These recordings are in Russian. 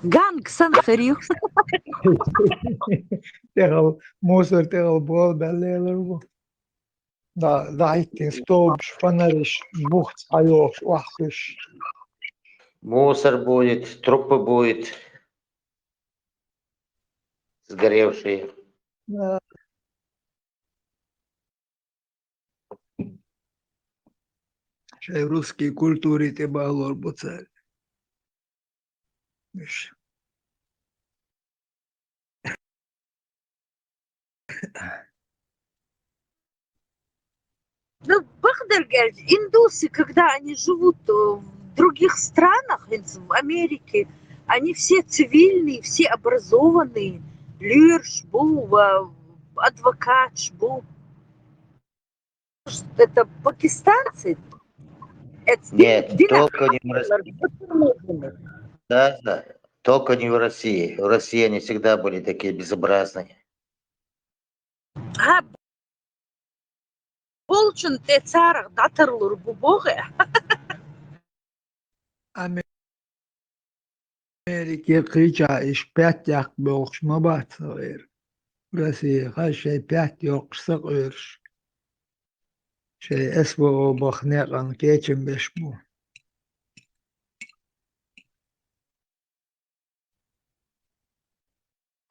Gang sanırıyor. Tehal, Moser tehal bol belleler bu. Da hittin stobs, fanerisch, bucht, ajoks, wachtisch. Мусор будет, трупы будет, сгоревшие. Şey Ruski kulturi te bağlar bu царь. Ну, Бахдергельд, индусы, когда они живут в других странах, в Америке, они все цивильные, все образованные. Лирш, Бу, адвокат, Бу. Это пакистанцы. Это Нет, только не в России. Да, да, только не в России. В России они всегда были такие безобразные. Ha, bolçun te çarıq datırılır bu boğu. Amerika kıça iş pet yak boğuşma batır. Rusya her şey pet yok sıkır. Şey esbo o baknekan geçin beş bu.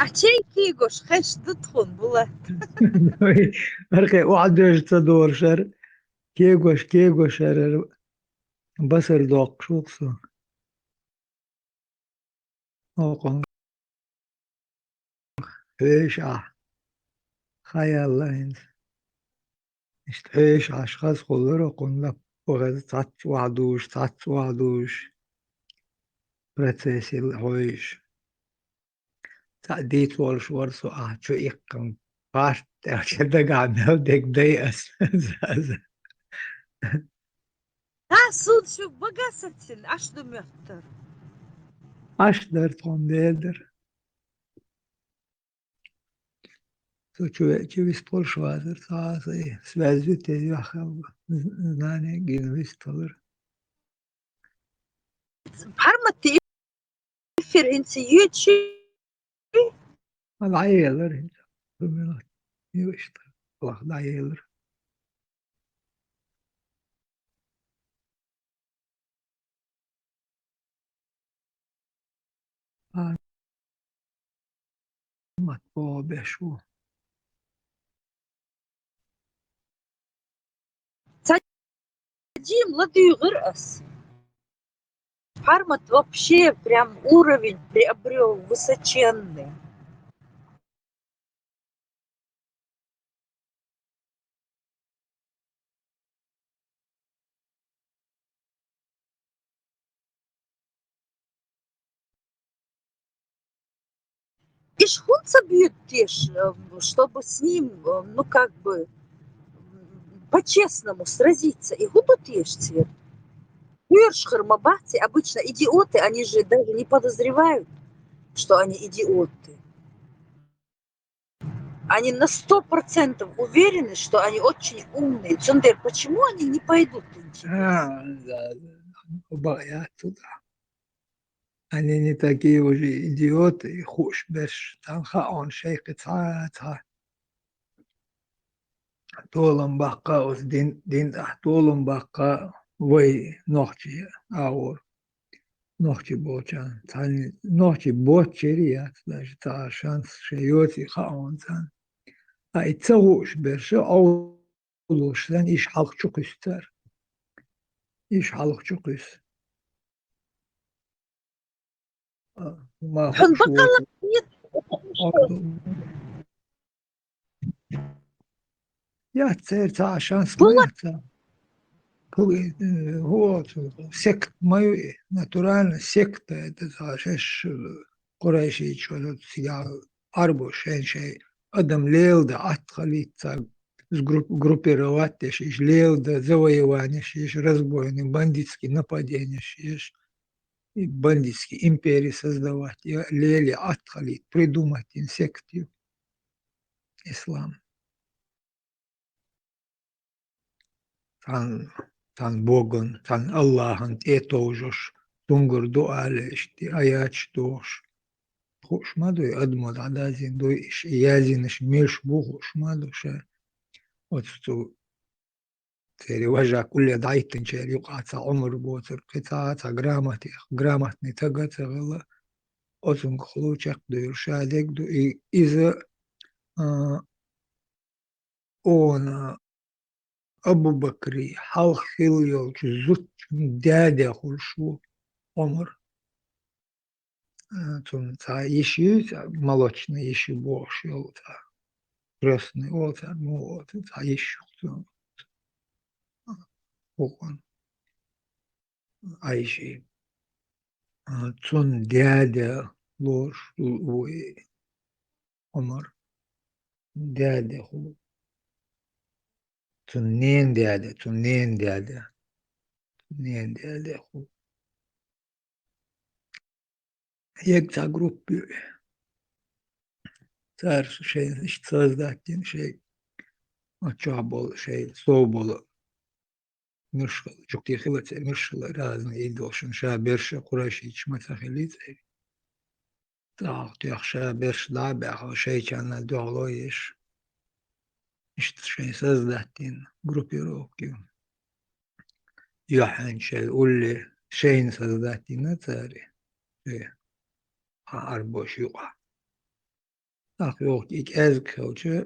Açey ki goş heş dıtkun bula. Arke o adresta doğru şer. Kegoş şer. Basır doğuk şuksu. O ايش خيال işte eş aşkaz kolları konuda orada tat vaduş procesil hoş تعديت والشورسو شو يقم part كده قاعد نودك ضيقس Ha sud şu bagasatsin aş dümüktür. أشدر تقوم so şu vistol şuadır sağsı svezü tezi akıl znane ginvist olur Parma tefir hinsi yüçü. العيالر انت بمنات يشتغل الله العيالر مطبوع بشو Дим ладый гырас. Пармат вообще прям уровень приобрел высоченный. И шхунца бьют тешь, чтобы с ним, ну как бы, по-честному сразиться. И губы тешь цвет. Хырмабати, обычно идиоты, они же даже не подозревают, что они идиоты. Они на 100% уверены, что они очень умные. Цундер, почему они не пойдут? بقى تуда. Они не такие уже идиоты, хуш беш, танха он шейх цаца. Толом бака ус дин толом бака вой нохчи аур. Нохчи бочан. Тани нохчи бочерия, даже та шанс шейоти хаон цан. А и цауш беш, аулуш цан иш халк чукустер. иш халк чукус. ما Он خوش бакалавр нет. Я церца шанс Была моя. هو سكت ما натурально секта это شش قريشي شو سيا أربو شيء أدم ليل ده أتخلي تاع группировать шиш лейл да завоевание шиш разбойный бандитский нападение шиш и бандитские империи создавать я лели отхали придумать инсектив ислам тан Богом, тан Аллахом, это уже تنقر دو عليش دي آياتش دوش خوش ما دو أدمد عدازين دو إش إيازينش ميش بوخوش ما دو شا وتستو تيري وجع كل ضعيتن شير يقع عمر بوتر قطعة جرامتني تقطع غلا أتن خلوشك دو يرشادك دو إذا أونا أبو بكري حال خيليو زوت دادا خلشو عمر تون تا يشي молочный يشي بوش يو تا крестный отца ну та يشي وقن عايشي تون دادا لوش عمر دادا خلو تنين دادا خلو يقطع جروب صار شيء создатель شيء отчабол شيء صوبول مشكل جوكتي خلت مشكل رازن يدوشن شابرش قريش ما تخليت تعطي شابرش لعبة شيء كان دعويش مش شيء создатель группировки يحن شيء يقول لي شيء создатель نتاري أربوش يقع أخوك أزك وجه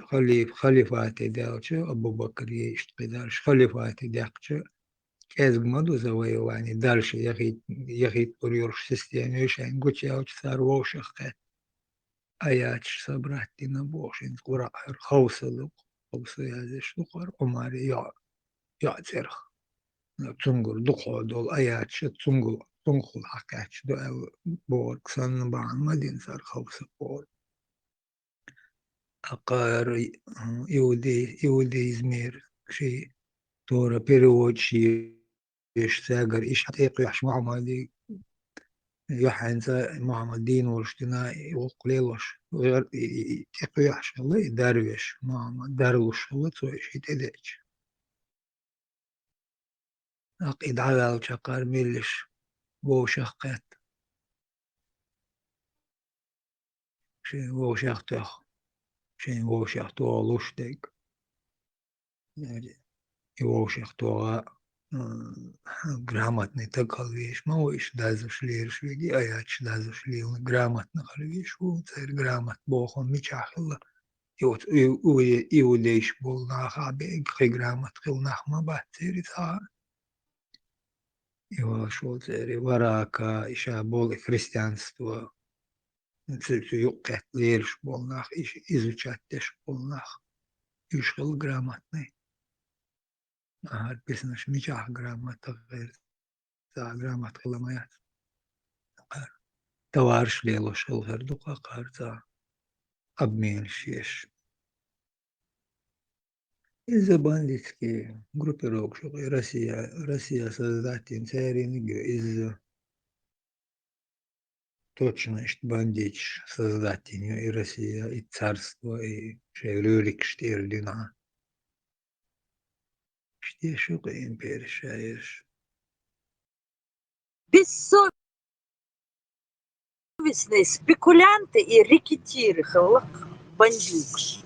خليفات داوجه أبو بكر يشتقدرش خليفات داوجه أزك مدو زوي يعني دارش يخيط بريورش سيستينيش يعني قلت يا وجه صار ووشخ آياتش صبرتي نبوش إن قرأ خوصل هذا شلقر عمري يعترخ تنقل دقو دول آياتش تنقل حكاتش دو بورك سن بعن مدين صار خوصل بور أقار يودي إزمير شيء تورا بيريود شيء إيش ساقر إيش حتيق يحش معمدي يحن معمدين ورشتنا وقليل وش غير تيق يحش الله دارويش معمد داروش الله تسوي شيء تديش أقيد على وشقار ميلش وو شقات شيء وو شقتخ شيء وو شقتو لوشتك وو شقتو грамотный таковиш, мауиш дазу шлир шведи, аяч дазу шлил грамотно хальвиш, царь грамот бог он мечахла. И вот иудейш был на хабе, хай грамот хил нахма бацери та. И вошел царь варака, иша был христианство. Царь юкет лирш был нах, изучать теш был нах. Ишхил грамотный. Написано, что мечах грамота غير грамот хиламаят. Товарищ лелош хилгердука карта обмен шеш. Из-за бандитские группировки Россия создатель царинги из точно что бандит создатель и Россия и царство и шевлюрик штирдина. Что шука империя шаешь. Бессовестные спекулянты и рекетиры, бандюкш.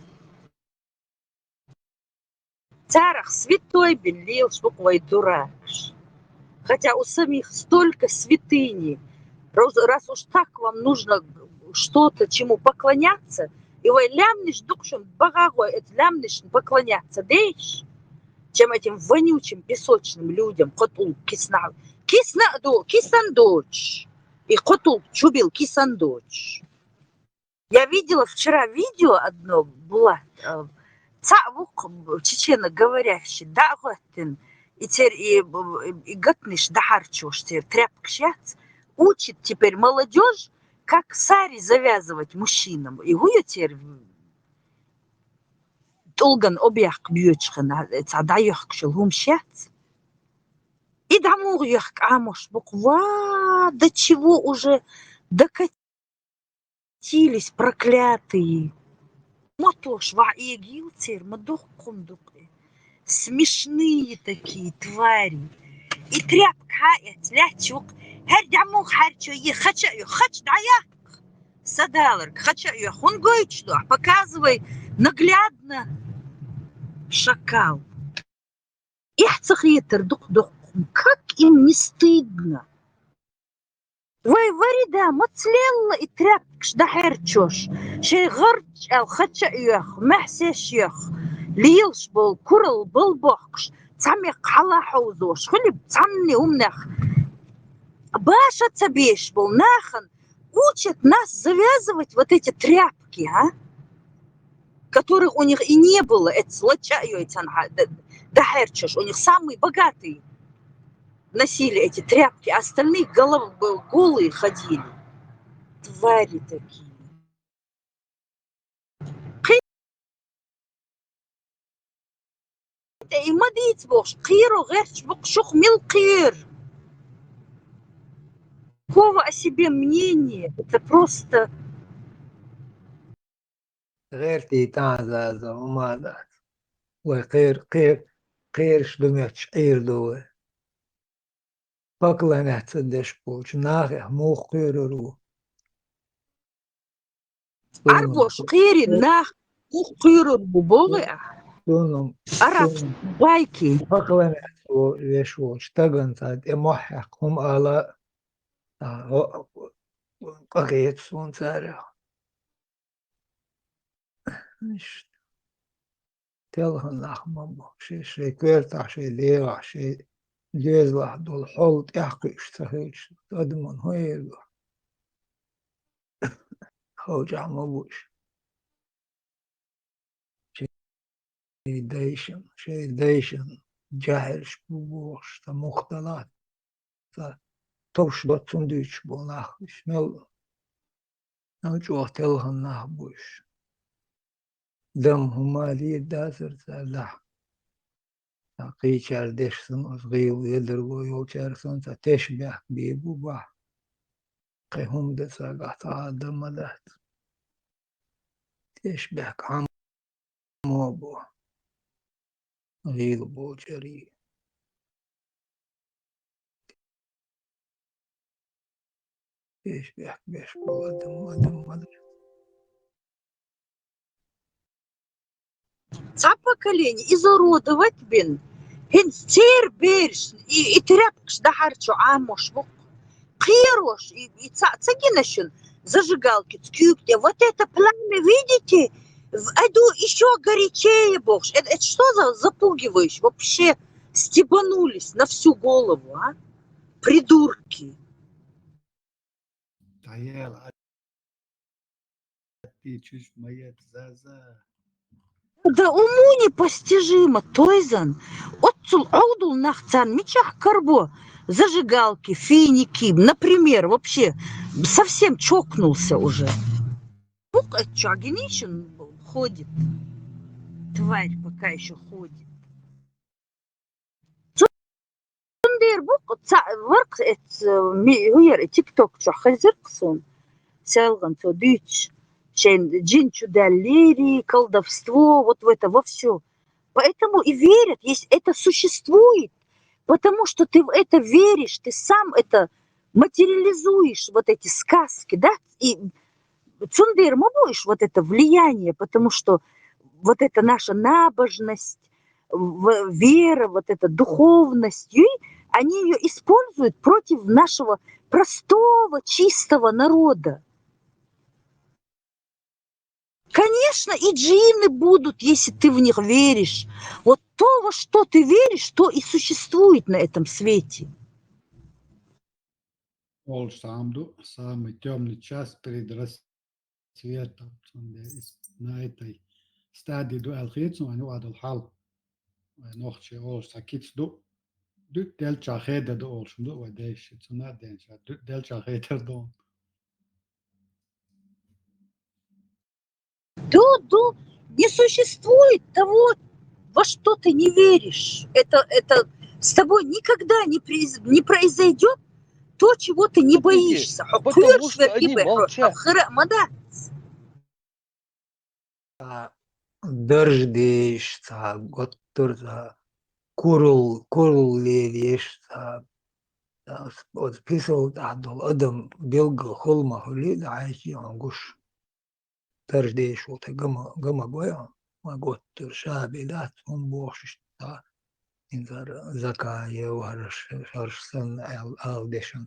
Царах святой белил, швуквой дуракш. Хотя у самих столько святыни. Раз уж так вам нужно что-то, чему поклоняться, и вы лямниш дукшем багагой, это лямниш поклоняться, дейш, чем этим вонючим песочным людям, котул кисандоч, и котул чубил кисандоч. Я видела вчера видео одно, была, цавук чечено-говорящий, да, готин, и теперь и готниш дахарчуш, теперь тряпкшец, учит теперь молодежь, как сари завязывать мужчинам. И гуя теперь долган объяк бьючхана, цадаёх кшелгум шец. И дамур ёх амош буква, до чего уже докатились проклятые. Мотош ва игил теперь мадух кундук. Смешные такие твари. И тряпка, лячук, Her damuk harчо и хач дая садалар, хача ее хунгойчду, показывай наглядно шакал. Их цахитер дух, как им не стыдно. Вай варида мацлелла и тряпкш да херчош. Шей гарч ал хача юх, махсеш юх. Лилш был, курал был бохкш. Цами кала хаузош. Хули цамни умнах. Баша цабеш был нахан. Учат нас завязывать вот эти тряпки, а? Которых у них и не было. Это злочаю, да херчош. У них самые богатые носили эти тряпки, а остальные голые ходили. Твари такие. И мадить бог, киру герч бог шух мил кир. Какого о себе мнения? Это просто... غير تيتان زازا وما دات وقير شدمتش قير دوه بقلنا تصدش بوش ناخي مو قيرو Арбош кири нах киру бубоги. دونهم Араб байки. بقلنا ويشو اشتغن تاد امحق هم آلا ققيت سون سارع تلهن أحمد شيء كويرتع شيء ليغع شيء جيزلح دول حوت يحقيش تخيش تدمن هويل خوجع مبوش شيء ديشن جاهلش بوش مختلط توش بطن ديش بو نخش نوجوه تلهن نحبوش دم همالي دازر زالح قيشار ديشسن أصغيو يدرغو يوشارسن تشبه بيبو بح قيهم دسا قطع دمدات تشبه عمو بو غيل بو جري تشبه بيش بو أدم Ца поколение изуродовать бин. Хин стер берш и тряпкш да харчо амош. Кирош и цагинашин зажигалки цкюкте. Вот это пламя, видите? Айду еще горячее, бог. Это что за запугиваешь? Вообще стебанулись на всю голову, а? Придурки. Да уму непостижимо, Тойзан. Отцул аудул нахцан, мечах карбо. Зажигалки, финики, например, вообще совсем чокнулся уже. Чагинишин ходит. Тварь пока еще ходит. Сундер бук, ворк, тикток, чо хазирксон. Селган, то дичь. Джин чудалери, колдовство, вот в это, во все. Поэтому и верят, есть это существует, потому что ты в это веришь, ты сам это материализуешь, вот эти сказки, да, и цундер будешь вот это влияние, потому что вот эта наша набожность, вера, вот эта духовность, они ее используют против нашего простого, чистого народа. Конечно, и джинны будут, если ты в них веришь. Вот то, во что ты веришь, то и существует на этом свете. Самый темный час перед рассветом. На этой стадии до алхитсу, они вадал хал. Ночи сакиц до дельча хеда до олшун до вадейши. Цуна денча дельча хеда до. Да, не существует того, во что ты не веришь. Это с тобой никогда не произойдет то, чего ты не боишься. Потому что они молчат. دردش تا گتر تا کورل لیش تا od pisao da adam bilga hulma huli da aiki on gush terjdesh o te gama goya ma gottur shabilat on boşiş ta inzar zakaya و harsan al deshan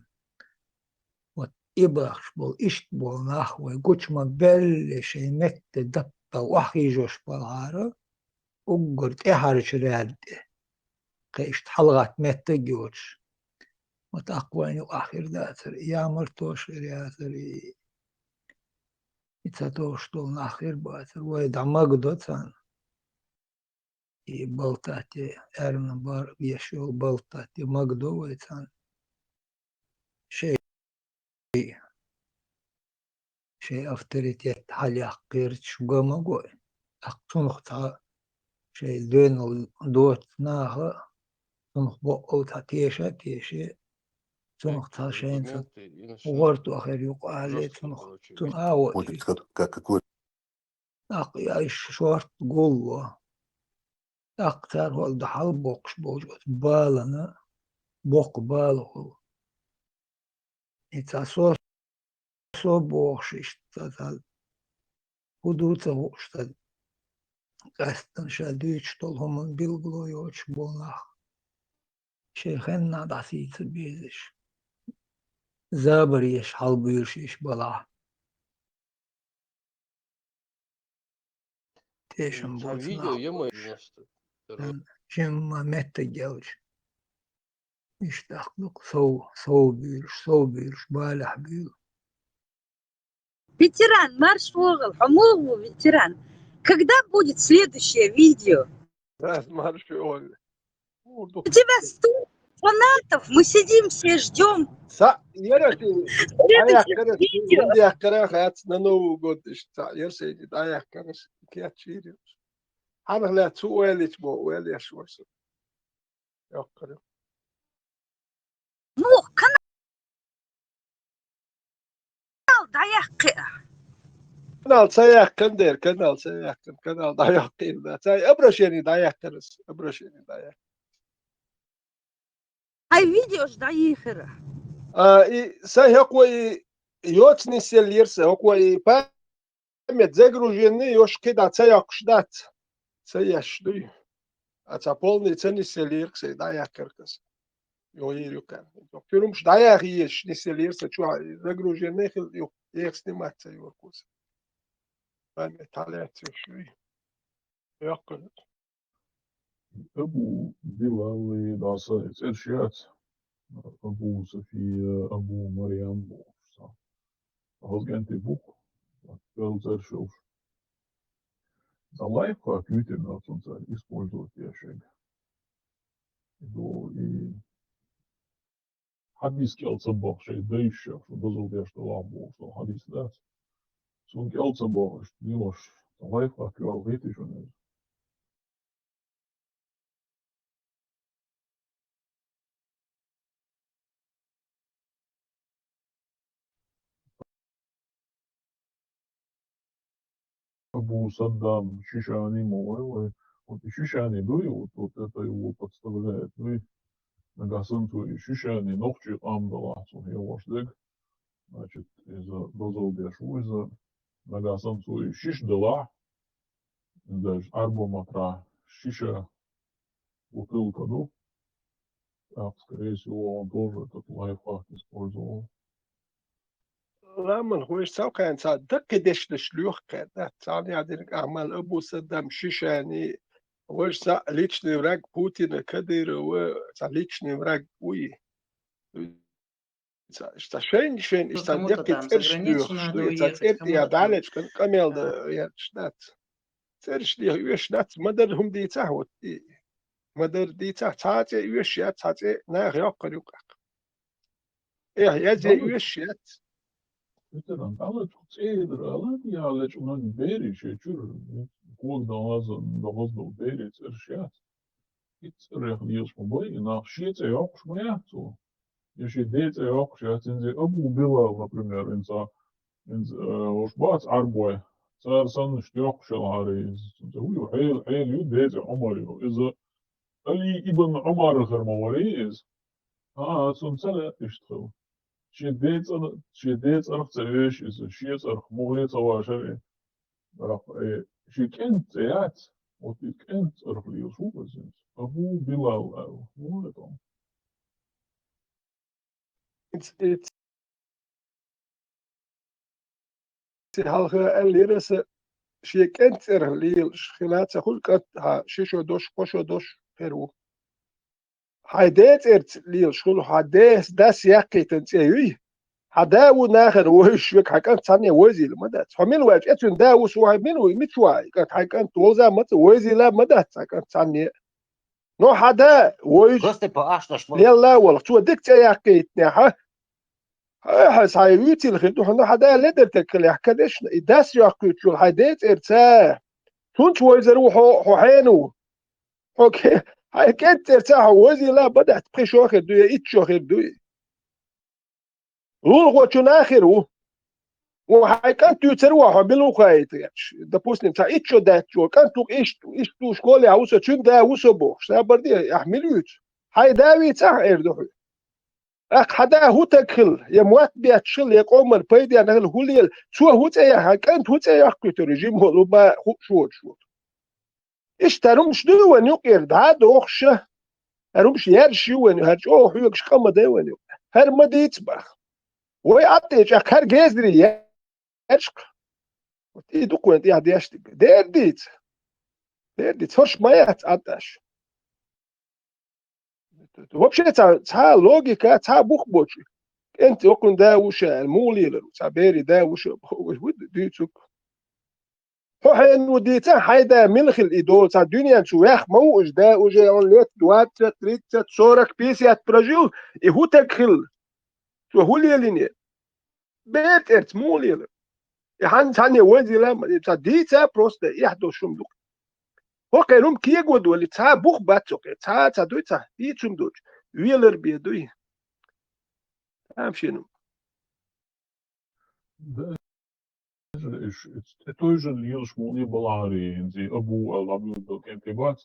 wat ibach bol ish bol nahwe guchma belle şey mette datta wahi josh balara uggurt eharch radde qeisht halgat mette gyoch وتقواني وآخر داتر يا مرتوش رياتري إتاتوش دول آخر باتر ويدع مقدوتان بلطاتي أرن بار بيشو بلطاتي مقدو ويتان شيء أفتريتيت حالي أقيرت شو قوي أقصنخ شيء دين دوت ناها صنخ بقو تاتيشا تيشي صنخ تاشين وغرتو آخر يقالي صنخ تنقاوت Какой أقيا شورت قولوا أكثر هو دحال بوكش بوجود بالنا بوك بالو إتا سو بوكش إشتا هدوتا وشتا قستن شاديش طولهم بيلغلو يوش بولناخ شيخين ناداسيت بيزش زابريش حال بيرشيش بلا تيشن Там видео, بوشناخ е-мое, что جمع متى جوج يشتاقلق سو بيرش بالح بيل Ветеран, марш в угол, Хамову, ветеран. Когда будет следующее видео? Марш Оля. У тебя 100 фанатов, мы сидим все ждем Yarati ayak следующее karas видео. hindi akara hayat na Новый год işte yerseydi ayak karas kıyat çiğriyor. Hala tu öyle bu öyle yaşıyorsun. Yok karı. Ну, канал dayak. Kanal sayak kan der kanal sayak kan kanal dayak değil de. Say abraşeni dayak karas abraşeni dayak. А видео ж доехала. И say hakwa yoçni selirse hakwa память загружены yoş keda sayak şdat. Sayaş duy. Aça polni ceni selirse dayak karkas. Юкан. Пюрумш дая еш не селирса чуа загруженных ю их сниматься его кус. Память таляцию шуй. Якон. أبو بلال داسا إرشاد أبو صفية أبو مريم بوشا هزجنتي بوك بلزر شوف Залайф как ютина солнца использовать ящик. И حديث كالسا بخشي دايشة فبزل ديش دلعبو so حديث داس سون كالسا بخش ديوش Залайф как يوالغيتي شنو Абу Саддам Шишани Муэвы, вот и Шишани дуи, вот это его подставляет, ну и Нагасанту и Шишани Нохчи Амдаласу, его ждек, значит, из-за Базалдешу, из-за Нагасанту и Шишдала, даже Арбоматра Шиша бутылка, ну, так, скорее всего, он тоже этот лайфхак использовал. لما هو يساو كان صدق دش الشلوخ كان ثاني عندك أعمال أبو صدام شيشاني وش ليتشني وراك بوتين كدير ليتشني وراك وي Что schön ist dann Кому-то wirklich там за границу erschlüch, надо что jetzt уехать, ja кому-то там dalej kan kamel да. de ja schnat. Erschlüch ja schnat, madar hum die tahot. Madar die tahate üş ya tahate nach ja qaruk. Ja ze üş ya. Veteran, ale cedr, ale ja leć unan beri še čur, kog da do beri ceršjat. It's reagniels van boy, na shit ze ook maar zo. Если дети ook сейчас in Abu Bilal, например, in Oshbat Arboy, صار صن اشتياق شلاري زوي حيل يو ديت عمر إذا علي ابن عمر غير مواريز سون سنة اشتغل شديت أرخ تسويش إذا شيء أرخ مغلي تواشر رخ شيء كنت يات وتي كنت أرخ لي شو بس أبو بلال أو مو لكم It's halge elirse شيء كنت ليل خلات كل قط شيشو دوش قشو دوش هرو هايدات ليل شغل هادس داس يقي تنتي هداو ناخر وش وك حكان ثانية وزي المدى فمن واج اتون داو سواي من ومتواي قد حكان توزا مت وزي لا مدى حكان ثانية نو هدا وش Просто по аш لا والله تو ديك يقي نها سايوتي الخدو هنا هدا لدر تكل يحكدش داس يقي شو هايدات ارتا تونت وزرو هو حينو اوكي هاي كنت ارتاح وزي لا بدأت بخشو اخر دوية اتشو اخر دوية لول غوتشون اخر وهاي كانت يتروح بالوقايت допустим تا اتشو داتشو كانتو اشتو شكولي عوسو تشون دا عوسو بوش سابردي يحملوت هاي داوي تاع اردو اخ حدا هو تكل يا موات بياتشل يا قومر بيدي انا الهوليل شو هو تاع هاي كانت هو تاع يحكي رجيم هو ما شو اشترمش دوان يقير دادو اخشه هرمش يرشي وين هرش اوه يكش قام دوان هر مديت بخ ويعطيش هر جزري يرشق ايدو كنت يا ديشتك ديرديت هرش ما يتعطش وبشي تا لوجيكا تا بوخبوش انت وكن داوش المولي تا بيري داوش ود ديتك هو حين وديتا حيدا ملخ الإدول تا دنيا شو يخ موج دا وجي اون ليت دوات تريت صورك بيسيات براجيل هو تكخل شو هو ليليني بيت ارت مو ليل يحن ثاني وزي لا تا ديتا بروست يحدو شمدوك هو كانوا كيغود ولي تا بوخ باتوك تا دويتا ديتشم دوج ويلر بيدوي امشينو той же лил шмуни балари انزي ابو الابو كنت بات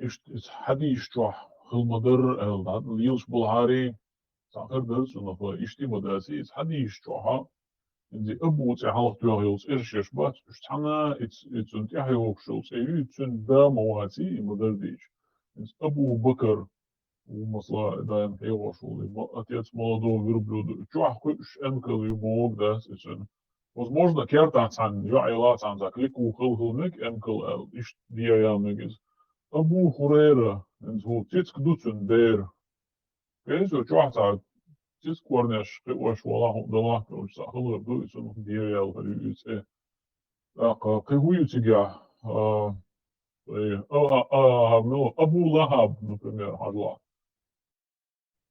ايش حدي يشجح المدر ليل بالعاري ساخر درس انه ايشتي مدرسي حدي يشجحها انزي ابو تعال توغيلز ارشش بات اشتنا اتس انت هيوك شولز ايو تن دا مواتي مدرديش ابو بكر ومصلا دايم هيوك شولي отец молодого верблюда чувак энкл ему да Возможно, кертан юайлатан за клику хылгылмык энкл иш диаямыгыз. Абу Хурейра энзу тицк дуцун бер. Кензу чуахта тицк корнеш кыш вала дала кыш хылгыр дуцун диаял хырюце. Ака кыгуютига ну Абу Лахаб, например, хадла.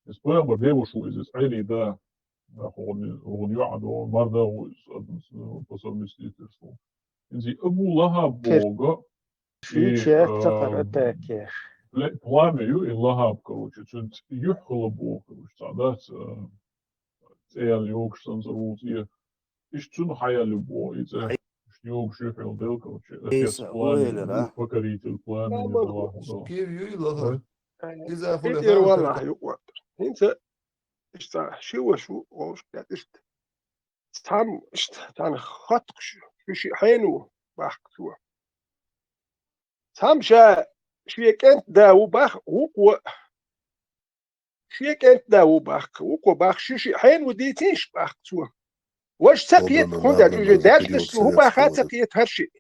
Испоем бебушу из Айли да он يعدو مرضى по совместительству. Инзи Абу Лахаб Бога пламя и Лахаб, короче, чуть юхала Бог, короче, да, цел юг, что назовут, и что хая любо, и це юг шифел дел, короче, отец пламя, покоритель пламени, Аллаху, да. كتير والله يقوى انت اشتا شو وش قاعد تام تان خطق شو حينو باخ شو تام شو كنت داو باخ وقوى شو كنت داو باخ وقوى باخ شو حين وديتيش باخ شو وش سقيت هوندا جو داش هو باخ سقيت هرشي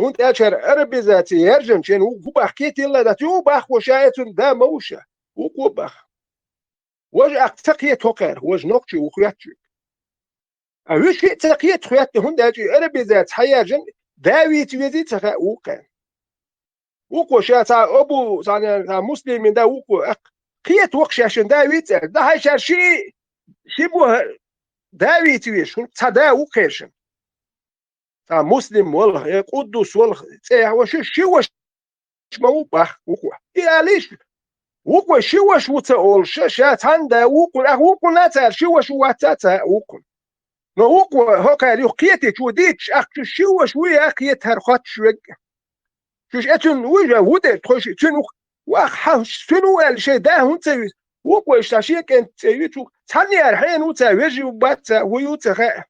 هوند اشر عربي ذاتي يرجم شين هو باخ كيت يلا ذاتي هو باخ وشايتون دا موشه وقوى باخ وج أقتقية توقر وج نقطة وخياتش أوش تقية خيات هند أجي عربي ذات حياجن داوي تيجي تخا وقع وقو شاتا أبو زاني مسلم من دا وقو قية وقش عشان داوي ده هاي شي بو داوي تيجي شو تدا وقرشن تا مسلم والله قدوس والله تاع وش ما وبخ وقو يا ليش وقو شوش وتقول شات عنده وقو نتر شوش وتتا وقو نو وقو هكا يقيتي توديتش اخ شوش ويا قيت هرخات شوك شوش اتن وجا ودت خوش تن واخ شنو الشيء ده انت وكويش تاشيك أنت تيجوا تاني الحين وتاويجي وبات ويوتها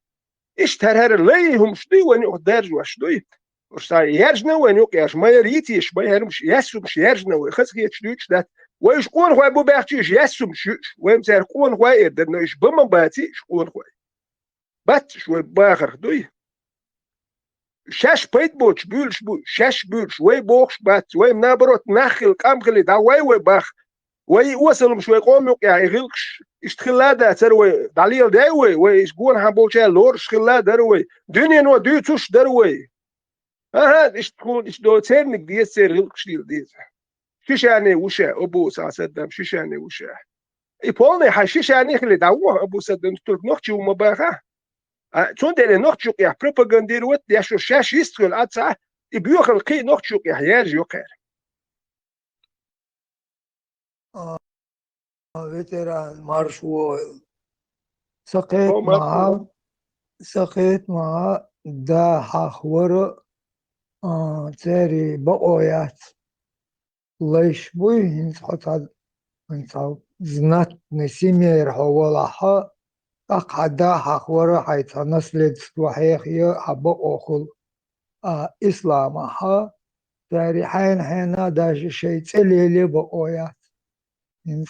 اشتهر ليهم شدي وين يقدر وشدي وشتا يرجنا وين يقياش ما يريتي ايش ما يرمش يسو مش يرجنا ويخس يتشدوش ده ويش قون هو ابو باختيش يسو مش وين تار قون هو يردنا ايش بما باتي قون هو بات شوي باخر دوي شاش بيت بوش بولش بو شاش بولش وي بوخش بات وي منابروت نخل كامخلي دا وي باخ وي وصل شوي قوم يقيا يغلقش اشتخلا دا تروي دليل داوي وي شقون حبوشا لور شخلا دروي دنيا نو دو توش دروي ها ايش تكون ايش دو تسيرنك دي سير غلقش دي شيش يعني وشا ابو ساسدم شيش يعني وشا اي بولني حشيش يعني خلي دعوه ابو سدم تلك نوختي وما باخا تون دي نوختي يا بروباغاندير وات يا شو شاش يستغل اتسا يبيوخ القي نوختي يا حياج يوقر فيتران مارش وول هو ما تقول سقيت معاه دا حخور تاري بقويات ليش بوي انت زنات نسيمير حوالها أقعد حخور حيث نسلت وحيخي حبق أخل إسلامها تاري حين داش شيء تليلي بقويات انت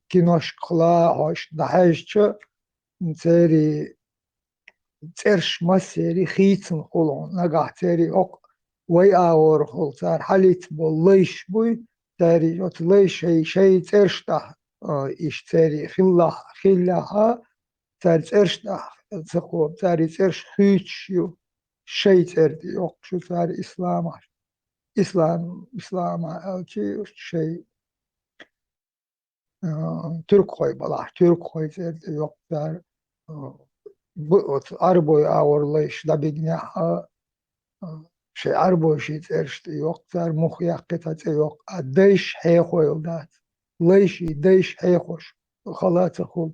كينوش قلا هوش دحيش تاري ترش مسيري خيتن خلون نقع تاري وي آور خل تار حليت بوليش بوي تاري جوت ليش شي ترش ده إيش تاري خلاها تار ترش ده تقوم تاري ترش خيتش يو شي تردي يوق شو تار إسلام أوكي شي ترك خوي بلا ترك خوي تردي يوق تار أربوي آور ليش دبيجناها شي أربو شي ترشت يوقتر مخ يقطع يوق ديش حيخو يلدات ليش ديش حيخوش خلاص خو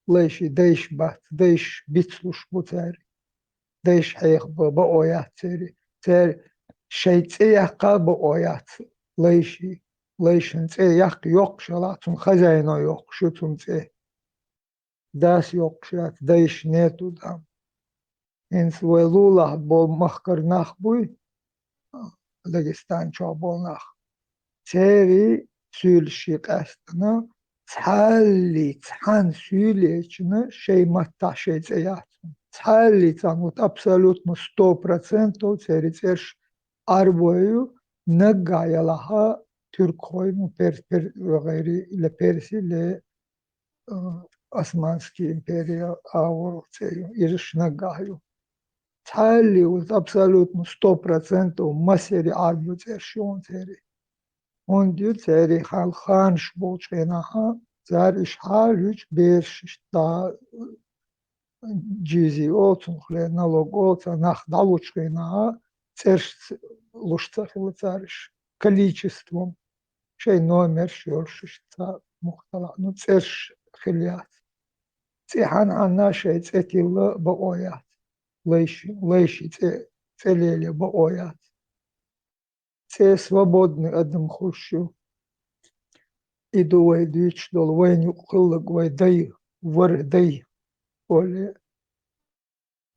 ليش ديش بات ديش بيتلوش بوتاري ديش حيخ بقويات تاري شي تيقا بقويات ليش تيق يوق شلاتون خزينو يوق شوتون تي داس يوق شلات ديش نيتو دام انس ويلولا بول مخكر نخبوي داغستان چابوناخ تيري سول شيق استنا تحلي تحن سوليچنا شي متا شي تيات تحلي تاموت ابسولوت 100% تيري تيرش اربويو نقا يلها تركوي بير وغيري لبيرسي ل османский империя ауру تيري يرش نقايو تحلي абсолютно 100% مسيري عربو تيرشون تيري ونديو تيري خانش بوچيناها زار إشحالوش بيرش دا جيزي أوتن خلي налог أوتا نах далучيناها تيرش луштахилы цариш количеством شيء номер شورش تا مختلف ну تيرش خليات تيحان عنا شيء تيتيلا بقويات лейши целели бооят. Це свободний адам хущу. Іду вайдич дол вайню кылык вайдай вардай оле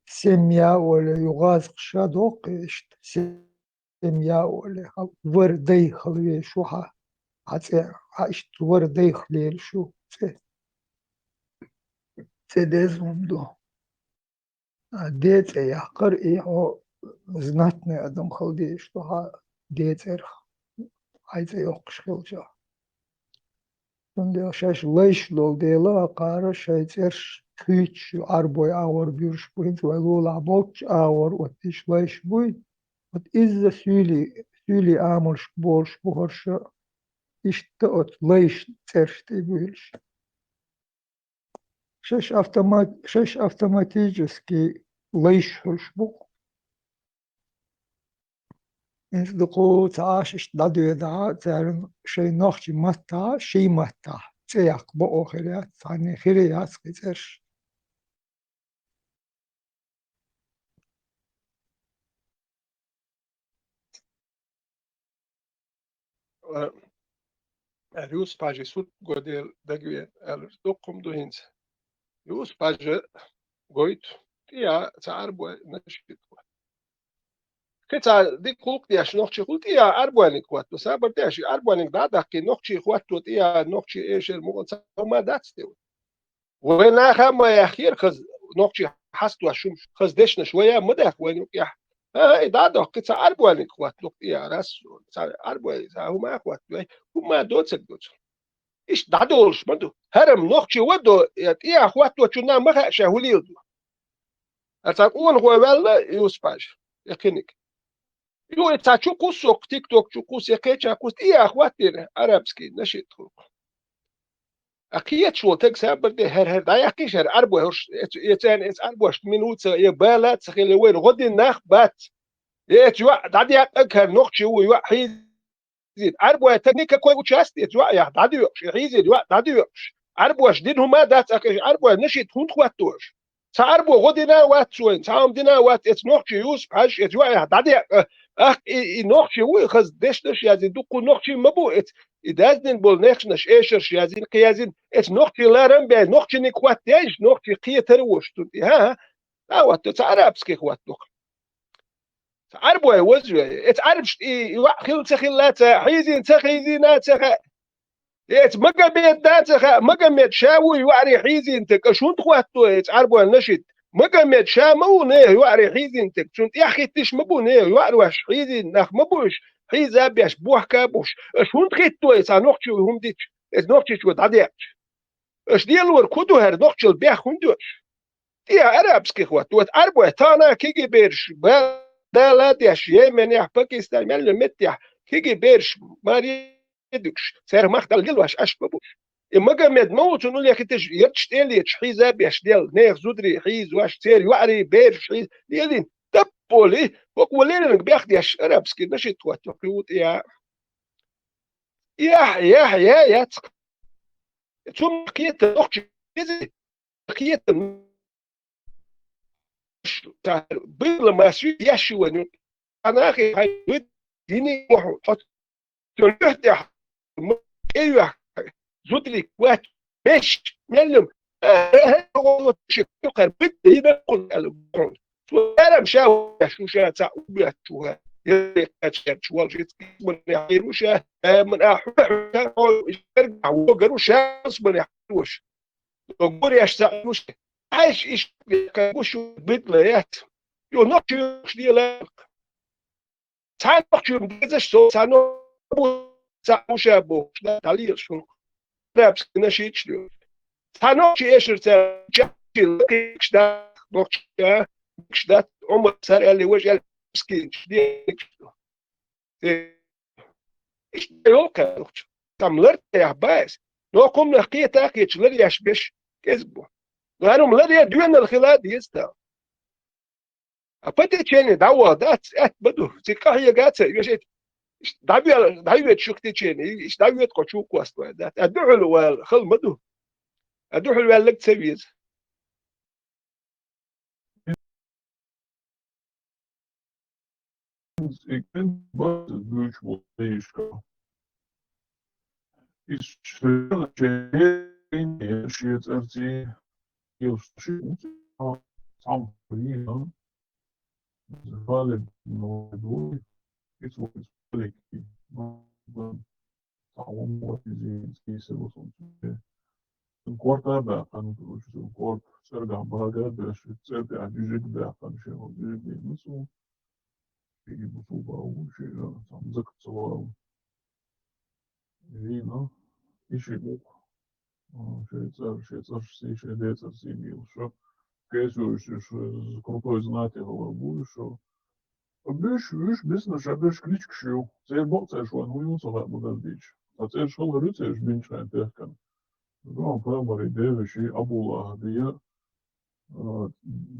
семья оле югаз кшадок ишт семья оле вардай хлве шуха аце ишт вардай хлел шу це дезумдо. ديت يا قرئي هو знатный адам халди что детер айзе йоқш хилжа сонде шаш лейш лол дела қара шайцерш тыч арбой аур бюрш буин валула болч аур отиш лейш буй от из-за сюли амулш болш бухарша ишта от лейш церш ты бюрш шаш автоматически лейш хуршбук إنس دقو تعاشش دادو دا تعرن شي نوخشي متا شي متا تياق بو خيريات ثاني خيريات قيترش Jūs paži sut godēl degvien elers dokum duhins. Jūs paži goit, ja arboe nešit. Kecā dik kulktieši nohči kultijā arboenik vattu, sabartieši arboenik dadaki nohči vattu tijā nohči eešer mugot ma datstev. وين خام يا خير خز نوقشي حستوا شوم خز دشنا شويه مدح وين يا هاي دادو كتا اربواني كوات لوك يا راس اربواني هما كوات هما دوتسك دوتس ايش دادولش مدو هرم نوقشي ودو يا اخوات وتشنا ما شاهوليل ارتا اون هو ولا يوسباج يكنيك يو تاچو كوسوك تيك توك چوكوس يكيچا كوس يا اخوات عربسكي نشيت أكيد شو تكسب بدي هر ده يحكيش هر أربعة هرش يتان إس أربعة منوت يبالات سخيل وين غدي النخ بات يتجوا دادي أكهر نقش هو يوحيد أربعة تكنيك كوي وشاست يتجوا يا دادي يوش يحيد يوا دادي يوش أربعة شدين هما دات أكش أربعة نشيت هون خواتوش سأربعة غدينا وات سوين سام دينا وات إس نقش يوس باش يتجوا يا دادي نقش هو خز دش يازين دقو نقش مبو إدازن بول نخش إيشر يازين قيازين إت نقش لارم بين نقش نقوات تيج نقش قيتر وشتون ها وات تعرفسكي خواتوك تعربوا وزوي تعرفش خيل تخيلات حيزين تخيزينات إت مقاميت دات مقاميت شاوي يوعري حيزين تك شون خواتو تعربوا نشيد مقاميت شامو نه يوعري حيزين تك شون يا أخي تش مبو نه يوعري واش حيزين نخ مبوش حيزا بيش بوح كابوش شون تخيتو إت نقش هم ديش إت نقش شو داديش إيش ديالور كودو هر نقش البيخ هندوش يا عربسكي خواتو تعربوا تانا كيجي بيرش بلاديش يمن يح باكستان مل متيح كيجي بيرش ماري يدكش سير مختل قلواش أشبابوش إما قمد موت ونقول يا كتش يرتش تيلي حيزا بيش ديال نيخ زودري حيز واش سير يوعري بيرش حيز ديالين تبولي وقولين بياخديش عربسكي ماشي تواتو كيوت يا ثم كيت نقش كيت بيلا ما سوي يشو أنا أخي هاي ديني وحط تلوحت يا أيوة زودلي وات مش ملم هو شكل قربت هنا كل البرون أنا مشاو شو شا تعبت شو يكتشف شو الشيء من يحيروش من أحوش يرجع وقروش من يحيروش وقوري أشتغلوش عايش إيش كابوش بدليات يو نقش ديالك تعال نقش مجزش سو تعال نقش أبو تعليل شنو نفس نشيتش له تعال نقش إيش رتال نقش ده نقش ده عمر سر اللي وجه مسكين ديالك إيش يوكا نقش تملرت يا باس لو قم نحكي تاكيتش لري يشبش كذبه لأنه ملاريا دوين الخلاد يستا أبدي تشيني دعوة دات بدو تكاه يجات يشيت دعوة شوكتي تشيني إيش دعوة قشوك واسطة دات أدوح الوال خل مدو أدوح الوال لك تسويز Ik ben wat het buurt is. Is veel geen shit er zie. Heel shit. Sam hier. Ze vallen nooit door. Iets wat is plek. Dan waarom wat is in kiezen wat ons. Een kwart hebben kan dus een kwart serga baga dus het serga adjusik daar kan je ook dus zo. Ik moet zo bouwen. Je dan zakt zo. Вино и шиблок. Швейцарский швейцарский мил. Что, конечно, крутой знать его будет, что Büsch, business, büsch klitsch gschiu. Sehr bot, sehr schon, hoe ons al moet dat beach. Dat is schon gerut, is binch gaan terken. Gewoon primary idee, she Abula, die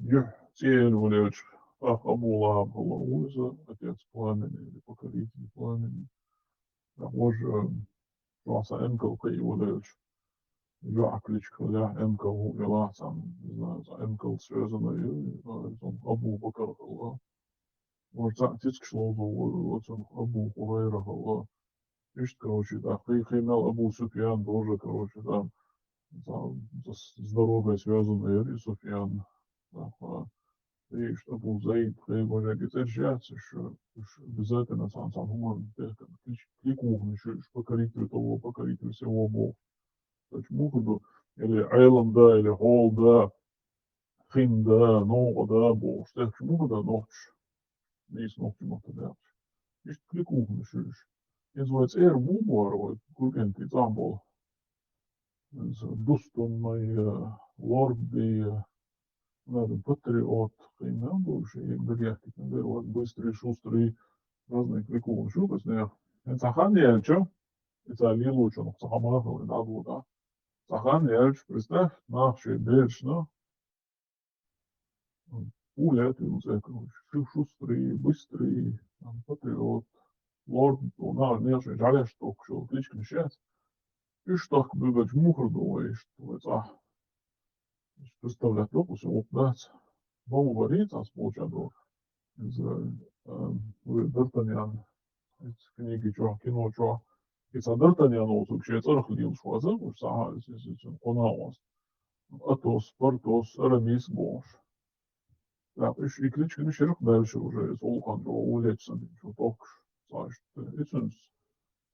je zie hoe het Abula, hoe is het? Het plannen, de покорители plannen. Dat was Класса Энкл, Каеводович, Якличка, да, Энкл, Веласан, не знаю, за Энкл связанный, Абу Бакар, может, за птичка шло, вот он, Абу Хурайра, Ишь, короче, да, Химел Абу Суфьян тоже, короче, там с дорогой связанный Суфьян. И чтобы Заид Хейболя держаться, что обязательно сам humан кликух, еще покоритель того, покоритель всего Бога. Почему бы или Айлам, да, или Хол, да, Хин, да, Нова, да, Бог. Что почему бы да, ночь. Не с ночью мотода. Ишь кликух, еще. Называется Бубар, кургенти замбол. Дустонной лорди, надо патриот, имел бывший, богатый, наверное, быстрый, шустрый, разные приколы. Шубас, не? Это Хахан Ельчо, это Лилучо, но Сахамахал, и надо, да. Хахан Ельч, представь, нахший, бельчно, пулят, и уже, короче, шустрый, быстрый, патриот, лорд, на, не, жаль, что, кличка несчастье. И что, как бы, мухр думаешь, что это, представлять опус, опдать. Богу говорит, а сполчаду из Д'Артаньян, из книги, что, кино, что. Из Д'Артаньян, вообще, царх лил шваза, уж сага, он авас. Атос, Портос, Арамис, Бош. Да, и кличка мишерх дальше уже, из Олхандро, Улечсан, что только, знаешь, и цинс.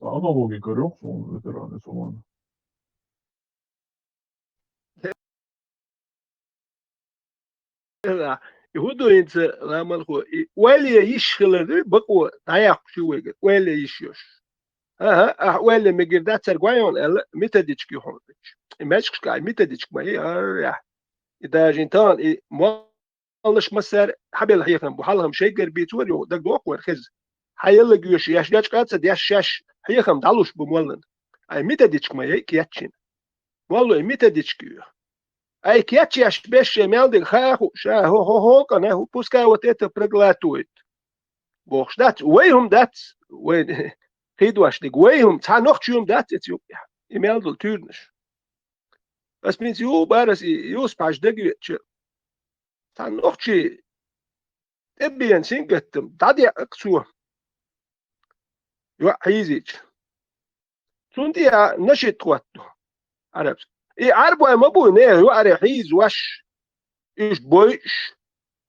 Аналогия корёк, он ветеран, и он. يهودو لا مالكو ولا يشخل بقوا تايق شو ويجد ولا يشيش ولا مقدات سرقايون ال متديتش هونتش ماشكش كاي متديتش ما هي اذا جنتان مالش مسار حبل هيفهم بحالهم شيء قربيت وليو دق دوق ورخز حيلا جيش ياش جاش قاتس دياش شاش هيخم دالوش بمولن اي متديتش ما هي كياتشين والله متديتش Ai кячи аж беше мелдин хаху ша хо кане ху пускай вот это проглатывает. Бог ждать, уэйхум дать, уэй хидуашник, уэйхум, ца нох чуем дать Эфиопия. И мелдил тюрниш. Бас минц ю барас и ю спаш деги че. Ца нох чи эббиен сингеттем, дади аксу. Ю хайзич. Цундия нашит тватту. Арабс. И арбу мабу не ю ари хайз ваш. Иш бойш.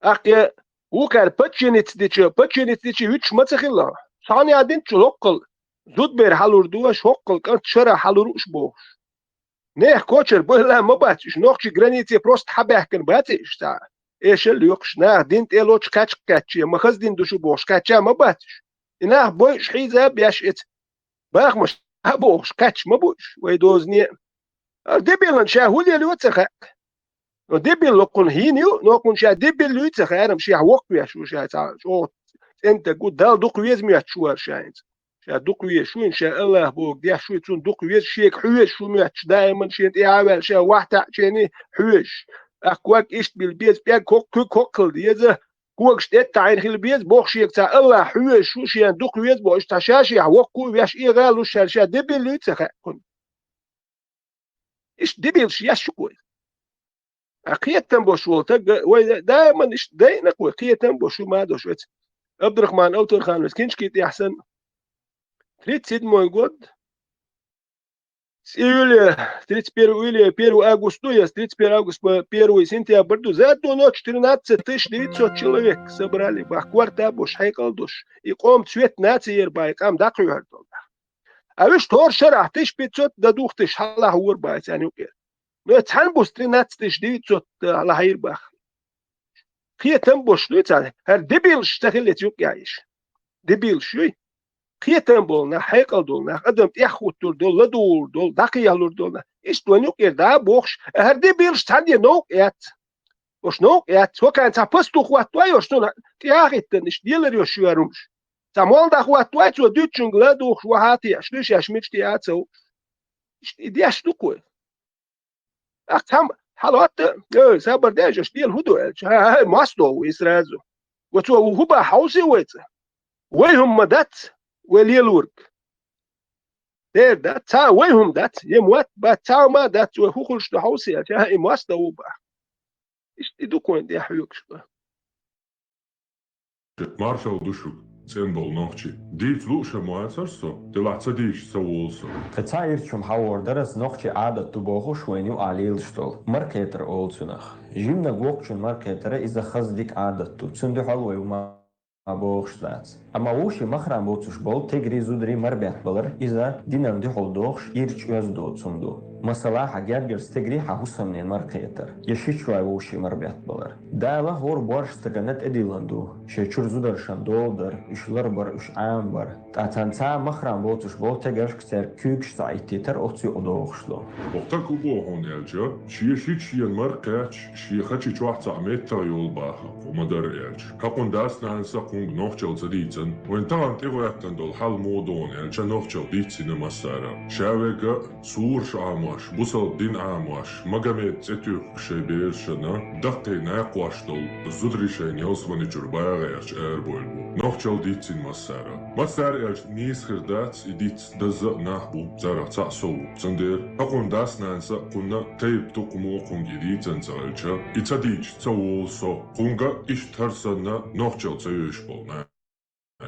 Акя وكان باتشينيتس ويتش ماتخيلا ثاني عدين تشوكل زود بير حالور دوش هوكل كانت شرا حالوروش بوش نيح كوتشر بولا ما باتش نوخشي جرانيتي بروست حباكن باتش تا ايش اللي يوكش ناه دينت ايلوش كاتشي ما خز دين دوشو بوش كاتشا ما باتش اناه بوش حيزا بياش ات باخ مش بوش كاتش ما بوش ويدوزني ديبيلن شاهولي اللي وتسخ ديبل لقون هينيو نقون شا ديبل لويت خيرم شي وقوي شو شا شو انت قد دال دوقويز ميات شو شاينت شا دوقوي شو ان شاء الله بوك دي شو تون دوقويز شيك حويش شو ميات دائما شي انت عامل شا واحد شيني حويش اكواك ايش بالبيت بيا كوكل ديزه كوك شتت عين خيل بيت بوخ شيك تا الله حويش شو شي دوقويز بوش تا شاشي وقوي بياش اي غالو شا ديبل لويت خيرم ايش ديبل شي شو قيتن بوشول تق دائما داينك وقيتن بوشو ما دوشت عبد الرحمن او ترخان مسكينش كيت احسن تريد سيد موجود июля 31 июля 1 августа я с 31 августа по 1 сентября за эту ночь 13 900 человек собрали бахкварта бош хайкалдуш и ком цвет нации ербай кам дакуер а вы что шара 1500 дадух тыш халах урбай يعني نو تنبوس 13 900 على هيربخ خيه تنبوش نو تعال هر دبيل اشتغلت يوك يعيش دبيل شوي خيه تنبول نا حيقل دول نا قدم تيخوت دول دول دقيالور دول ايش دون يوك يردا بوخش هر دبيل اشتاندي نوك يات وش نوك يات هو كان تابستو خوات توي وش نو تياغت نش ديلر يو شوارمش تامول دا خوات توي تو دوتشنج لا دوخ وهاتي اشلوش يشميش تياتسو دي اشتوكو أكثر حالات سبب داعش ديال هدوء هاي ماستو إسرائيل وهو بحوسي ويهم دات وليلورك ده دات تا ويهم دات يموت بتاع ما دات وهو خلش تحوسي هاي ماستو با إيش تدو كون دي حيوك شو Maršalu Dušu, Ценбол нохчи. Дит лучше моацарсо, делаца диш саволсо. Кацаирчум хавордерас нохчи ада тубоху швеню алилштол. Маркетер олцунах. Жимна глокчун маркетера иза хаздик адатту. Цунду халуэ Абоохштац. Амавуши махрам боцуш бол тегри зудри марбят балар иза динамди холдохш ирч өздо цунду. Масала хагергерс тегри хахусамнен маркетер. Яшичвай вуши марбят балар. Дайла хор борш таганет эдиланду. Шечур зудар шандолдар, ишлар бар уш аам бар. Татанца махрам боцуш бол тегерш ксер кюгш сайтитер оци одоохшло. Вохта кубо хон элча, шиешич ян маркач, шиехачи чуахца амета йолбаха, комадар элч. Какон даснанса кунг нохчел задицен, вентан тегояттан дол хал модон элча нохчел дицина масара. Шавега сур шамаш, бусал дин амаш, магамет цетюк шебешана, дахте наакваш дол, зудришен ялсвани чурбая элч эрбольбу. Нохчел дицин масара. Масар элч нисхердац и диц даза нахбу, зара цасоу. Цандер, какон даснанса кунна тейп тукумо кунги дицен цалча, и цадич цаолсо, кунга иштарсана нохчел цаюш полна.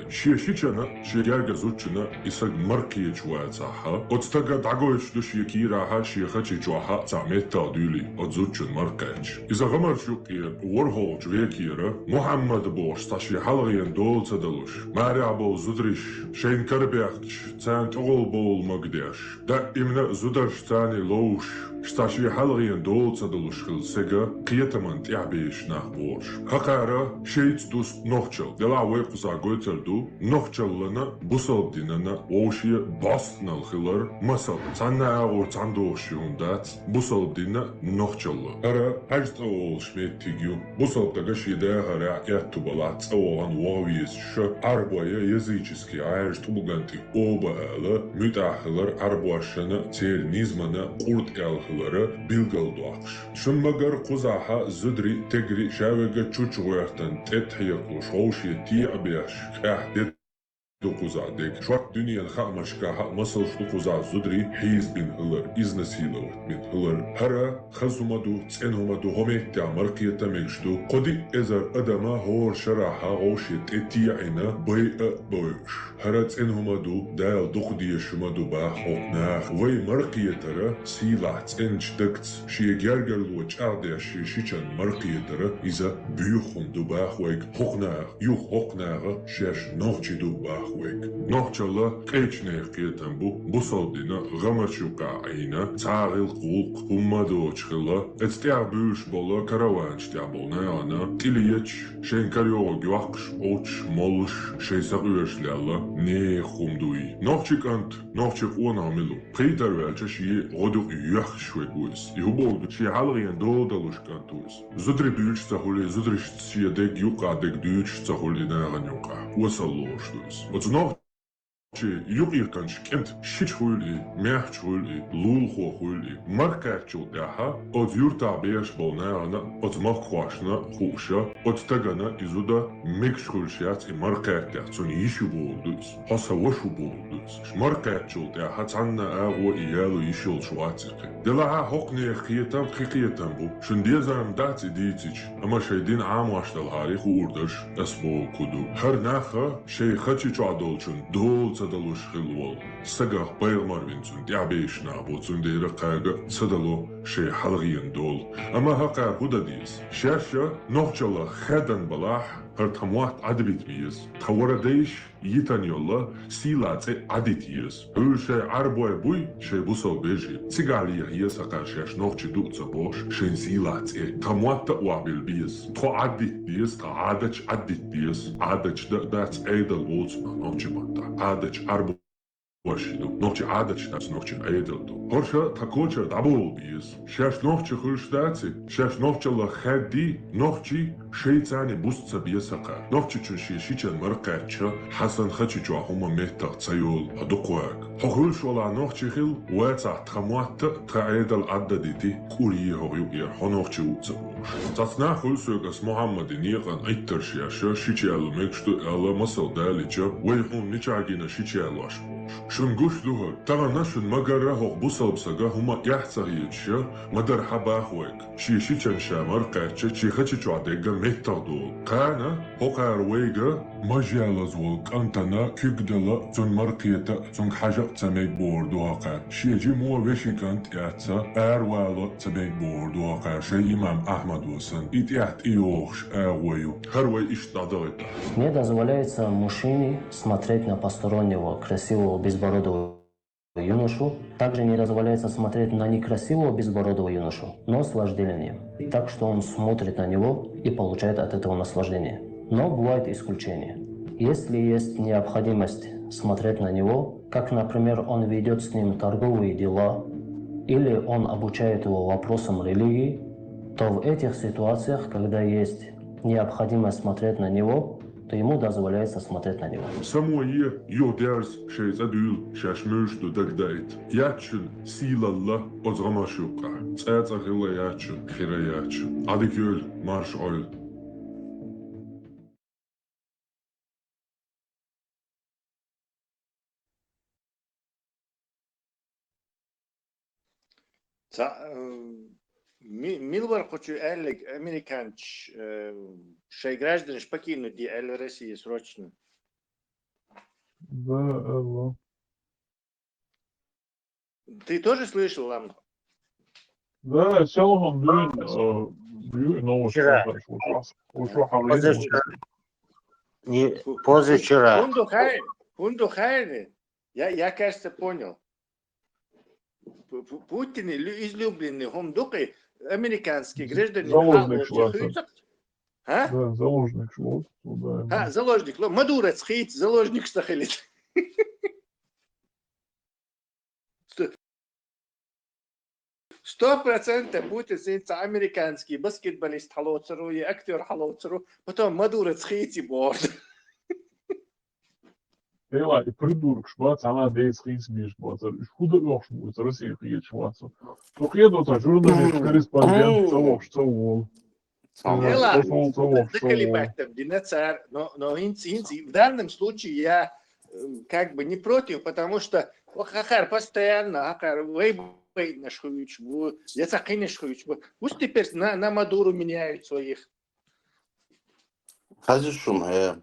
Шиешичана, шиерга зучина, исаг маркие чуацаха, отстага дагоич души кираха, шиехачи чуаха, цамета дюли, отзучин маркач. Иза гамаршукир, ворхол чвекира, Мухаммад бош, таши халгиен дол цадалуш, Мария бол зудриш, шейн карбяхч, цан тогол бол магдяш, да имна зударш цани лоуш, Шташи халгиен дол цадалуш хил сега, киетаман тябеш нах борш. Хакара, шейц дус нохчел, дела вейкуза гойтелду, нохчеллана, бусалдинана, ошия баснал хилар, масал, цанна агор цандоши ундац, бусалдина нохчелла. Ара, хажта ол шметтигю, бусалдага шидахара яттубалац, оған вавиес ша, арбая языческий айж тубуганти оба ала, мютахилар арбуашана, цель низмана, курт ялхилара, билгалдуакш. Шуммагар кузаха зудри тегри шавега чучугуяхтан тетхияку шоуши ти абияш, кахдет Дукузадек, швак дуниян хамашка масал штукуза зудри хиз бин хылар, изнасиловать бин хылар. Хара хазумаду, ценхумаду, хометя маркиета мегшту, коди эзар адама хор шараха гошит этияйна бойш. Хара ценхумаду, дайл духдия шумаду ба хокнах, вай маркиетара, сила ценч дакц, шие гергерлуч ардя шие шичан маркиетара, иза бюхунду ба хойк хокнах, юх хокнага, шеш нохчиду ба Нохчала кечнех кетамбу, бусалдина, гамачука айна, царил кулк, умадочхила, эцтя бюш бола караванч тя болна ана, тилиеч, шен карио гюакш, оч, молш, шейсак уешляла, не хумдуи. Нохчикант, нохчик уанамилу, притар велча шие родук юах швегуис, и хуболду шие халриен долдалушкантуис. Зудри бюш цахули, зудри шие дег юка дег дюч цахули наранюка, уасаллоштуис. Noch Югирканш кент шичхули, мяхчхули, лулхохули, маркачу яха, от юрта беш болнана, от маххвашна хуша, от тагана изуда мекшхулшяц и маркатя, цун ишу болдус, хасавошу болдус. Маркачу яха цанна аго и ялу ишул швацики. Делаха хокне хиетам бу, шундезам дати дитич, ама шейдин амаштал хари хурдаш, асбо куду. Харнаха шей хачичу адолчун, дол цадалуш хилвол. Сагах байлмарвинцун, дябешна боцун дейра кайга, цадало шей халгиен дол. Ама хака худадис. Шаша нохчала хадан балах, Хартамуат адбитвиес, Таwaradeish Yitanyola, Silace aditius. Ölse arboe bui, she busol beji. Cigalia hiesaka shesh nochi dutza bosh, shen silace. Tamuata wabilbies. To aditius, ta adach aditius. Adach that's edel wolzman, nochimata. Adach arbo. Nochi adaч tas nochi edeldo. Horsha takocha dabol bies. Shash nochi khulshtatsi. Shash nochi la khadi nochi shaytani bustsa biesaka. Nochi chunshi shichan marqacha Hasan khachi huma meta tsayol aduqwag. Hokhulshola nochi khil wata tramwata traedel addaditi kuri hoyu honochi utsa. Tatsna khulsugas Muhammadin yiqan ittar shasha shichal mekshtu ala masal dalicha wayhun nichagina shichal washbo. شون قوش لها ترى نشون مقره بوصل بسقا هما يحصهيتشا مدر حباهوك شي كان شامر قاتش شي خاتش تعديقا مهتردول قانا هقار ويقا مجالزولك أنتنا كيقدلا تون مرقيتا تون حاجة تسميت بوردوها قار شي جي مو ويشي كانت ياتسا أروالا تسميت بوردوها قار شي إمام أحمد وسن إتيحت إيوخش أغويو هروي إيش تدغيتا. Не дозволяется мужчине смотреть на постороннего красивого безбородого юношу. Также не дозволяется смотреть на некрасивого безбородого юношу, но с вожделением. Так что он смотрит на него и получает от этого наслаждение. Но бывают исключения. Если есть необходимость смотреть на него, как, например, он ведет с ним торговые дела, или он обучает его вопросам религии, то в этих ситуациях, когда есть необходимость смотреть на него, то ему дозволяется смотреть на него. Самое يودرس شيء زدول شاشمش دو دقدايت ياتشن سيل الله أزغما شوقع ساعات أخيلا ياتشن خيرا ياتشن عدك يول مارش أويل. Милвар хочу элек американч шей граждане покинуть эл России срочно. Да, Элла. Ты тоже слышал, Ламко? Да, в целом блин, новости. Вчера. Позавчера. Фунду Хайне, я, кажется, понял. Путин излюбленный хомдукой американский гражданин. Заложник шла. А? Да, заложник шла. А, заложник. Мадурец хит, заложник стахелит. 100% Путин американский баскетболист халоцеру и актер халоцеру, потом Мадурец хит и борд. Ela, и придурок, шпац, она дейс хейс миш, шпац, худо лох, шпац, Россия хейс, шпац. Только едут, а журналист, корреспондент, целов. Ela, заколебать там, динацар, но в данном случае я как бы не против, потому что хахар постоянно, хахар, вейбей наш хуич, я цахинеш хуич, пусть теперь на Мадуру меняют своих. Хорошо,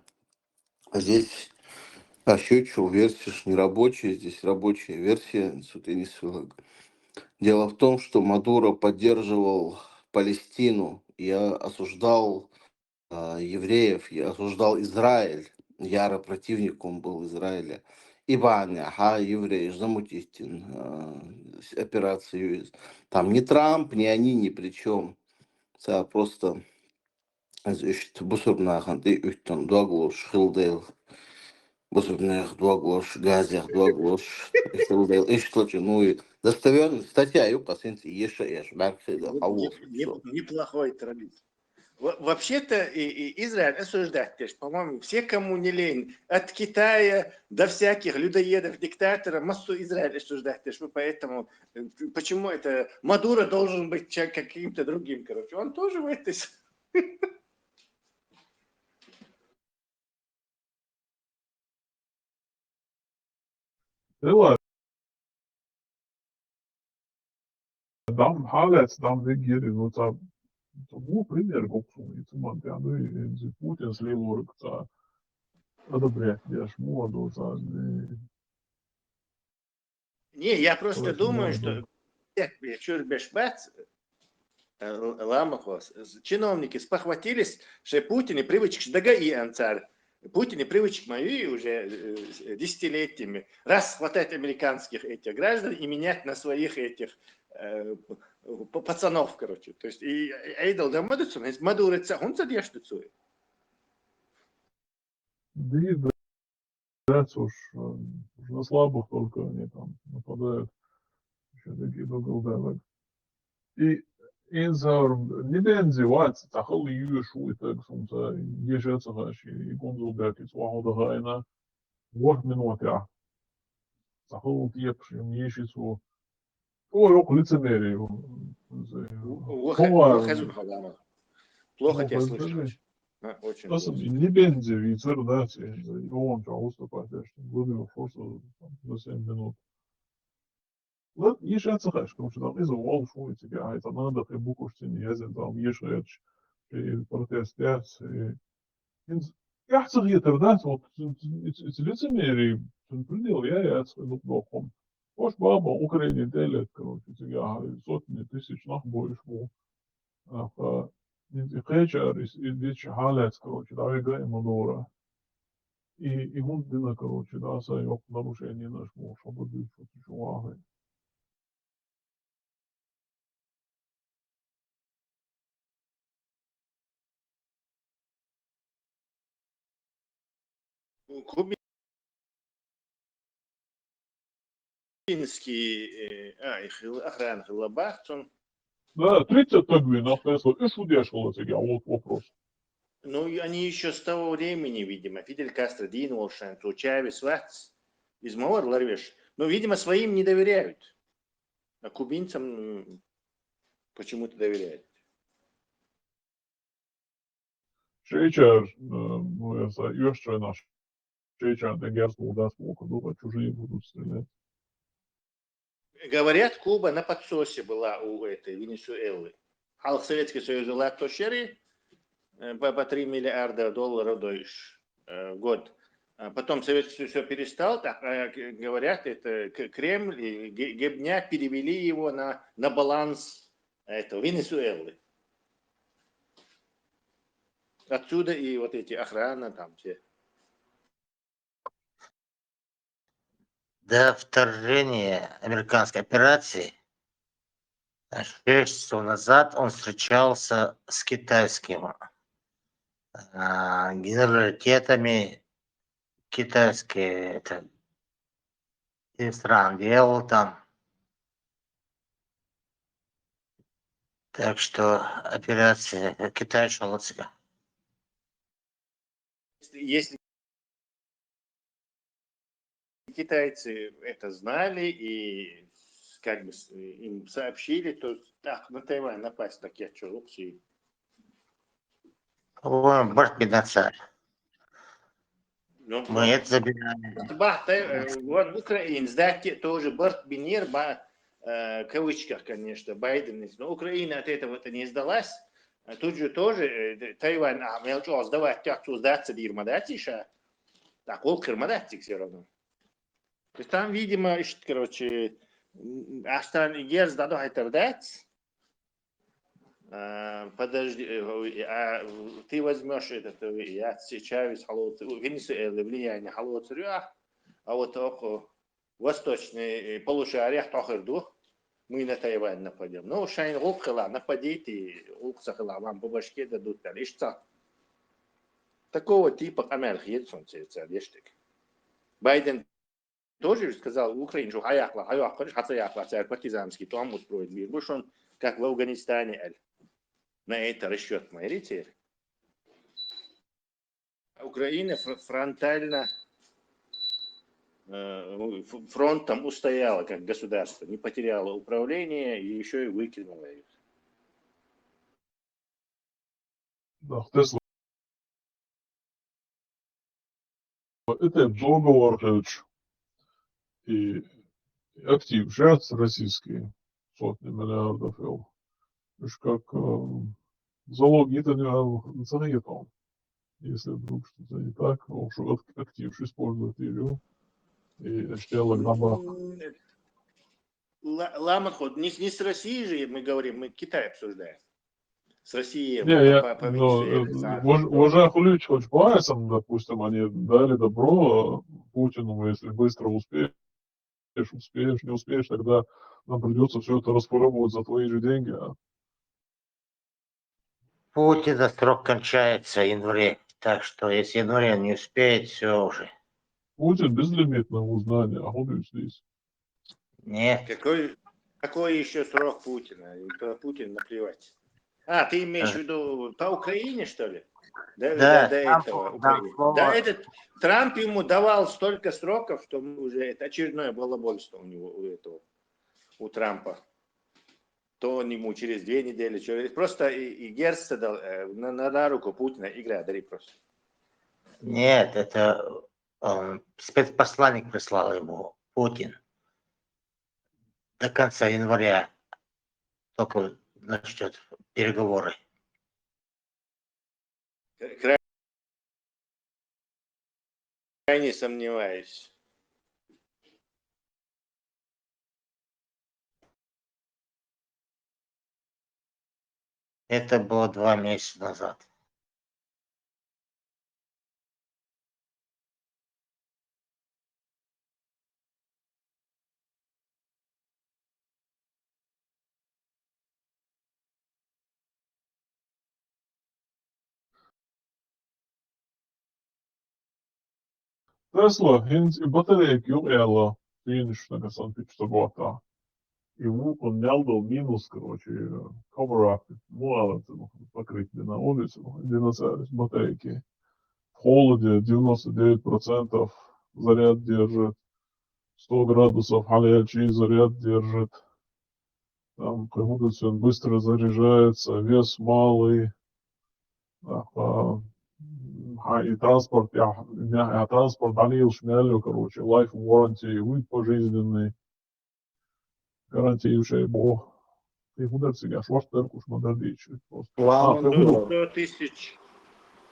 здесь ощущу версию не рабочая, здесь рабочая версия. Дело в том, что Мадуро поддерживал Палестину, я осуждал евреев, я осуждал Израиль, яро противником был Израиля. Иваня, евреи, замутистин, операцию. Там ни Трамп, ни они ни при чем. Это просто бусурнахан, ты уйдем, дуаглош, хилдейл. Бусурнах, дуаглош, газях, дуаглош, хилдейл. И что же, ну и достоверная статья, юпасинцы, еш, бархида, Неплохой традиция. Вообще-то и Израиль осуждать, по-моему, все, кому не лень, от Китая до всяких людоедов, диктаторов, массу Израиль осуждать, поэтому почему это Мадуро должен быть каким-то другим, короче, он тоже в этой... Ela, dam halets, dam vigiri, nu tā, bū пример гоксун, и man tā, nu, и Путins lielorg tā, одобрять, моду, tā, Не, я просто думаю, что Чурбешбац, Ламахос, чиновники спохватились, что Путин и привычки Дагаи Анцар, Путин и привычки мои уже десятилетиями, раз хватать американских этих граждан и менять на своих этих пацанов, короче. То есть и Эйдал да Мадуреца, он задержится. Да, уж на слабых только они там нападают. Еще такие доголдавок. И нeben зевать, тахал юшу, и так сумца, ежется хаши, и гонзулбек, и свахода хайна, вот минута. Тахал тепши, ешицу. Ой, ок, лицемерию. Плохо тебя слышно. Очень Nasıl сложно. ne benzevi da yoğun çalıştı paylaştım. Bunu forsa 7 minut. Вот еще отсыхаешь, потому что там из-за волн шуете, это надо, ты букву не язен, там ешь речь, и протестец, и يحصل يتردد лицемерие, предел я отсюда плохом. Уж баба Украине делит, короче, я сотни тысяч нах больше был. И хечер, и дичь халец, короче, да, и гай мадора. И мундина, короче, да, сайок нарушение наш муж, чтобы быть чувагой. Кубинский охрана Хилабахтон. Да, 30 тагвинов, и судешкало тебе, вот вопрос. Ну, и они еще с того времени, видимо, Фидель Кастро, Дин Волшен, Чавес, Ватс, из Мауэр Ларвеш. Но, видимо, своим не доверяют. А кубинцам почему-то доверяют. Шейчер, ну, это еще наш. Шейчер, это герцог, да, смог, думать, чужие будут стрелять. Говорят, Куба на подсосе была у этой Венесуэлы. Халк Советский Союз лакто шери по 3 миллиарда долларов в год. Потом Советский Союз все перестал, так говорят, это Кремль и Гебня перевели его на баланс этого Венесуэлы. Отсюда и вот эти охрана там все. До вторжения американской операции 6 часов назад он встречался с китайским генералитетами, китайские стран делал там. Так что операция Китай шел от себя. Если китайцы это знали и как бы им сообщили, то так, на Тайвань напасть, так я что, лучше. По-моему, борт царь. Ну, Мы это забираем. Вот в Украине, сдайте тоже борт Бинер, кавычках, конечно, Байден, но Украина от этого-то не сдалась. Тут же тоже Тайвань, мелчо, сдавать, как сдаться, дирмадать еще. Так, ол кырмадать все равно. То есть там, видимо, короче, остальные гер сдаду хайтердать. Подожди, ты возьмешь этот, я Чавес, Венесуэлы, влияние Халоцаря, а вот около восточный полушария Тохерду, мы на Тайвань нападем. Ну, шайн лукхала, нападите, луксахала, вам по башке дадут, ишца. Такого типа Америки, Байден тоже сказал в Украине, что хаяхла, партизанский, там устроить мир. Больше он, как в Афганистане, на это расчет мои. Украина фронтально фронтом устояла как государство, не потеряла управление и еще и выкинула их. Да, Тесла. Это договор, короче, и актив сейчас российские сотни миллиардов евро. Уж как залог это не заметил. Если вдруг что-то не так, что актив использует ее и штела граба. Ламаход, не с Россией же мы говорим, мы Китай обсуждаем. С Россией по Венесуэле. Уважаемый Хулич, хоть Байсон, допустим, они дали добро Путину, если быстро успеешь, не успеешь, тогда нам придется все это распробовать за твои же деньги. Путина срок кончается в январе. Так что если в январе не успеет, все уже. Путин безлимитное узнание, а он здесь. Нет. Какой еще срок Путина? Путин наплевать. Ты имеешь в виду по Украине, что ли? До этого. Да, этот Трамп ему давал столько сроков, что уже это очередное балабольство у него, у Трампа. то он ему через 2 недели. Просто и Герц дал на руку Путина игра, дари просто. Нет, это спецпосланник прислал ему, Путин. До конца января только начнет переговоры. Крайне сомневаюсь. Это было 2 месяца назад. Tesla hints bateriju ela финиш на Санкт-Петербурга года. И он нялдал минус, короче, cover-up, покрытие на улице, где нацелились батарейки. В холоде 99% заряд держит, 100 градусов горячий заряд держит. Там, как будто он быстро заряжается, вес малый. И транспорт, транспорт Даниил Шмелю, короче, life warranty, вид пожизненный, гарантирующий Бог. И куда сега, швартер куш модердичи.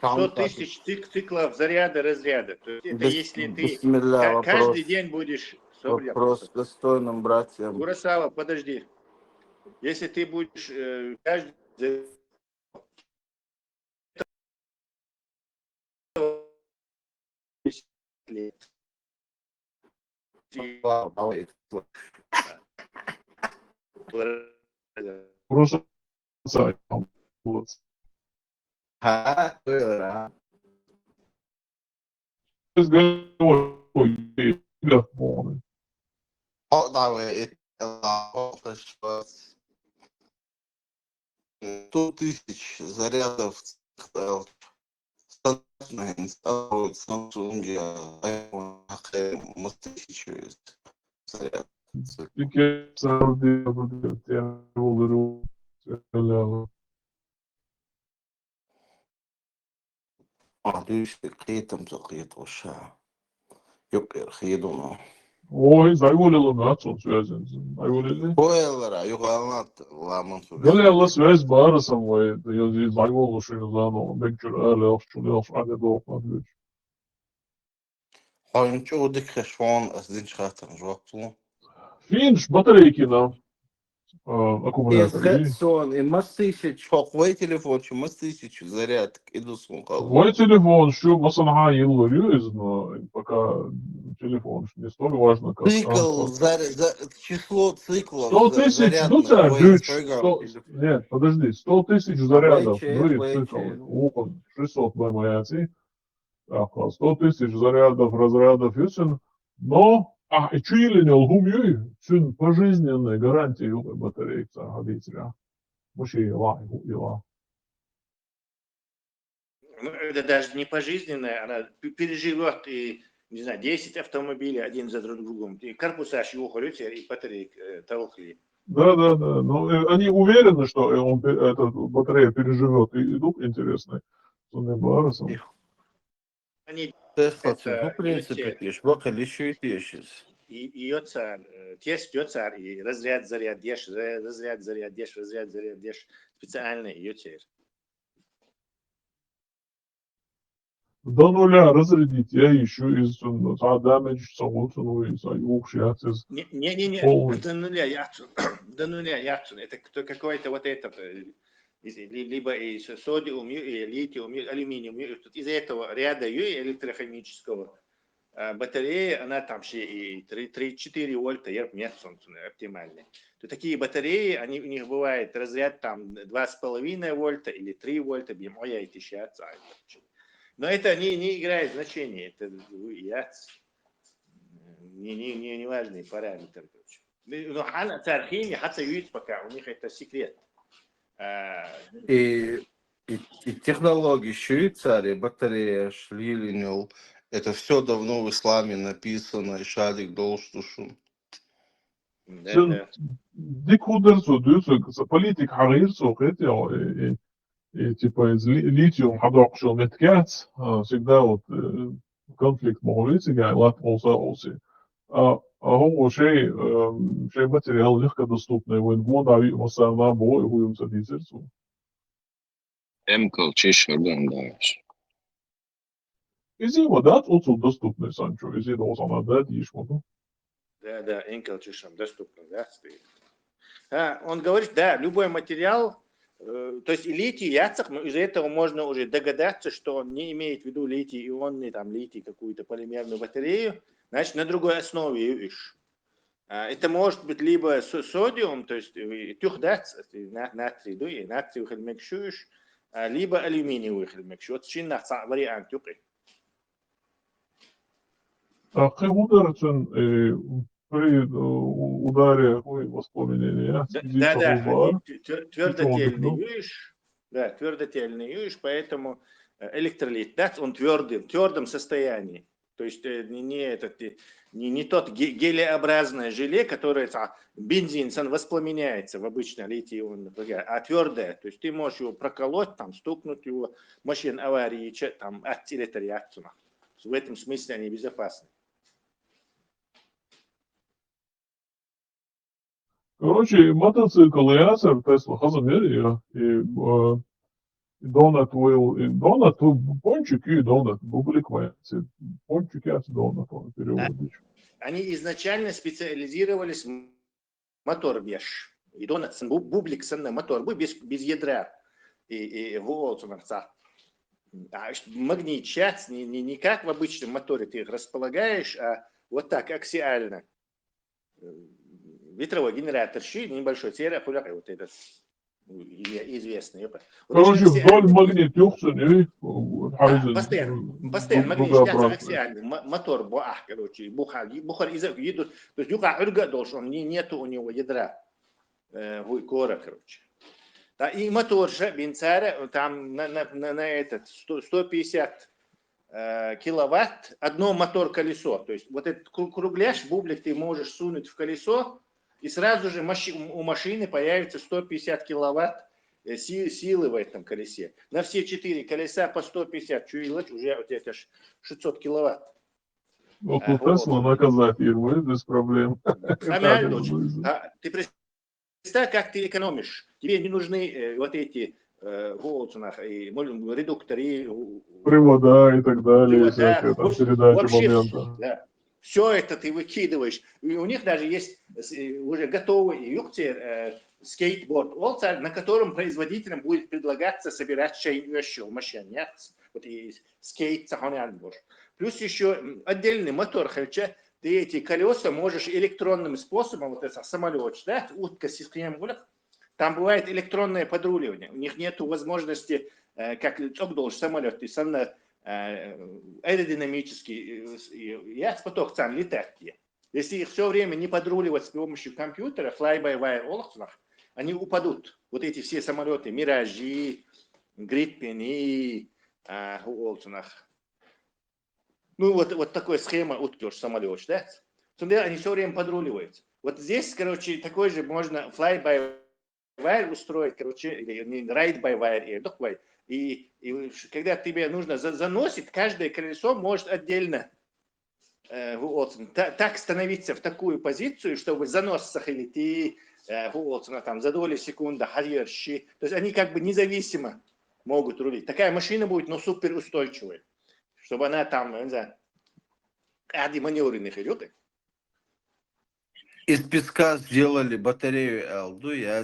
100 тысяч циклов заряда-разряда. То есть это если ты каждый день будешь... Вопрос к достойным братьям. Курасава, подожди. Если ты будешь каждый лет. Просто Сто тысяч зарядов стандартно инсталируют в Samsung, iPhone, 1000 зарядов. Düştü, kıyıtım kıyıt uşağı. Yok yer, kıyıdunu. Ой, заголило на отцом связан. Заголили. Бойлера, yok anlat, ламын söyle. Galela связь бара со мной. Я заголил, что заново. Бекчур, шулеш, адедо, Oyuncu o dik şu an azın çıkartın, жоқту. Финш, батарейки нам. Аккумуляторы. Сон, и мас тысяч, твой телефон, что мас тысяч заряд, иду сон. Мой телефон, что масанха юз, но пока телефон не столь важно, как Цикл, число циклов. 100 тысяч, ну тебя, нет, подожди, 100 тысяч зарядов, цикл, 600 ВМА, 100 тысяч зарядов, разрядов, но и чили не лгумьюй, цюн пожизненной гарантии батарейки годится. Муши ила. Это даже не пожизненная, она переживет и, не знаю, 10 автомобилей один за другим. И корпуса его ходят, и батареек толкли. Да. Но они уверены, что эта батарея переживет и идут интересные. Они в принципе, пишешь, бока еще и пишешь. И тест и разряд, заряд, дешь, специально ее тест. До нуля разрядить, я ищу из damage, согласну, из общий Не, до нуля яцун. Это какой-то вот этот, либо из содиум, и литиум, алюминиум. Из-за этого ряда электрохимического батарея, она там и 3-4 вольта, нет, оптимальный. То такие батареи, у них бывает разряд там 2,5 вольта или 3 вольта, моя и тысяча. Но это не играет значения, это не важный параметр. Но архиве хотя юит пока, у них это секрет. И технологии Швейцарии, батарея, шлилинел, это все давно в исламе написано, и шалик должен. дик худерсо дюсо политик хагирсо хотя и типа из литиум хадокшо меткац всегда вот конфликт могулицы гай лат олса. هو شيء ماتيريال لегко доступный وين мода مثلا بو يقولون سديسرسو Emkel Češvardan daš. Изи вода очень доступный Санчо, изи должен отдать ему. Да, Enkel Чешам доступно, да. Он говорит, да, любой материал, то есть и литий, яцах, но из-за этого можно уже догадаться, что он не имеет в виду литий-ионный, там, литий, какую-то полимерную батарею, значит, на другой основе ищешь. Это может быть либо содиум, то есть тюхдац, натрий, натриевый хельмекшуешь, либо алюминиевый хельмекшуш. Вот чинна вариант тюпи. Худерцен при ударе воспламенения. Да, твердотельный юж, да, твердотельный юж, поэтому электролит, да, он в твердом состоянии. То есть не тот гелеобразное желе, которое бензин воспламеняется в обычно литий-ионном, а твердое. То есть ты можешь его проколоть, там, стукнуть его, машин аварии, там, от реакцию. В этом смысле они безопасны. Короче, мотоцикл ясер Тесла хазамер и донат пончик и донат бублик ваяци. Пончик яс донат он переводит. Они изначально специализировались в мотор беш. И донат бублик санна мотор без ядра и волцунарца. Магнит чац не как в обычном моторе ты их располагаешь, а вот так аксиально. Ветровой генератор небольшой церах, вот этот известный. Короче, вдоль магнит юхцен постоянно магнит аксиальный мотор буах, короче, бухар едут, то есть юха урга должен, нету у него ядра кора, короче. И мотор же бенцара там на этот 150 киловатт, одно мотор-колесо. То есть вот этот кругляш, бублик ты можешь сунуть в колесо, и сразу же у машины появится 150 киловатт силы в этом колесе. На все 4 колеса по 150 чуилать уже вот это 600 киловатт. Вот у Тесла наказать его без проблем. Ты представь, как ты экономишь. Тебе не нужны вот эти редукторы, привода и так далее, всякие там передачи момента. Да. Все это ты выкидываешь. И у них даже есть уже готовый скейтборд, на котором производителям будет предлагаться собирать шейнюши в машине. Вот и скейт. Плюс еще отдельный мотор. Ты эти колеса можешь электронным способом, вот это самолет, да, утка система, там бывает электронное подруливание. У них нет возможности, как должен самолет, ты сам аэродинамический, я поток сам летать. Если их все время не подруливать с помощью компьютера, fly-by-wire, они упадут. Вот эти все самолеты, Миражи, Гриппени, ну вот такая схема утки самолет, да? Они все время подруливаются. Вот здесь, короче, такой же можно fly-by-wire устроить, короче, или ride-by-wire, и когда тебе нужно заносить, каждое колесо может отдельно так становиться в такую позицию, чтобы занос сахалити там, за доли секунды, харьерщи. То есть они как бы независимо могут рулить. Такая машина будет, но супер устойчивая, чтобы она там, не знаю, маневренных идет. Из песка сделали батарею Элду, я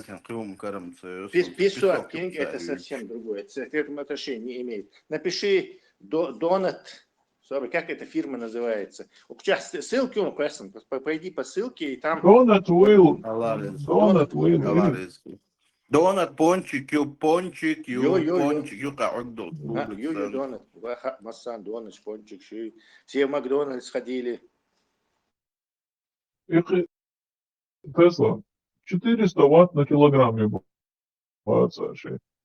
Песок, это совсем другое. Это отношения не имеет. Напиши Донат, как эта фирма называется. Сейчас ссылки он прессан, пойди по ссылке и там. Донат Уилл. Донат пончик, пончик, Донат, массан, донат, пончик, все в Макдональдс ходили. Тесла 400 ватт на килограмм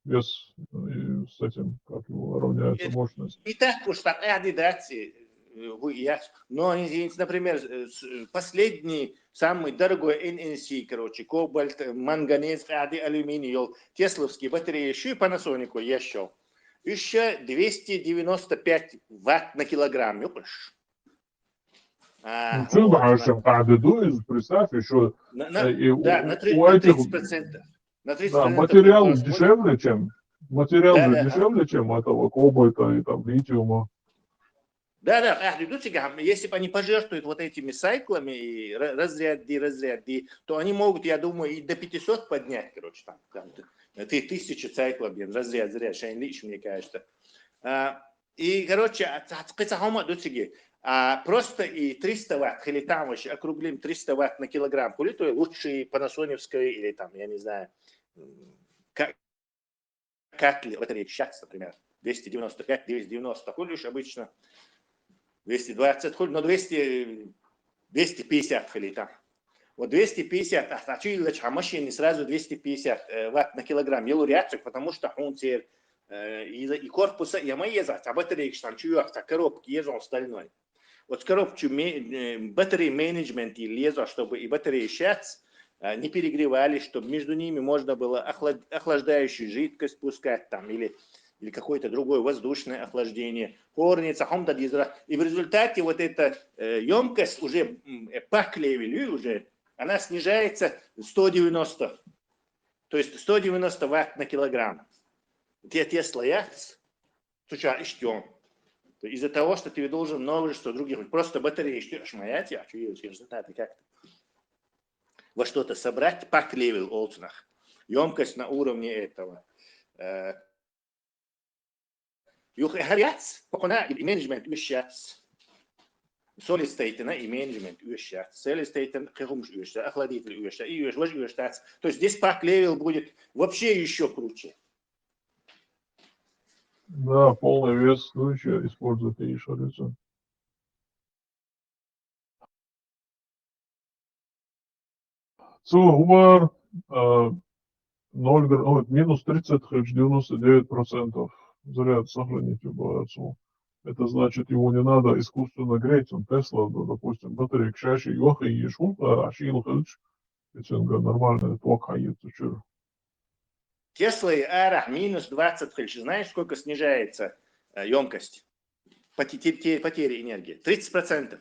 вес с этим, как его равняется мощность. И так уж так, Но, например, последний, самый дорогой NNC, короче, кобальт, манганез, алюминий, тесловские батареи, еще и Panasonic еще. Еще 295 ватт на килограмм, ёпаш. Ну, что дальше? Представь, еще на у этих... 30%. На 30% Да, материал производит. дешевле, чем... Материал Да, же да. дешевле, чем этого кобальта и там литиума. Да, если бы они пожертвуют вот этими сайклами и разряди, то они могут, я думаю, и до 500 поднять, короче, там 1000 сайклов, разряд, лично, мне кажется. И, короче, просто и 300 ватт, или там вообще округлим 300 ватт на килограмм, хули то лучший панасоневской или там, я не знаю, Катли, батареи сейчас, например, 295, 290, хули уж обычно 220, хули, но 250 хули там. Вот 250, а машине сразу 250 ватт на килограмм, елуряцик, потому что он теперь и корпуса, и езать, а батарейки там чуях, коробки езжал стальной. Вот коробки батареи менеджмент и лезо, чтобы и батареи сейчас не перегревались, чтобы между ними можно было охлаждающую жидкость пускать там или какое-то другое воздушное охлаждение. Хорница, и в результате вот эта емкость уже по клевелю уже, она снижается 190. То есть 190 ватт на килограмм. Те слоя, из-за того, что ты должен множество других, просто батареи, как-то во что-то собрать, пак левел олцнах. Емкость на уровне этого. И менеджмент ущац. Solid state и менеджмент ущац. Solid state хехумш ущац, охладитель ущац, и ущац. То есть здесь пак левел будет вообще еще круче. Да, полный вес случая используют и шарицу. Цугвар минус 30,99% заряд сохранить любую отцу. Это значит, его не надо искусственно греть. Он Тесла, допустим, батарея чаще йоха и ешуха, а шил хыльч. Это нормальный ток хаит. Тесла и Ара минус 20 хыльч. Знаешь, сколько снижается емкость? Потери энергии. 30%.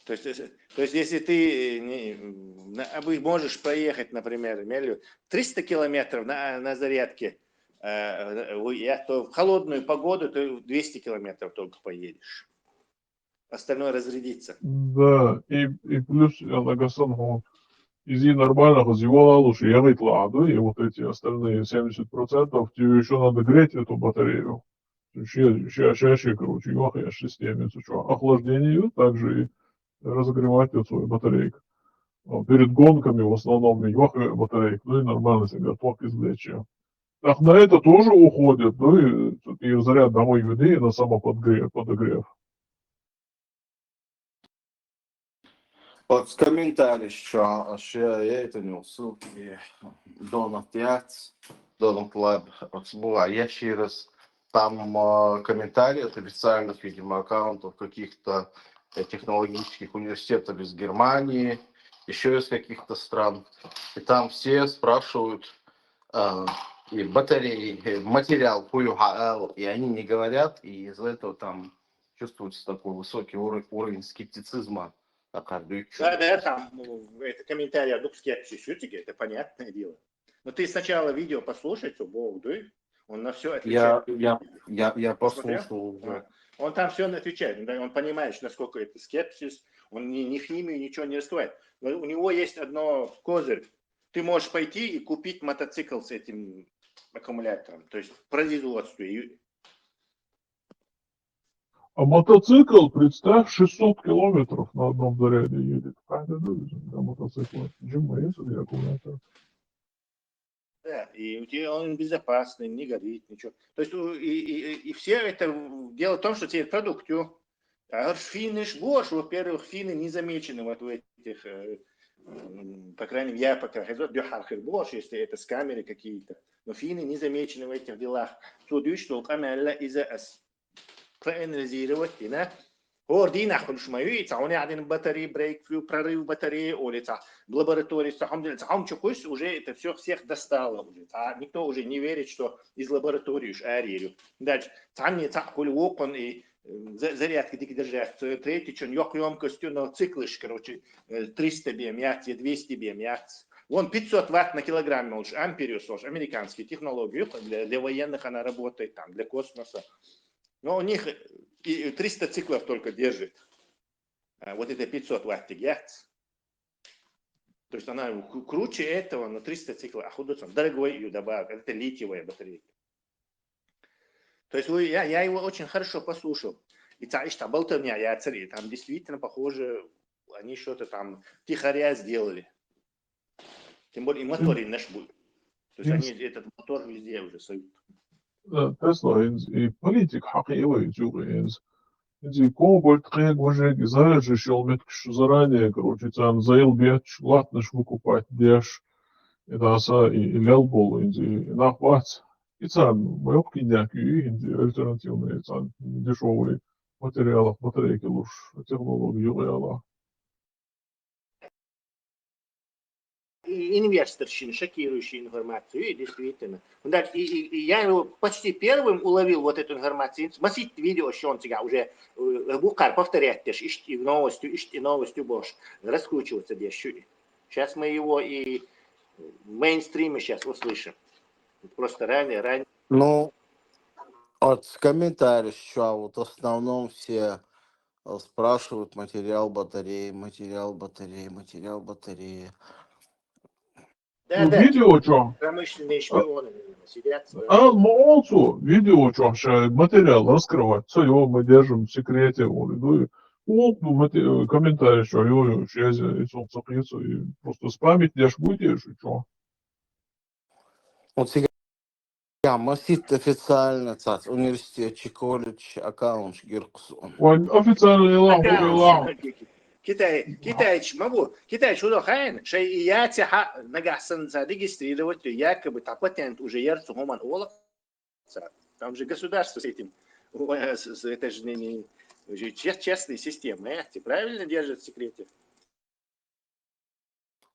То есть если ты можешь проехать, например, 300 километров на зарядке, то в холодную погоду ты 200 километров только поедешь. Остальное разрядится. Да, и плюс на Гасангу из нормального зевала лучше ехать ладу, и вот эти остальные 70% тебе еще надо греть эту батарею. Чаще, короче, ехаешь системе, охлаждение, также и разогревать эту свою батарейку. Перед гонками в основном ехаю батарейку, ну и нормально себе ток извлечь. Так на это тоже уходит, ну и заряд домой веди на самоподогрев. Вот с комментариев, что я это не ссылки Донат Яц, Донат Лаб, была. Я через там комментарии от официальных, видимо, аккаунтов каких-то технологических университетов из Германии, еще из каких-то стран. И там все спрашивают и батареи, материал ПУХЛ, и они не говорят, и из-за этого там чувствуется такой высокий уровень скептицизма. Да, там это комментарий о скепсис, это понятное дело. Но ты сначала видео послушай, то Бог, да? Он на все отвечает. Я послушал уже. Он там все отвечает. Он понимает, насколько это скепсис. Он ни химию, ничего не раскрывает. Но у него есть одно козырь. Ты можешь пойти и купить мотоцикл с этим аккумулятором. То есть производство. А мотоцикл, представь, 600 километров на одном заряде едет. На мотоцикле. Аккумулятор. Да, и он безопасный, не горит, ничего. То есть и все это дело в том, что тебе продукт. Финиш Бош, во-первых, финны не замечены вот в этих, по крайней мере, я пока Бош, если это с камеры какие-то. Но финны не замечены в этих делах. проанализировать, да? Дي ناخذ شوي تعوني قاعدين батареи брейк прорыв батареи или в лаборатории هم чукусь уже это всех достало уже никто уже не верит что из лаборатории уж арию дальше тани такой окон и зарядки дик держать третий что емкостью на циклыш короче 300 бмяц 200 бмяц вон 500 ватт на килограмм уж ампериус уж американские технологии для военных она работает там для космоса. Но у них 300 циклов только держит. Вот это 500 ватт герц. То есть она круче этого, но 300 циклов. А художник дорогой ее добавил. Это литиевая батарейка. То есть я его очень хорошо послушал. И там болтовня, я цари. Там действительно похоже, они что-то там тихоря сделали. Тем более и мотор и наш будет. То есть они этот мотор везде уже соют. Tesla и политик حقيقي جوجينز إنتي كوبرт خير وجهك زاج شلمتك شو заранее короче там заел бьет латнаш выкупать деш это аса и лелбол инти нахват и там моёк киняки инти альтернативные там дешевые материалов батарейки лучше технологии реала. Инвесторщин, шокирующую информацию, и действительно. И я его почти первым уловил вот эту информацию. Смотрите видео, что он тебя уже букар повторяет, и новостью будешь раскручиваться здесь. Сейчас мы его и в мейнстриме сейчас услышим. Просто ранее. Ну, от комментариев еще, вот в основном все спрашивают материал батареи. Да, Видео что? промышленные шпионы сидят. Молцу видео что материал раскрывать. Все его мы держим в секрете. Комментарий что его связи и просто спамить дешь будешь и что. Вот сега масит официально цац университет колледж аккаунт гирксон. Официально ила. Китайч могу. Китайч что хайн, шей я тиха нагасан зарегистрировать якобы патент уже ярцу гоман ола. Там же государство с этим, это же не честная система, правильно держат в секрете?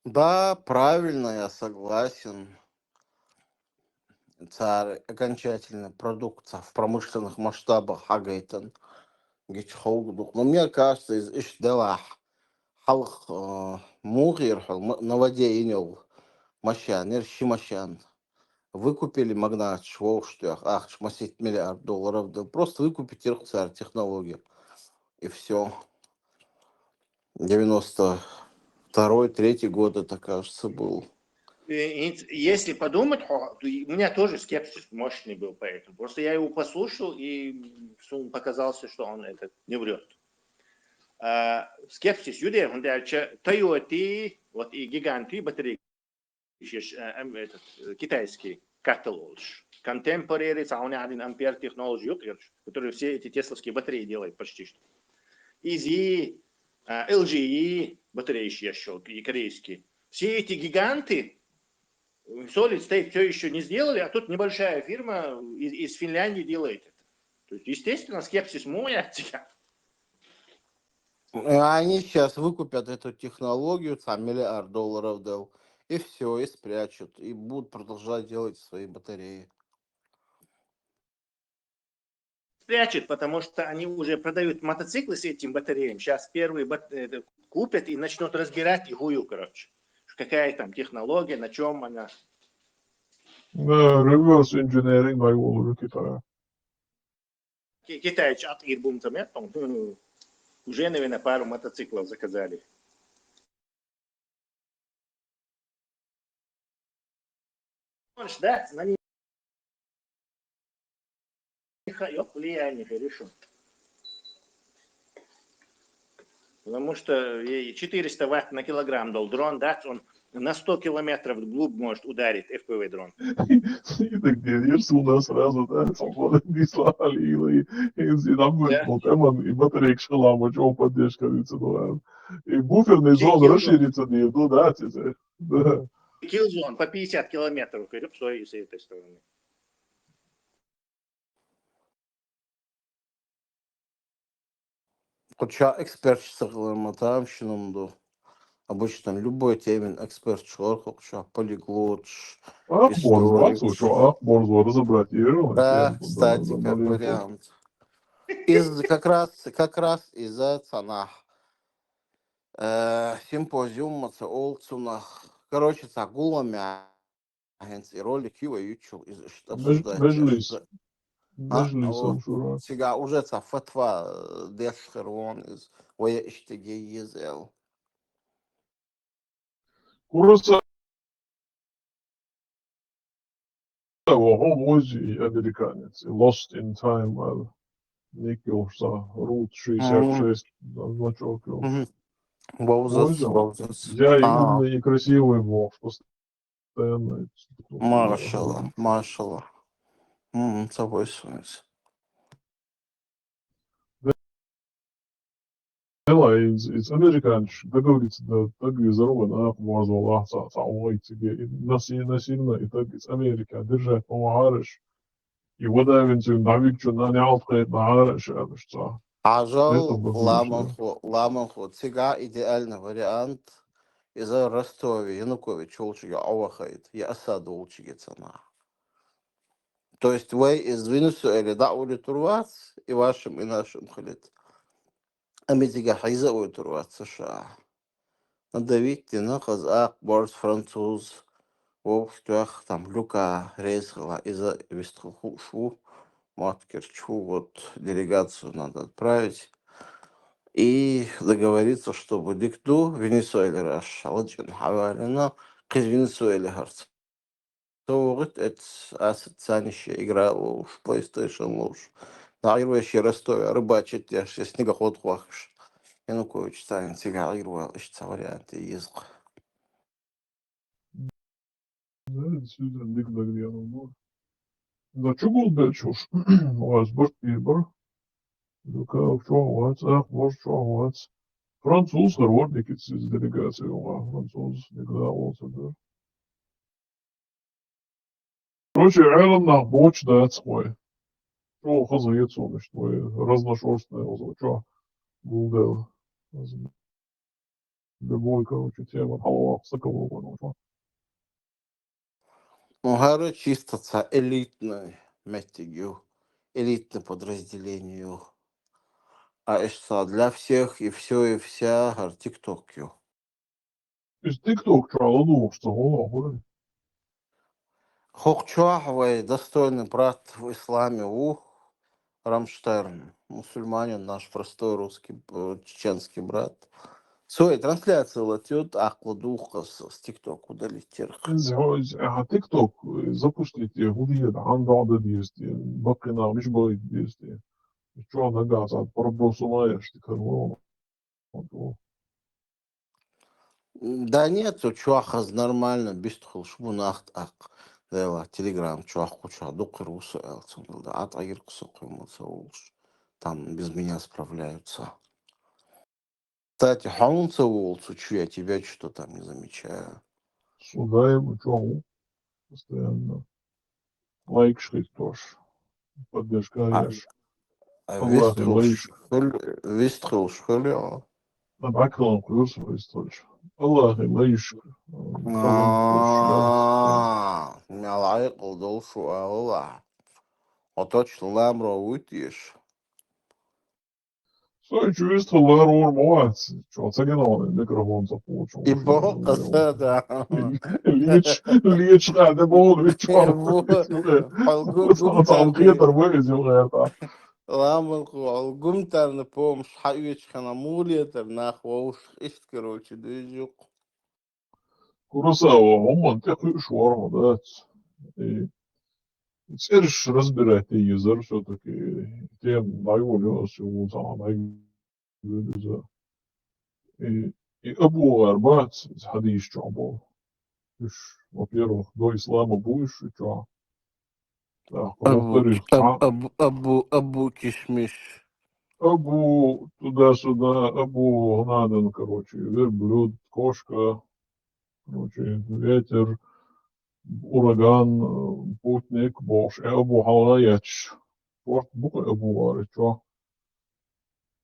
Да, правильно, я согласен. Царь окончательно продукция в промышленных масштабах агайтан. Но мне кажется, из Ишделах халх мугир на воде инел машан, ирши машан. Выкупили магнат швоштях, $10 миллиардов, да просто выкупить царь технологию. И все. 92-3 год, это, кажется, был. Если подумать, у меня тоже скепсис мощный был по этому. Просто я его послушал, и показалось, что он это не врет. Скепсис людей, он дальше Toyota, вот и гиганты батарейки, китайский каталог, contemporary, один ампер технологий, которые все эти тесловские батареи делают почти что. Easy, LG батареи еще, и корейские. Все эти гиганты Solid State все еще не сделали, а тут небольшая фирма из Финляндии делает это. То есть, естественно, скепсис мой от тебя. Они сейчас выкупят эту технологию, $1 миллиард дал, и все, и спрячут, и будут продолжать делать свои батареи. Спрячут, потому что они уже продают мотоциклы с этим батареем. Сейчас первые купят и начнут разбирать игую, короче. Какая там технология, на чем она. Да, reverse engineering моего Китая. Китайцы от Ирбумцам, уже, наверное, пару мотоциклов заказали. Да, на них влияние решен. Потому что 400 ватт на килограмм дал дрон, да, он на 100 километров вглубь может ударить FPV дрон. И так делаешь сюда сразу, да, свобода дислали, и там вот эман, и батарейк шалама, чего поддержка лица, и буферный зон расширится, да, да. Киллзон по 50 километров, с этой стороны. Хотя эксперт там щеномду. Обычно любой темен эксперт хотя полиглот, историк. Борзо разобрать ее. Да, кстати, как вариант. Как раз из-за цена. Симпозиум олцунах. Короче, гулами и ролик его YouTube обсуждать. Мejlisом şura. Сега уже фатва дешхерон из вая иштеге езел. Kurasa o Ozi amerikanец. Lost in Time. Николса Рут 66. Значок. Воузас. Я именно и красивый бог. Постоянно. Машалла. Согласен. Ela is Amerikansch. Da говорится, да, так и заровно, можно лахца, тебе. Насильно, и так из Америки. Держать, помогаешь. И вот эвенцию навик, что на не алткает на гараж, это что. Ажал ламанху. Сега идеальный вариант. Из-за Ростове Янукович улчига авахает. Я осаду улчиги цена. То есть вы из Венесуэлы даули турвац и вашим, и нашим халит. А мы тебя хайзауи турвац США. Надавить на казах, борт француз. Вовштуах там люка рейсгала из-за вестхушу. Маткерчу вот делегацию надо отправить. И договориться, чтобы дикту Венесуэле расшалджин хаварина к Венесуэле харц. То вот это ассоциация играл в PlayStation луж. Наирвеши Ростове рыбачить, я же снегоход хвахш. Янукович станет себя играл, ищется варианты язык. Да, действительно, никогда где оно было. Да, что был бельчуш? У вас борт пибор. Что у вас? Может, что у вас? Француз, родник из делегации у вас. Француз, никогда да. Короче, Эллен на боч да свой. Что хазуется он, что разношерстное, что был да. Любой, короче, тема, халава, соколова, ну, Угары чистятся элитной метигью, элитное подразделению. А это для всех и все и вся ТикТокью. из ТикТок, что, ну, что, о, Хохчуахвай достойный брат в исламе Рамштерн, мусульманин, наш простой русский, чеченский брат. Свои трансляции латет ахладуха с ТикТок удалить терх. ТикТок запустите, гудит, андада дирсти, бакина, миш боит дирсти. Что нагаза, пробросуваешь, ты корвон. Да нет, чуахаз нормально, без тхулшбунахт ак. Дела, телеграм, чуаху дукер усуэлцун, да, от агирксукым там без меня справляются. Кстати, хаунца волцу, я тебя что там не замечаю. Сюда ему что, постоянно. Лайк шрифт тоже. Поддержка ешь. Вестхул, шхоли, На баклан курс выстроишь. Аллах и лайш. Мялай колдол шуала. А точно ламро уйдешь. Стой, чувство ларор молодец. Что, цагинал микрофон заполучил. И бог да. Лич, да, был, ведь что? Сам хитр вывезил это. Ламанху алгумтар на помощь хайвич ханамулиетер нахвоуш ист, короче, движук. Курасава, он такой шварма, да. И теперь разбирать язык все-таки. Тем наиволю, всего самого наиволю. И Абу Арбат хадис что был. Во-первых, до ислама будешь, и что? Да, во-вторых, Абу кишмиш. Абу туда-сюда, Абу Гнаден, короче, верблюд, кошка, короче, ветер, ураган, путник, бош, Абу Халаяч. Вот буквы Абу Ары, что?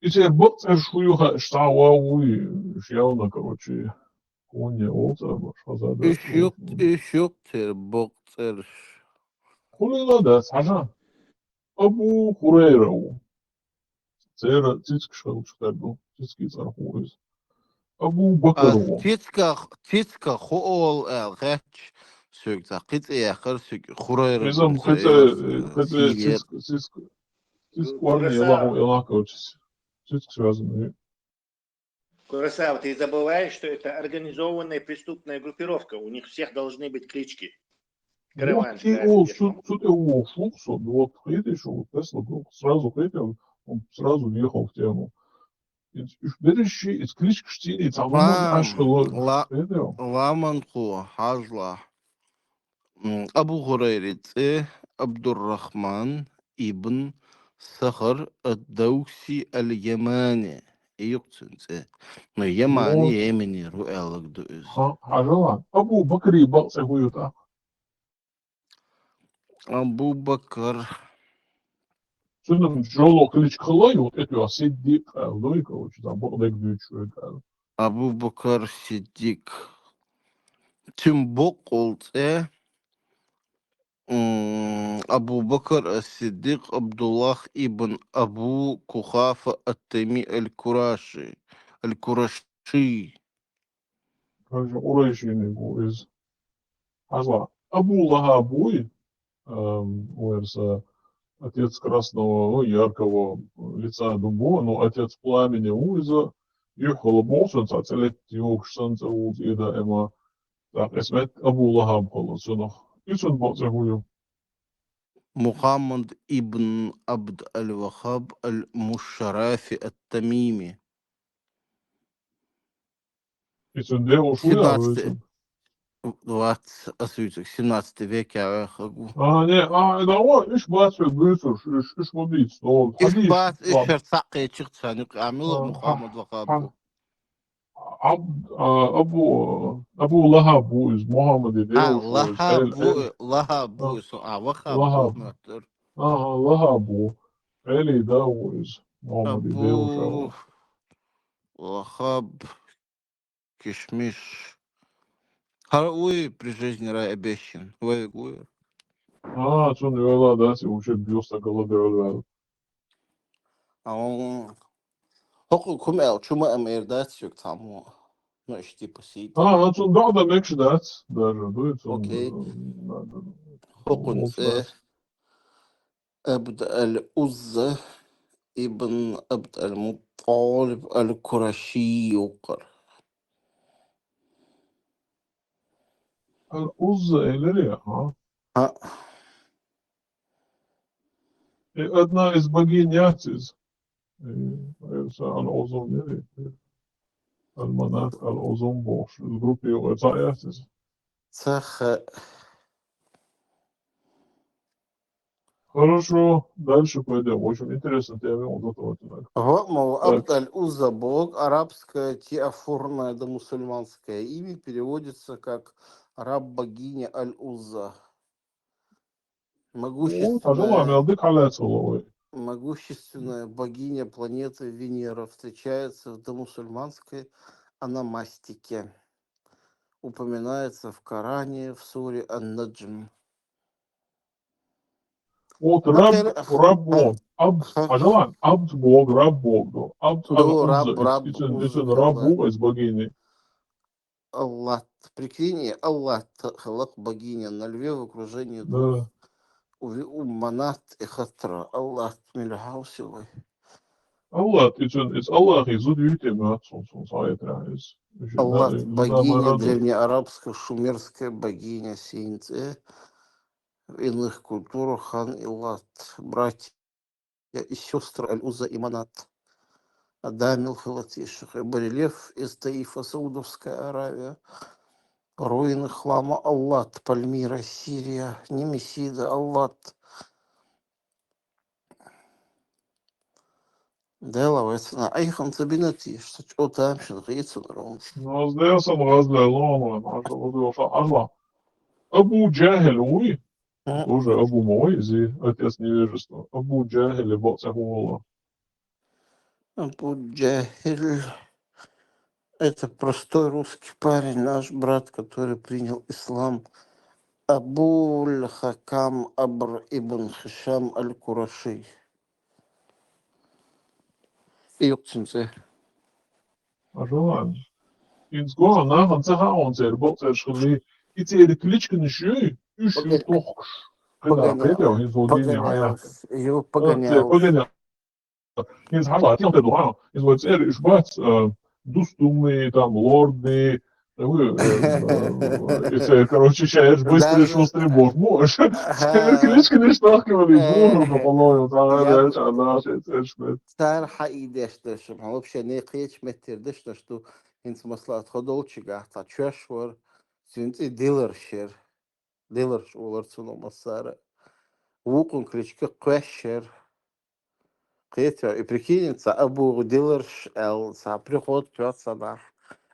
Если боксер шуюха штауауи, явно, короче, он не олца, шазада. Üşüktür bokser. Хулила да, сажа. Абу Хурейрау. Цера цицкшел чтарду. Цицки цархуиз. Абу Бакару. Титка хоол elgeç sökta qit eğer sök Hurayra Призом хотя Сирия. цицк варни елаковичис. Цицк связаны. Курасав, ты забываешь, что это организованная преступная группировка. У них всех должны быть клички. Вот и он, тут его флуксу, вот видишь, вот Тесла был, сразу хотел, он сразу въехал в тему. Берешь из клички штири, там он аж Ламанку хажла. Abu Hurayra Abdurrahman ibn Sakhar ad-Dawsi al-Yamani. Yoktunse. No Yamani Yemeni ru'alık düz. Hajala. Abu Bakri baksa huyuta. Abu Bakr. Сюда жоло клич калай, вот это Сиддик, логика, очень там бordek büyük. Abu Bakr Siddiq. Tüm bok olsa Abu Bakr as-Siddiq Abdullah ibn Abu Kuhafa at-Taymi al-Qurashi. Al-Qurashi. Короче, урайшины из Хажла. Абу Лахабуй, уэрса, отец красного, яркого лица Дубо, но отец пламени Уиза, ехал болсын, сацелет юг шанца уз ида эма, так, эсмет Абу Лахаб холосунах. Ишун бакса хую. Muhammad ibn Abd al-Wahhab al-Musharafi at-Tamimi. Ишун део шуя, ишун. 17 век я хагу. Да вот, иш бачу бысер, иш модит, но Иш бат, иш ферсакы чыктсаны, амил Muhammad Wahhab. Абу Лахабу из Мухаммада деушо. Лахабу, Wahhab. Лахабу. Эли дау из Мухаммада деушо. Лахаб, кишмиш. Уй, при жизни рай обещан. Уй. Чун вела, да, си учит бюста голодовал. А он... Хоку кумел, чума эмердат сюк таму. Ну, иш типа сид. Чун да мекш дат, даже, дует. Окей. Хокун Абд al-Uzza ibn Abd al-Muttalib al-Qurashi yuqar. Al-Uzza элери, Ha. И одна из богинь Яцис. Al-Uzum нери. Al-Manat, Al-Uzum Бош. Из группы Яцис. Цах... Хорошо, дальше пойдем. Очень интересно тема вот этого. Мол, Абд аль-Узза бог, арабское теофорное да мусульманское имя переводится как раб-богиня аль-Узза. Могущественная богиня планеты Венера встречается в домусульманской ономастике. Упоминается в Коране в суре Ан-Наджм. Вот раб бог, абд бог, раб бог. Абд раб бог из богини. Аллах, прикинь, Аллах халак богиня на льве в окружении двух Манат и Хатра. Аллах милхал силой. Аллах, из Аллах из удивительного из. Аллах богиня древнеарабская, шумерская богиня Синце. В иных культурах хан и Лат, братья и сестры Аль-Уза и Манат. Адамил Филатиших, барельеф из Таифа, Саудовская Аравия. Руины хлама Аллат, Пальмира, Сирия, Немесида, Аллат. Дела весна, айхан табинати, что там шилгейцу наром. Ну, сдается разная лома, Абу Джахель, уй. Тоже Абу Муайзи, отец невежества. Абу Джахель, бацахула. Абу Джахиль. Это простой русский парень, наш брат, который принял ислам. Абуль Хакам Абр ибн Хишам аль-Кураши. Юкцинце. Ажалан. Инсго, нахан цаха он цер, боцер шхли. И цер кличкин шуй, ищу тохш. Когда пепел, из водини хая. Погонялся. Его Цер погонялся. погоня. Инс хала, тем теду ха. Инс вот цер ишбац, дустумы, там, лорды. Если, короче, чаешь быстрый, шустрый бог, можешь. Цер кличкин штахкивали, богу, дополою, там, Я дальше, она, цер шмет. царь хаидеш дешем. Вообще не креч метр деш, что инс маслат ходолчига, та чешвар, синти дилершер. Дилерш уларцуно масара. Вукун кличка квешер. Кретя, и прикинется, абу дилерш эл, са приход пьется наш.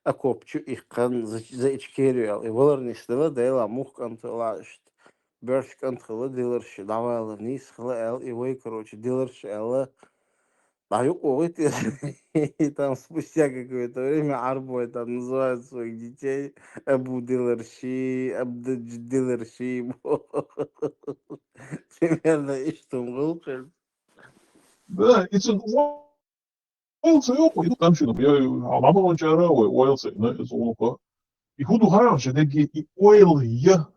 А копчу их кан за ичкерю, и валарниш дела дела мух канталашт. Берш кантала дилерш, давала низ хла эл, и вы, короче, дилерш эл. А юкогит, и там спустя какое-то время Арбой там называет своих детей Абу Дилерши, Абдадж Дилерши. Примерно и что лучше. Да, и цен ойлцы yok mu? Там şunu ya ama önce ara oylцы ne zoluk. И худу харанше деги и ойл я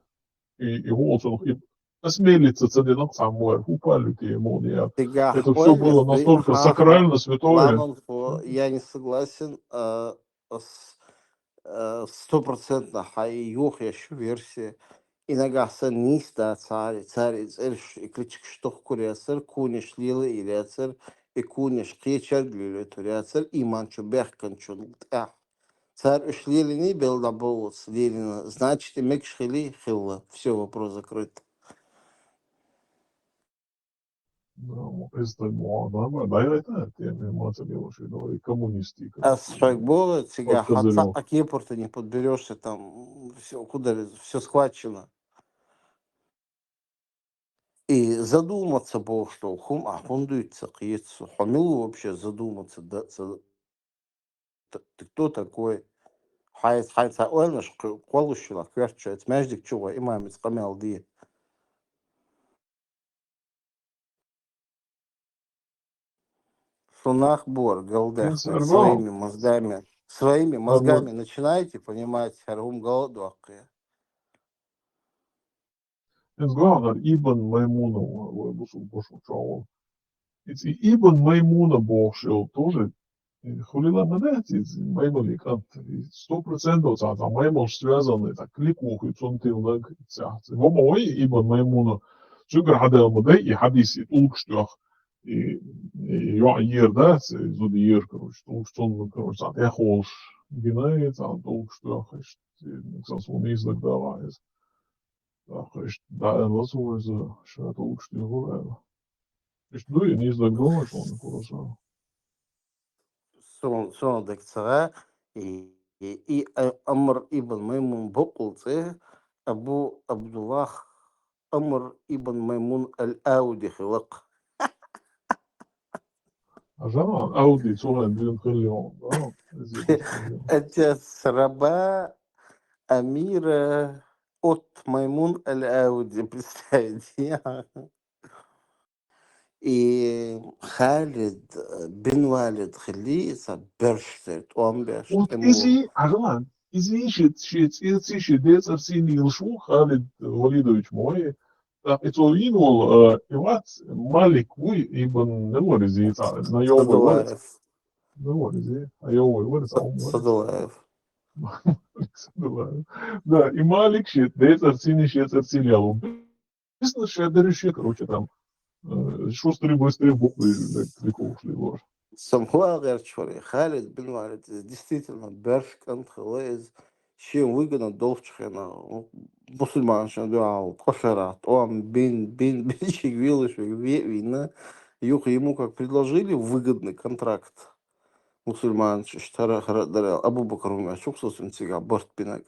и волцу и осмелиться цеденок самое упалюки эмония. Тигах Это все было ойлес, настолько хаха, сакрально, святое. ламанфо, я не согласен с стопроцентно хайюх еще версия. Иногда ниста царь эрш и кличк что куряцер куниш лилы и ряцер и куниш кричер глюлет ряцер и манчо бехканчун. Царь ушлили не бел на болот лилина, значит и мекшхили хилла. Все, вопрос закрыт. Ну, это нормально. Да, это тема эмоций, что и коммунисты. А с шагбола тебя хотя Подкозырел. а кепорта не подберешься, там все, куда все схвачено. И задуматься был, что хум ахундуется киецу. Хамилу вообще задуматься, да, ты кто такой? Хайц ойнаш колушила, кверчует, междик чего, имамец камел ди. Сунах бор, галдех, своими мозгами начинаете понимать, харум голоду аккая. Главное, Ибн Маймуна, бошел чау. Ибн Маймуна бошел тоже. Хулила манати, Маймули кант. 100% за Маймун связаны, так кликух и цунтилнаг. Во мой Ибн Маймуна. Шугар хадал мадей и хадиси толкштох. И يعير ده زود يير короче толкштон короче за эхолш гинает за толкштох ist so mäßig da war ist. Da was so ist schon толкштох. Ich du nicht so groß schon хорошо. Сон декцара и Амр ибн Маймун Бокулце, Абу Абдуллах Амр ибн Маймун Аль-Ауди хилак. عشان أودي سوى بين كل يوم Отец раба Амира от Маймун Аль-Ауди, представьте. И Халид бин Валид Хилиса Берштет, он Берштет. Вот изи, Арлан, изи шит дец арсини илшу Халид Валидович мой. Это инул Иват Малик Уй Ибн Неворизи, на Йовой Валец. Неворизи, а Йовой Валец. Садулаев. Да, и Малик шит дец арсини шит арсилиалу. Ясно, что я дарю короче, там шустрые быстрые буквы кликов шли вор. Самхуа Герчвари, Халид бин Валид, действительно, Бершкан Халез, чем выгодно Долчхена, мусульманшин, дуал, кошерат, он бин чигвилыш, вина, юх ему как предложили выгодный контракт. Мусульман, штара дарел, Абу Бакр умер, шуксусин цига, борт пинак.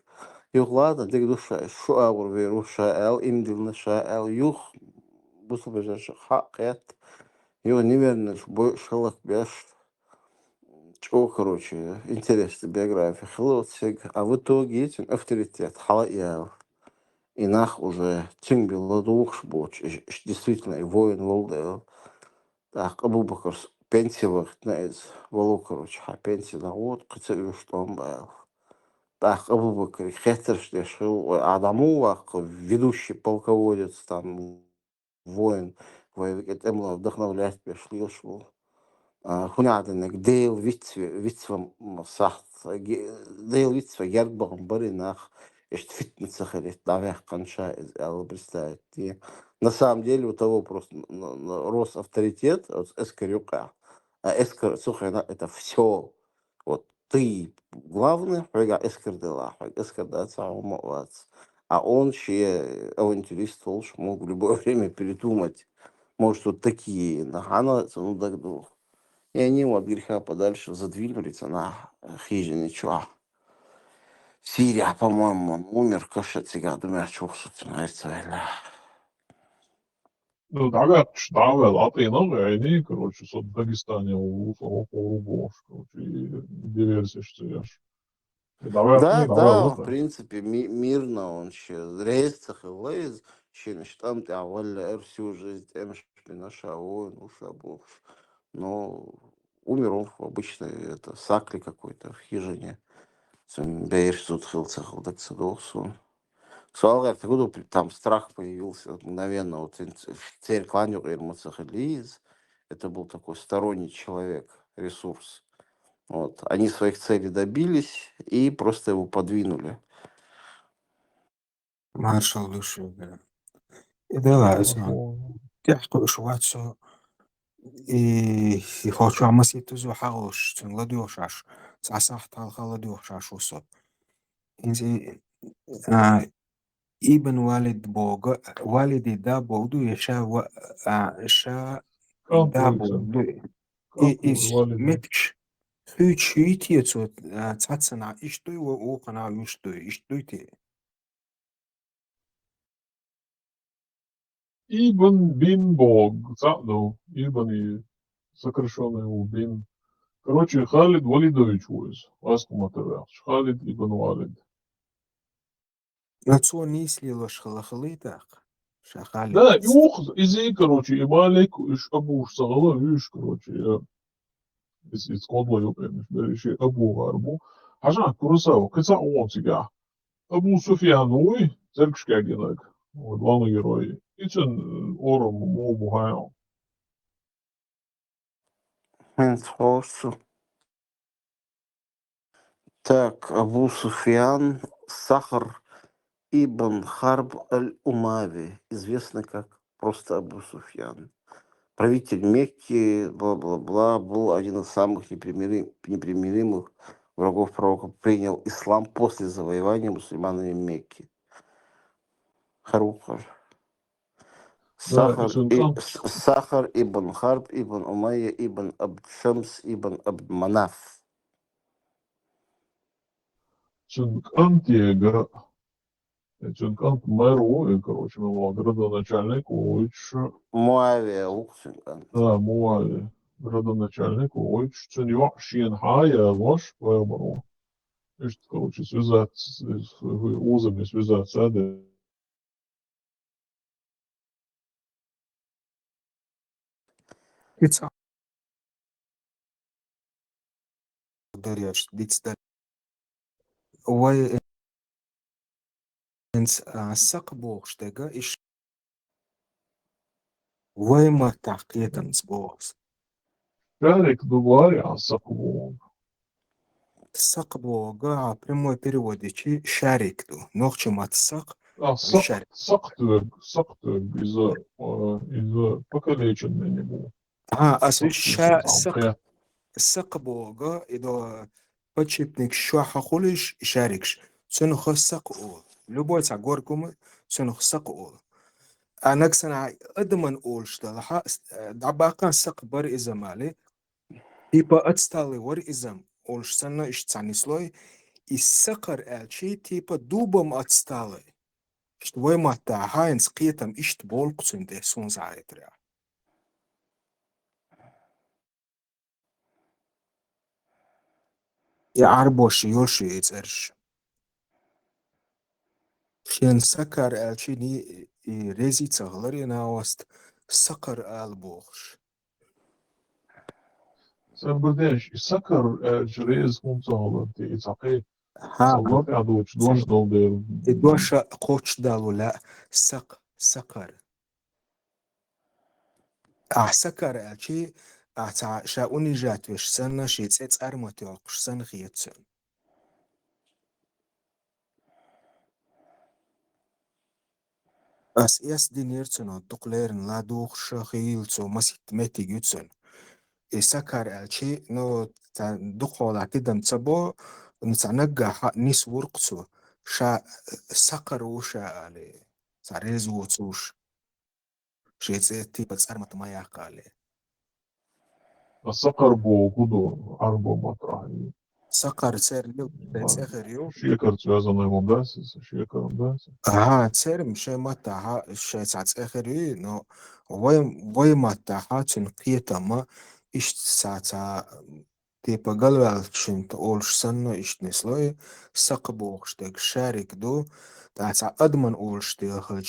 Юх ладно, дек душа, шуаур веру, шаэл, имдилна шаэл, юх, бусу бежаш, хакет. Его неверно, шалах беш. О, короче, интересная биография. Хлопцик. А в итоге этим авторитет Халаяев. И нах уже тем было двух шбоч. Действительно, и воин Волдейл. Так, Абу Бакр пенсия знаете, Волу, короче, пенсия на вот, кцелю что он был. Так, Абу Бакр, хетер, что шел, Адаму, ведущий полководец, там, воин, это вдохновлять, пришли, шел. هنا انك ديل ويتسوا صح ديل ويتسوا يربغ برينах اشت фитнеса ходить наверх конча представить. На самом деле у того просто рос авторитет от Эскарюка. А Эскар, слушай, это все. Вот ты главный, Эскар дела, Эскар да, а он ще авантюрист, он мог в любое время передумать. Может, вот такие наханываются, ну так дух. И они его от греха подальше задвинулись на хижине чуа. Сирия, по-моему, он умер, кашет сега, думаю, что собственно, Ну, tagad stāvēl Atīna, короче, в Дагестане, у Рубов, короче, и диверсия. И Да, да, он, в давай, принципе, мирно, он еще рейсах и лейз, еще значит, там ты аваль всю жизнь, тем, что наша воин, ушабов. Но умер он в обычной, это, сакле какой-то, в хижине. Бейш тут хилцах, вот так садовсон. Суалга, откуда там страх появился вот мгновенно. Вот цель кланю Ирмацахализ, это был такой сторонний человек, ресурс. Вот. Они своих целей добились и просто его подвинули. Маршал души. Да, تحكوا شواتسو и хочу амаситу зу хауш тун ладуш аш сасах тал халадуш аш усо инзи ابن والد بوغ والدي دا بودو يشا شا دا بودو إيش متش هيش هيتي تو تاتسنا إيش دوي وقنا يوش دوي إيش دوي تي Ибн Бин Бог, ну, Ибн и сокращенный его Бин. Короче, Халид Валидович Уэс, Аскума Тавяхч, Халид Ибн Валид. نتسو نيسلي لوش خلخليتاق شغالي Да, и короче, и Малик, и Абу Сагала, видишь, короче, из Кодла Юпен, береши Абу Гарбу. Хажан Курасау, Каца он себя. Абу Суфьян, ой, Церкшкагинак, главный герой. И цен Ором Мобу Хайон. Так, Абу Суфьян, Сахар Ибн Харб аль-Умави, известный как просто Абу Суфьян. Правитель Мекки, бла-бла-бла, был один из самых непримиримых врагов пророка, принял ислам после завоевания мусульманами Мекки. Харухар. Да, Сахар ибн Харб, ибн Умайя, ибн Абд Шамс, ибн Абд Манаф. Цинкантига, Цинкант мэру, короче, градоначальник, Ойч. Муавия, Луксинкант. Да, Муавия. Градоначальник, Ойч. Циньо, Шиенхая, ваш, поэмору. Ишь, короче, связать, узами связаться, да. It's درياش ديتس در وي انس سقبوغ شتاقا إيش وي ما تعقيدا سبوغس Шарик дубари, а саквон. Сакбоога прямой переводичи шарикду. Нохчи мат сак. Сактуэг из покалеченный не был. Сакбоога идо подшипник шуаха хулиш шарикш. Сунух сакул. Любой цагоркум сунух сакул. Анаксана адман улшталха дабақан сакбар изамали. Типа отсталый вор изам. Улштана ишцанислой. И сакар элчи типа дубом отсталый. Что мата хайнс қиетам ишт болқсунде сунзайтря. يعربوش يولش يترش شين سكر الشيني ريزي تغلري ناوست سكر البوخش Sen buradaymış. Sakar jrez kumsalı diye sakı ها sallar ya doç dol değil. دوش قوش دالو لا سكر سكر الشي تاع شاوني جات وش سنة شي تسيت أرمتي وقش سن خيتسن أس يس دينيرتسن تقليرن لا دوخ شخيلتسو مسيت متي جوتسن سكر الشي نو دخول عتدم تبو نتعنقع نيس ورقسو شا سكر وشا علي ساريز وتسوش شي تسيتي بس أرمت ما يقالي السكر بو قدو عربو مطرحي. سكر سير يو سير يو Шекер связанный мандасы, шекер мандасы. تسير مشي متاها شي ساعت آخري نو وي متاها تنقيتا ما إش ساعتا تيبا قلوال شنت أولش سنة إش نسلوي سقبوغش تيك شارك دو تاعتا أدمن أولش تيخل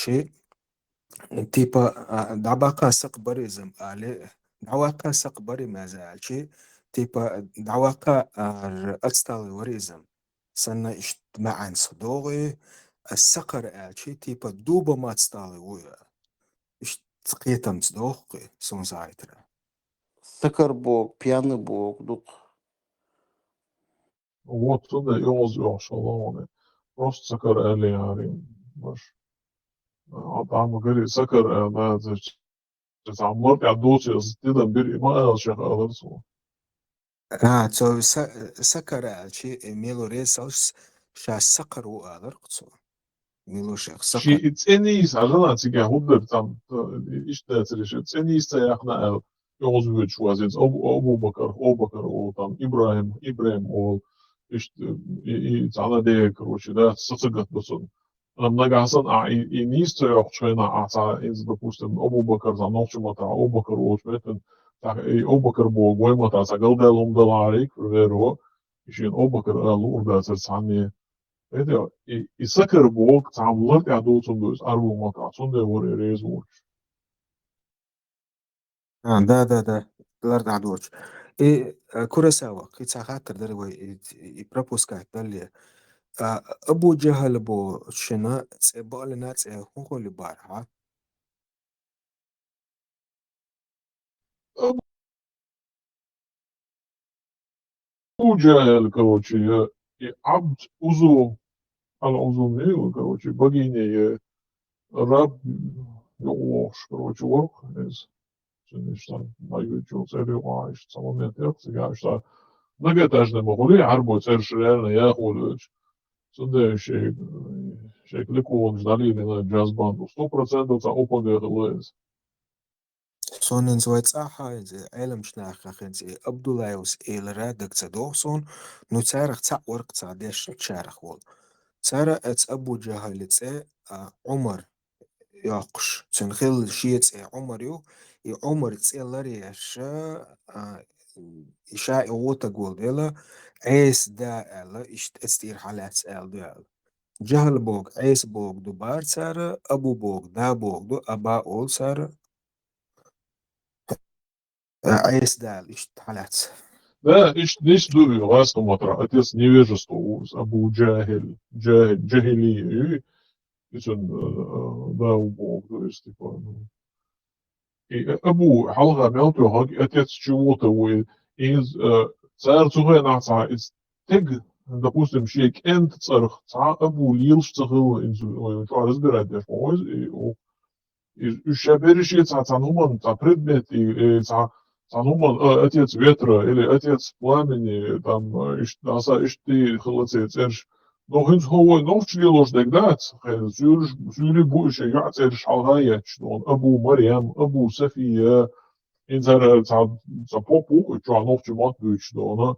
تيبا دعباقا سقبريزم آلي دعواقا سقبري مازال شي تيبا دعواقا أستالي وريزم سنة إش معن صدوغي السقر شي تيبا دوبا ما تستالي ويا إش تقيتم صدوغي سون زايترا Сакар бог, пьяный бог, дух. Вот туда يوز شلونه. Просто سكر آلي يعني مش. عم قالي سكر ما تعمرت على دوتي أصدقائي بيري ما أشياء أغلصه. تو سكر شي ميلو ريسوس شا سقر وآلرقصو ميلو شيخ سقر شيء تاني سألنا تيجي هودر تام إيش تاتريش تاني سياقنا يوز بيت وازيز أبو بكر أو تام إبراهيم أو إيش تعالى ده كروش ده صدقت بسون لما جالسن إنيست يحشينا عطا إنز допустим أبو بكر زنوش متى أبو بكر أو شمتن أبو بكر بوجوي متى سجل ده لهم دلاريك فريرو يشين أبو بكر قالوا ده ترسعني Weet je, i sakker boog tamlar ja doet zo'n dus arbo mata zo'n worden reis wordt. ده الأرض عدوش كوراساوا كي تساخاتر دروي يبروبوس كاك دالي أبو جهل بو شنا تسيبالنا تسيهو لبارها أبو جهل короче عبد أزو على أزومي короче богиня раб يوش короче ورق из что на YouTube сериал аж с момента я что многоэтажные могли арбо совершенно я ходишь сюда شيء لكون جدالي لنا جاز باند 100% за опага лез. سون زويت صاحا زي علم شناخ خنزي عبدالله إيلرا دك تدوسون نو تارخ تا ورق تا ديش تشارخ وول تارا ات أبو جهل تسي عمر ياقش تنخيل شيت عمر يو عمر تسي لري إشاء يوتا قول ديلا عيس دا ألا إشت استير حالات أل ديلا جهل بوغ عيس بوغ دوبار تارا أبو بوغ دا بوغ دو أبا أول تارا عيس دال إشت حالات Да, здесь дуви, ласка матра, отец невежества, Абу Джахили, и он, да, убог, то есть, типа, и Абу Халга мелкий, отец чего-то, из царь цугай нахца, из тег, допустим, шейк энд царь, Абу Лилш цахил, что разбирать, я из шабериши цануман, предмет, и цануман, отец ветра, или отец пламени, там, ты холодец, но хинс ховой новчили лождек дат, зюри буйше, я церш алгая, что он Абу Мариам, Абу София, инзар попу, что новчи мат буйш, что она,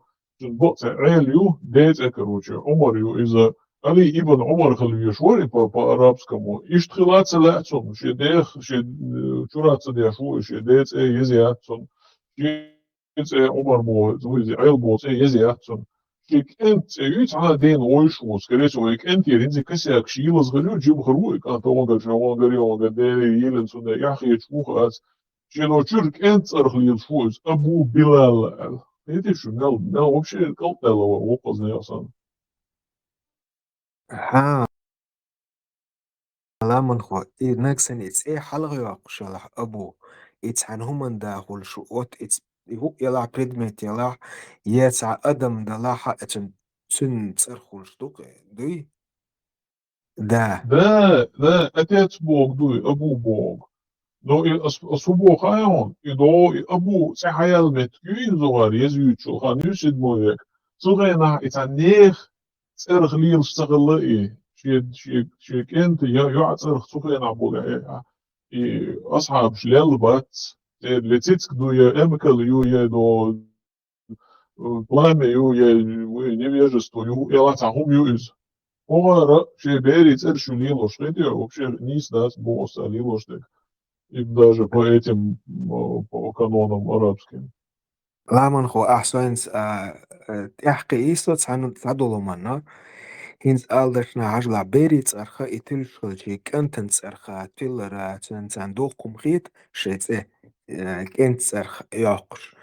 бот реалью, дец короче, Омарью из Ali ibn Umar хальвешвори по-арабскому, иштхилаца лацун, шедех, чураца дешву, шедец езиатун, шедец Умар бо, зуизи, айл бо, езиатун, شيك أنت يوت عادين ويشوس كريس ويك أنت يرينزي كسيك شيلز غلو جيب خرويك أنت وانجا شوان غري وانجا ديري يلن سنة يحيي تشوخ أس شنو شرك أنت أرخلي الفوز أبو بلال هيدي شو نل وبشي قلت نل وقصني أصلا ها لا من خو نكسن إتس حلقة يقشلح أبو إتس عن هم داخل شو أوت إتس هو يلا بريدمت يلا يتع أدم دلاحة إتن تن ترخل شتوك دوي ده أتيت بوغ دوي أبو بوغ دو أصبو خايون إدو أبو سحيال متكوين زوار يزيوتشو خانيوشد مويك صغينا إتعنيخ تسرخ ليل شتغل شيك أنت يا تسرخ صغينا بوغا أصحاب شلال بات لتيتك دو يا أمكال يو يا دو بلامي يو يا نيفيجستو يو يلا تعهم يو إز هو شي بيري تسرشو ليلوش غيدي вообще низ да босса лилоштек и даже по этим по канонам арабским. لا من خو أحسن تحكي إيسوت عن تعدلو منا هينز ألدرشنا عجلة بيريت أرخا إتل شلجي كنتنس أرخا تلرا تنسان دوقم خيت شيت كنتس أرخا ياقش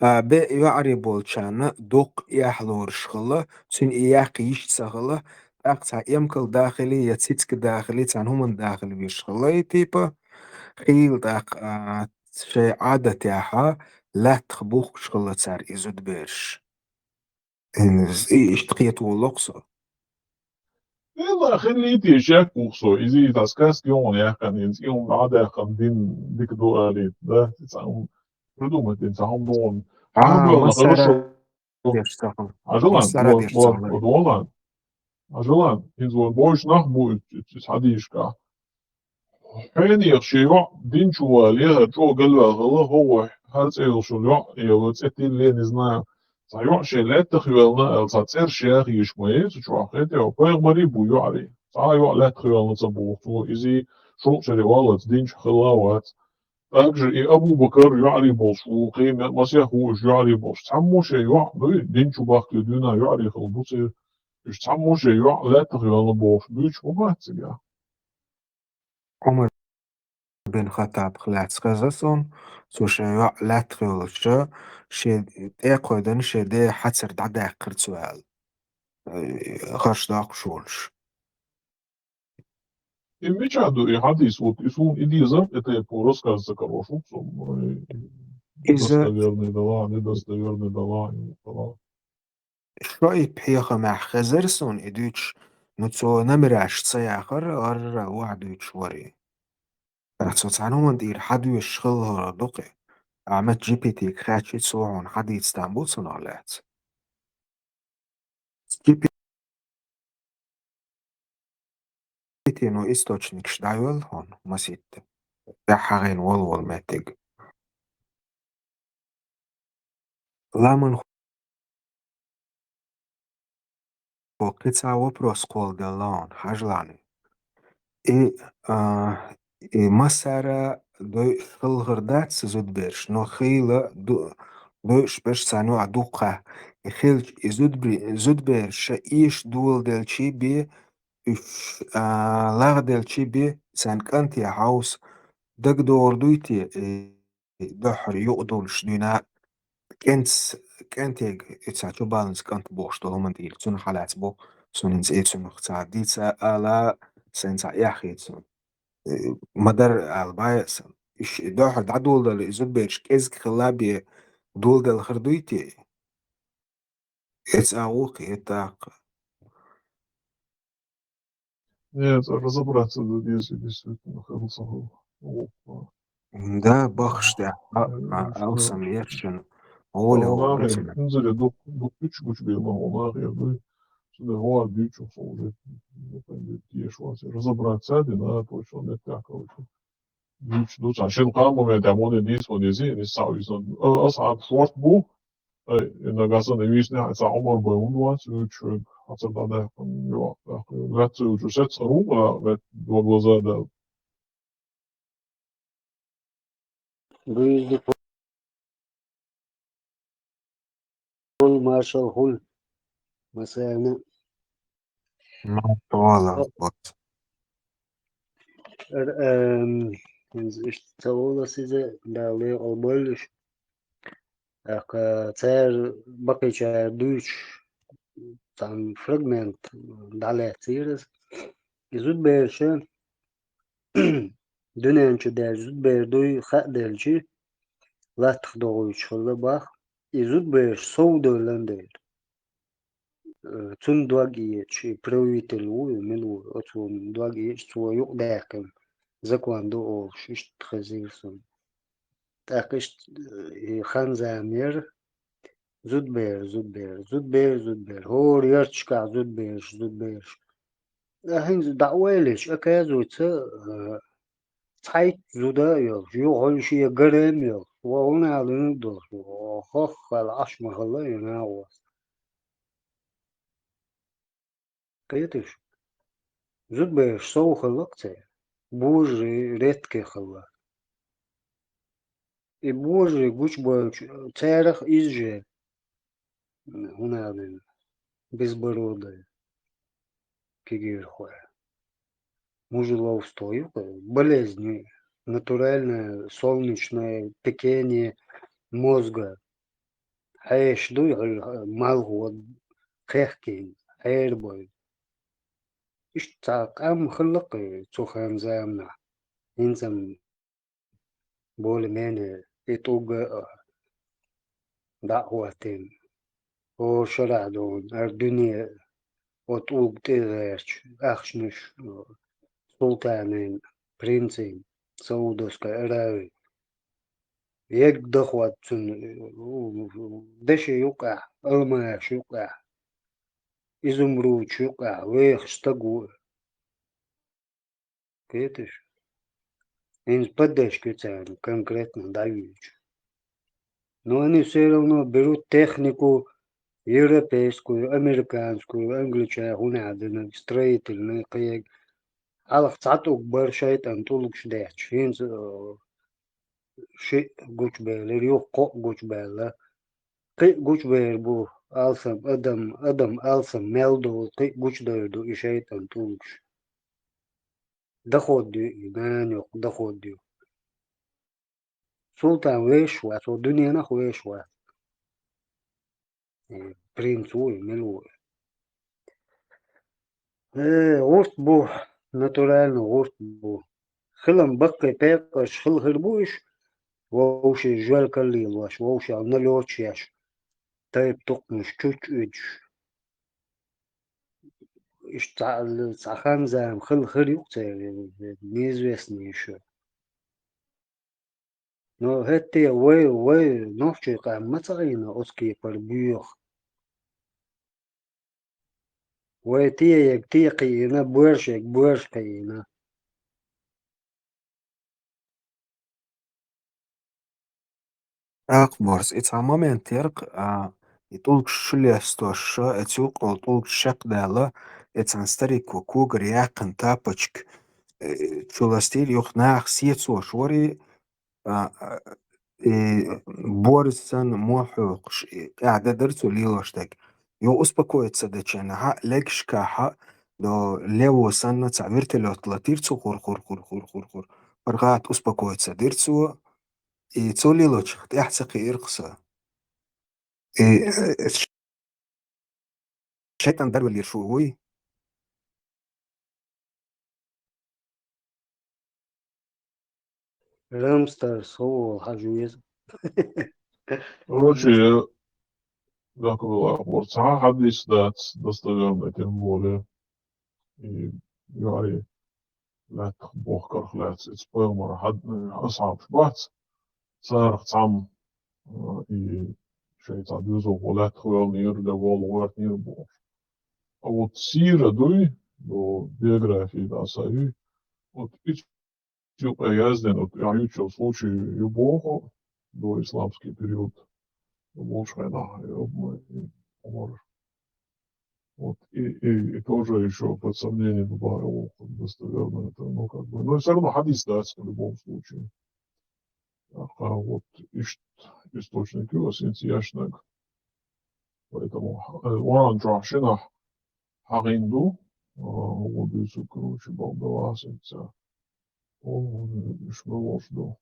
بي يعري بولشانا دوق يحلور شخلا تن إياق يشتغلا أقطع يمكل داخلي يتسيتك داخلي تان هم داخلي بيشغلا تيبا خيل داق شي عادة تاعها لا تخبوخ شغلة تار إزود بيرش اشتقيت ولوكسو يلا خليتي شاك وخصو إذا تاسكاس يوم يا كان يوم عادة كان ديك دو آلي ده تسعهم ردومة تسعهم دون عم يلا مسارة غلشو بيشتغل عجلان مسارة بيشتغل دولان عجلان إنزو بوش نخبو تسعديشكا حين شيوع دين شو عليها جو قلبها غلا هو هالسيل شو يو تسيتي اللي نزنا صحيح شيء لا تخيلنا التصير شيخ يشمي شو أخذت يو بيغ مري بو يعري صحيح لا تخيلنا تصبوه تو إزي شو شري والله دين خلاوات أجر أبو بكر يعري بوشو قيمة مسيح هو يعري بوش تعمو شيء دين شو باك لدينا يعري خلبوسي إيش تعمو شيء لا تخيلنا بوش بيش وباتسيا عمر بن خطاب خلات خزاسون سو شيوع لا تخيلش شي تاقودن شي دي حتسر دعدا قرد سؤال خرش داق شولش Мечаду и хадис, вот исун идизм, это по рассказу хорошо, إذا достоверный дала, недостоверный дала, дала. شوي بحيخة مع خزرسون إدوش نتسو نمراش تسياخر غر وعدوش وري تحسو تعنوان دير حدو يشغلها دقي عمت جي بي تي كخاتشي تسوعون حدي تستعمل صنالات جي بي تي نو источник شدايول هون مسيت ده حغين والول ماتج لامن خو قطع وبروس قول دلان حجلاني إي إي مسارة دو خلغردات سزود بيرش نو خيلة دو شبش سانو عدوقة يخيل زود بيرش إيش دول دلشي بي إف لاغ دلشي بي سان كانتي هاوس دق دور دويتي دحر يقدر شدينا كنت اتساعدو بالانس كانت بوش دولو من ديل تون حالات بو سونينز ايتسون اختار ديتسا الا سنسا ياخيتسون مدار البايس إيش دحر دا دول دل إزود بيرش كيزك خلابي دول دل خردويتي اتساوقي اتاق Нет, разобраться здесь действительно хорошо. دا بخش دا Что, اوسم يرشن а أولى у нас ورسنا инзали до küçük bir onlar yani şimdi hava büyük çok olacak. Diye şu an разобраться да, точно не так очень. Büyük دوس عشان قاموا يدعمون الناس ونزين يساوي أصعب شوط بو إن قصدنا يويسنا حتى عمر بيوندوات وشو حتى بعد يو لا تجوزت صاروخ وغزادة Beautiful Marshall Hull مثلا ما طوال بوت اشتغل سيزا دالي أولش تار بقي دوش تام فراغمنت دالي تيرس يزود بيرشن دونانچو در زود بردوی خط دلچی لا تخدوی شغل باخ يزود بير سودو لندر تون دواجي شي правитель منو أتون دواجي شو يقدر زكوان دو أو شيش تخزيرسون تاكش خان زامير زود بير زود بير زود بير زود بير هو ريارتشكا زود بير زود بير هين دعوالش أكازو تا تايت زودا يو يو هنشي قرم يو وهنا لندو وخخ العش محلا يناو كيتش زود بير سو خلقته بوجي ريتكي خلا بوجي قوش بوش تاريخ إيجي هنا لن безбородая кигир хуя мужелов стою болезни натуральное солнечное пекение мозга хэш дуй малгу кехкин эрбой иштак ам خلق цухан замна инзам более менее итог دعوتين او شرعدون الدنيا وطوق تغيرش أخشنش سلطانين برنسين سعودوسكا إراوي يك دخوات دش يقع الماش يقع إزمرود يقع ويخش تقوى كيتش إنز بدش كتان конкретно давич но они все равно берут технику европейскую, американскую, англичан, гунадина, строительный каяк. Алах цатук баршайт антулук шдач. Хинз ши гуч бел, рио ко гуч бел. Кы гуч бел бу алсам адам алсам мелдо кы гуч дойду ишайт антулук. Доходи инанyok доходи. Султан вешва, то дуньяна вешва. Принц уй милуй. غوست بو ناتورال غوست بو خلم بقي بيقش خل هربوش ووش جوال كليل واش ووش عنا لوش ياش طيب تقنش تشوش اج اشتعل سخان زام خل خريق تير неизвестный еще но هتي وي نوشي قام متغينا اسكي بربيوخ وتيك تيقينا بورشقينا أقبرس إتس عمامين تيرق يطولك شلي استوشا إتسوق طولك شق دالا إتس عنستريك وكوغر ياقن تابچك تشولاستيل يوخ ناخ سيتسو شوري بورسن موحوق قاعدة درسو ليلوشتك يو успокоиться дечена легшка до лево санна цаверте лотлатирцу хур паргат успокоиться дирцу и цолилоч тяхцaqi ирqsa и شيطان درب يرشوي رامستر هو حجويز Короче, как было, вот сага хадис дат достоверно, тем более, и говори, لا تخبوخ كرخ لا تسبوغ مرة حد أصعب شبات صار تعم شيء تعديزو ولا تخوال نير لغول وات نير بوخ أو تسير دوي до биографии да саи вот ичил язден от янючил случай любого до исламский период Молшайна и вот, и тоже еще под сомнение добавил достоверно это, ну, как бы, но все равно хадис дается в любом случае. А вот источники у вас яшнак Поэтому оранжа шинах хагинду, убийцу, короче, балдавасица, он шмелошду.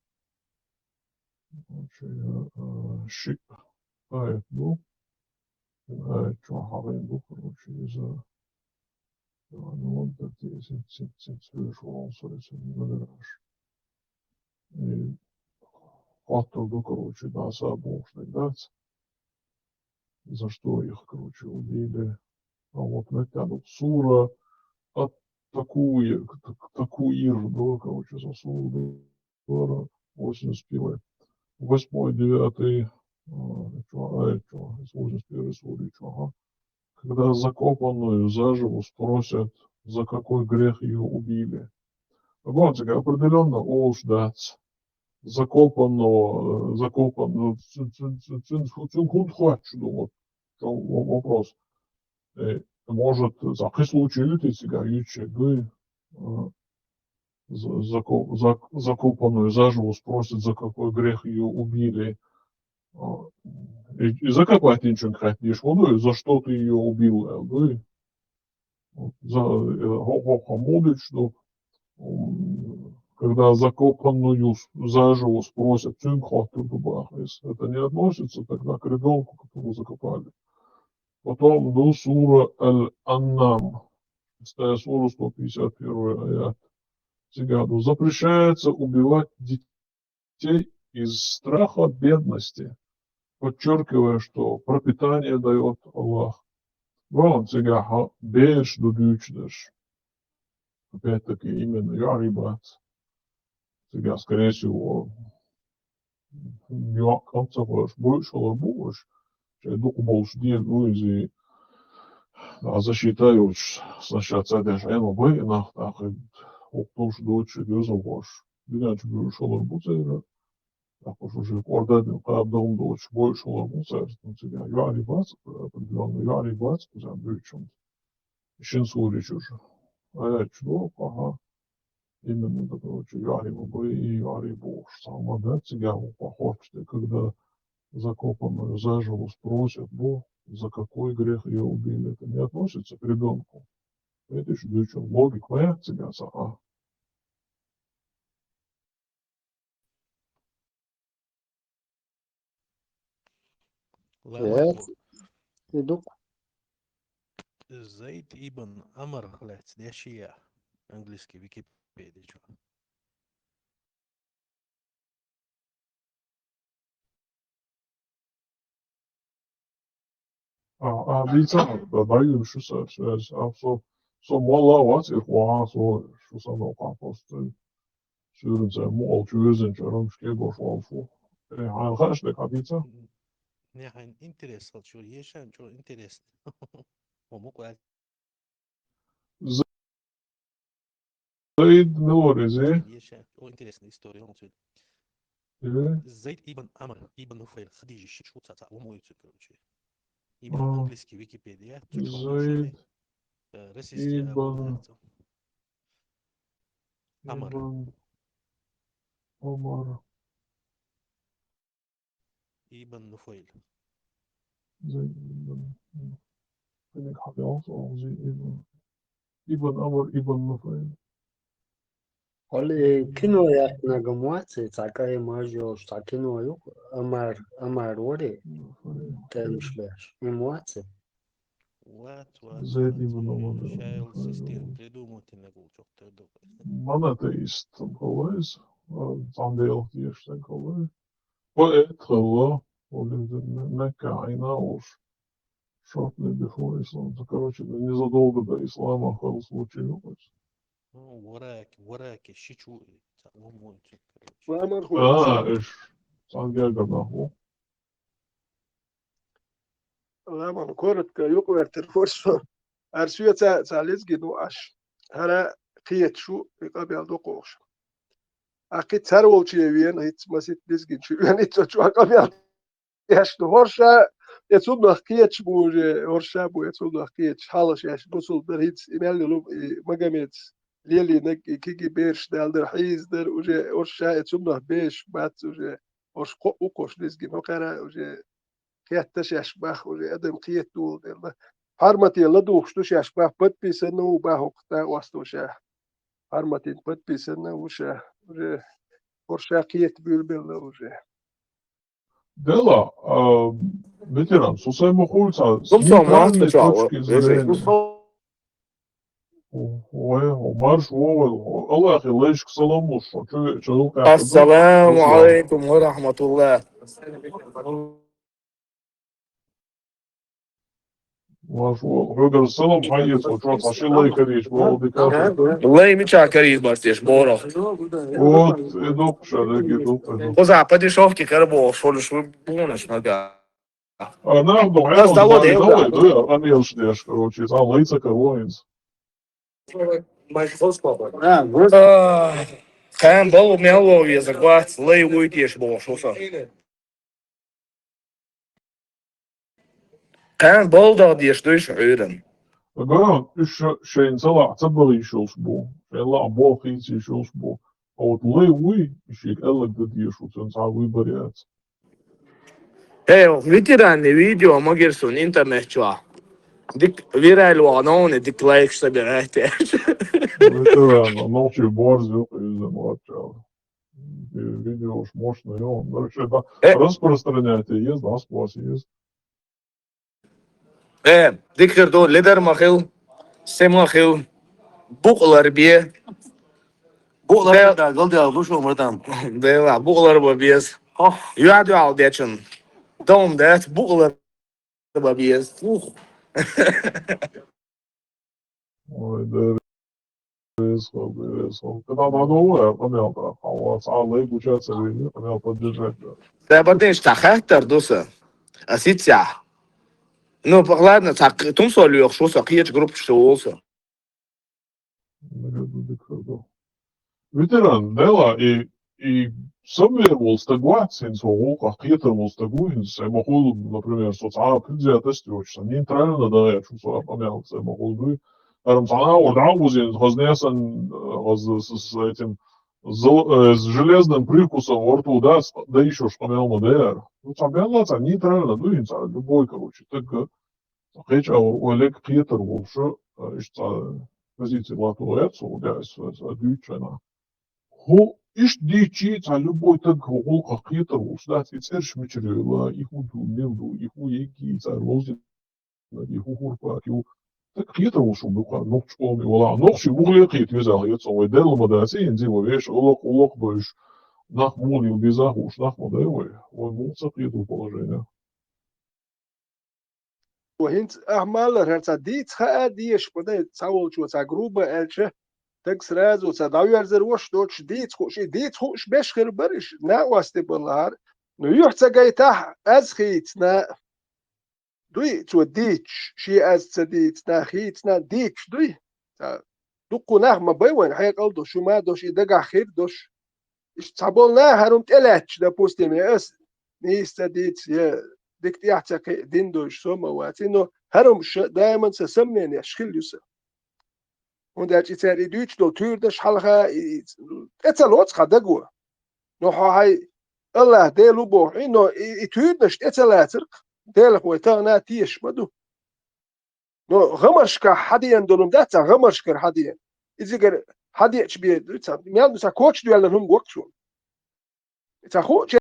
Шик, ну, что хагинду, короче, из-за ну, вот эти свежие волосы, и хватало, короче, да, забошный, да, за что их, короче, убили. А вот натянут сура, такую, да, короче, за суру, 81, 8, 9, из 81 сури, ага. Когда закопанную заживо спросят, за какой грех ее убили. Вот, определенно ождать закопанного, вот вопрос. Может, за случай сега юче гы закопанную заживо спросят, за какой грех ее убили. И закопать ничего не хотишь, за что ты ее убил, гы. За мудыть, что когда закопанную заживо спросят, это не относится тогда к ребенку, которого закопали. Потом до сура Аль-Аннам, 6 сура, 151 аят. Сигаду. Запрещается убивать детей из страха бедности, подчеркивая, что пропитание дает Аллах. Вон сигаха беш дудючдеш. Опять-таки именно Ярибат. Сега, скорее всего, не конца больше, или больше. Дух больше делает, засчитаю сначала цадеш МБ, и нахтах, октуш дочь gözüboş. Birinci görüş olur bu sefer. Уже orada kaldığım дочь больше olur bu sefer. Yani bas, yani bas, güzel büyütüm. İşin soru çocuk. Evet, çok aha. Именно это, короче, Ярибо и Ярибо. Сама, да, тебя похожи, когда закопанную заживо спросят, за какой грех ее убили. Это не относится к ребенку. Это еще дочь логик, моя тебя, а. Evet, duyduk. Zayd ibn Amr, det Shia, angliski Wikipedia. Diyeceğim, dayı bir şey söyleyeceğim. Så måla var til hva så sånn og kampast sürün seg mål 20 kjøren skal gå for. Han kanskje det kan vite. Нехай интересно, что есть, что интересно. ومقعد Zayd Melorizi. есть, интересная история. Evet. Zayd ibn Amr ibn Nufayl Khadija شو تاع ومويت короче. Именно английский Википедия. Zayd ibn Amr. Omar. Ibn Nufayl. Zayd ibn. Ben ik had al zo ibn Amr ibn Nufayl. Oli kino yaptığına gamuatı, takaya majo, takino yok, amar ori, temşler, imuatı. Zayd ibn Omar. Шайл систем придумать не гулчок тогда. Monotheist geweest. Aandeel die is denk ik al. Het geloof. Mekka и Наус. Shortly before Islam. Короче, незадолго до ислама случилось. وراك شيشو ومويت. إيش. Santiago نحو. Lemon korot ka yok vertir forso. Arsuya ta lezgi no ash. Hara qiyet şu qabil do qosh. Aqit sar volchiye vien hit masit lezgi şu yani şu qabil yaş do horsha yetsud no qiyet bu horsha bu yetsud no qiyet halash yaş gosul der hit imellu magamet leli nek kiki berş dalder hiz der uje horsha yetsud no beş bat uje hosh qo uqosh lezgi no qara uje خيتش يشبه وأدم خيت دول ده حرمتي لدوخ شتوش يشبه подписано وباهوكتا واستوشة حرمتي подписано وشه ورشه خيت بيلبل وشه Dela, ветеран, со своего хуйца, с Cum să mă нейтральной точки cealaltă? zrения. Марш Вовел, Аллах, лечк саламуш, человек, السلام عليكم ورحمة الله. Марш Вовел, Хогар салам, хайец, вот аши лайкарич, Вовел декатор. والله مش عكريز بس يش بورا. Вот, идут, шареги, идут. وزع بدي شوفك كربو شو شو بونش مجا. Нам, ну, Нас дало давай, да, Амел ждешь, короче, там лайца воинс. كان بالو ميلو يزقوات لي ويتيش بو شو صار. كان بالو ديش دوش عيرن. Ага, еще шейн цела, цабали шулс бу. Шейла бог изи шулс бу. А вот лей уи, еще элек да дишу, ценца выборят. ветераны видео могерсон интернет чуа. ديك فيرال وعنون ديك لايك собирайте. Ветеран, ночью борзю, из-за младшего. Видео уж мощно, и он, короче, это распространяйте, есть, да, спас есть. ديك دو ليدر مخيل سما خيل بوقلر بيه بوقلر دا قلت يا بوشو مرتام ده بوقلر ببيس يعدوا على ديتشن دوم ده بوقلر ببيس Ой, да, резко. Когда на новое, понятно, а у вас аллы обучаться или нет, понятно, поддержать. ده بديش تخاطر دوسه اسيتسا ну ладно так том солю что сакиет групп что олса Ветеран, дела, и somewhere will стагуаться, so hoch, хитр will стагуаться, я могу, например, социально предвзятостью, нейтрально, да, я чувствую, помялся, я могу бы, Рамсана, удавузин, хознесан, с этим, с железным прикусом во рту, да еще ж помял модер. Ну, помялся, нейтрально, дуется, любой, короче, так, хотя у Олег Хитр был, что, позиции латуэцу, да, с дючена. Хо иш дичица любой так голка хитру, что церш мечрила, их удумил, их уеки, царвози, их ухурпа, так хитру, что был, ну, что мы, вала, ну, что был хит, вязал, я цой дел, мадasi, инзиво, веш, улок, больше, нахмурил, безахуш, нахмурил, он мулся хитру положение. وهنت أهمال هرتا ديت خا ديش بدأ تصور شو تجربة ألشه تكسراز وتداوير زروش دوتش ديت خوش بشخر برش نا واسطة بالهار نيوح تجايته أزخيت نا دوي تو ديتش شي أز تديت نا خيت نا ديتش دوي دقو نه ما بيوان حياك ألدو شو ما دوش إدقا خير دوش إش تابولنا هرم تلاتش دا بوستيمي أس نيستا ديت يا ديك يحتك دين دوش سوما واتينو هرم دائما سسمنين يشخل يوسف Und er hat jetzt in Deutsch do Tür das halga etzelot khadago no hay Allah de lubo ino Tür das etzelatzer del khoitana tish madu no ghamashka hadiyan dolum data ghamashka hadiyan iziger hadiyach bi miad sa coach duel hum gokshun ta coach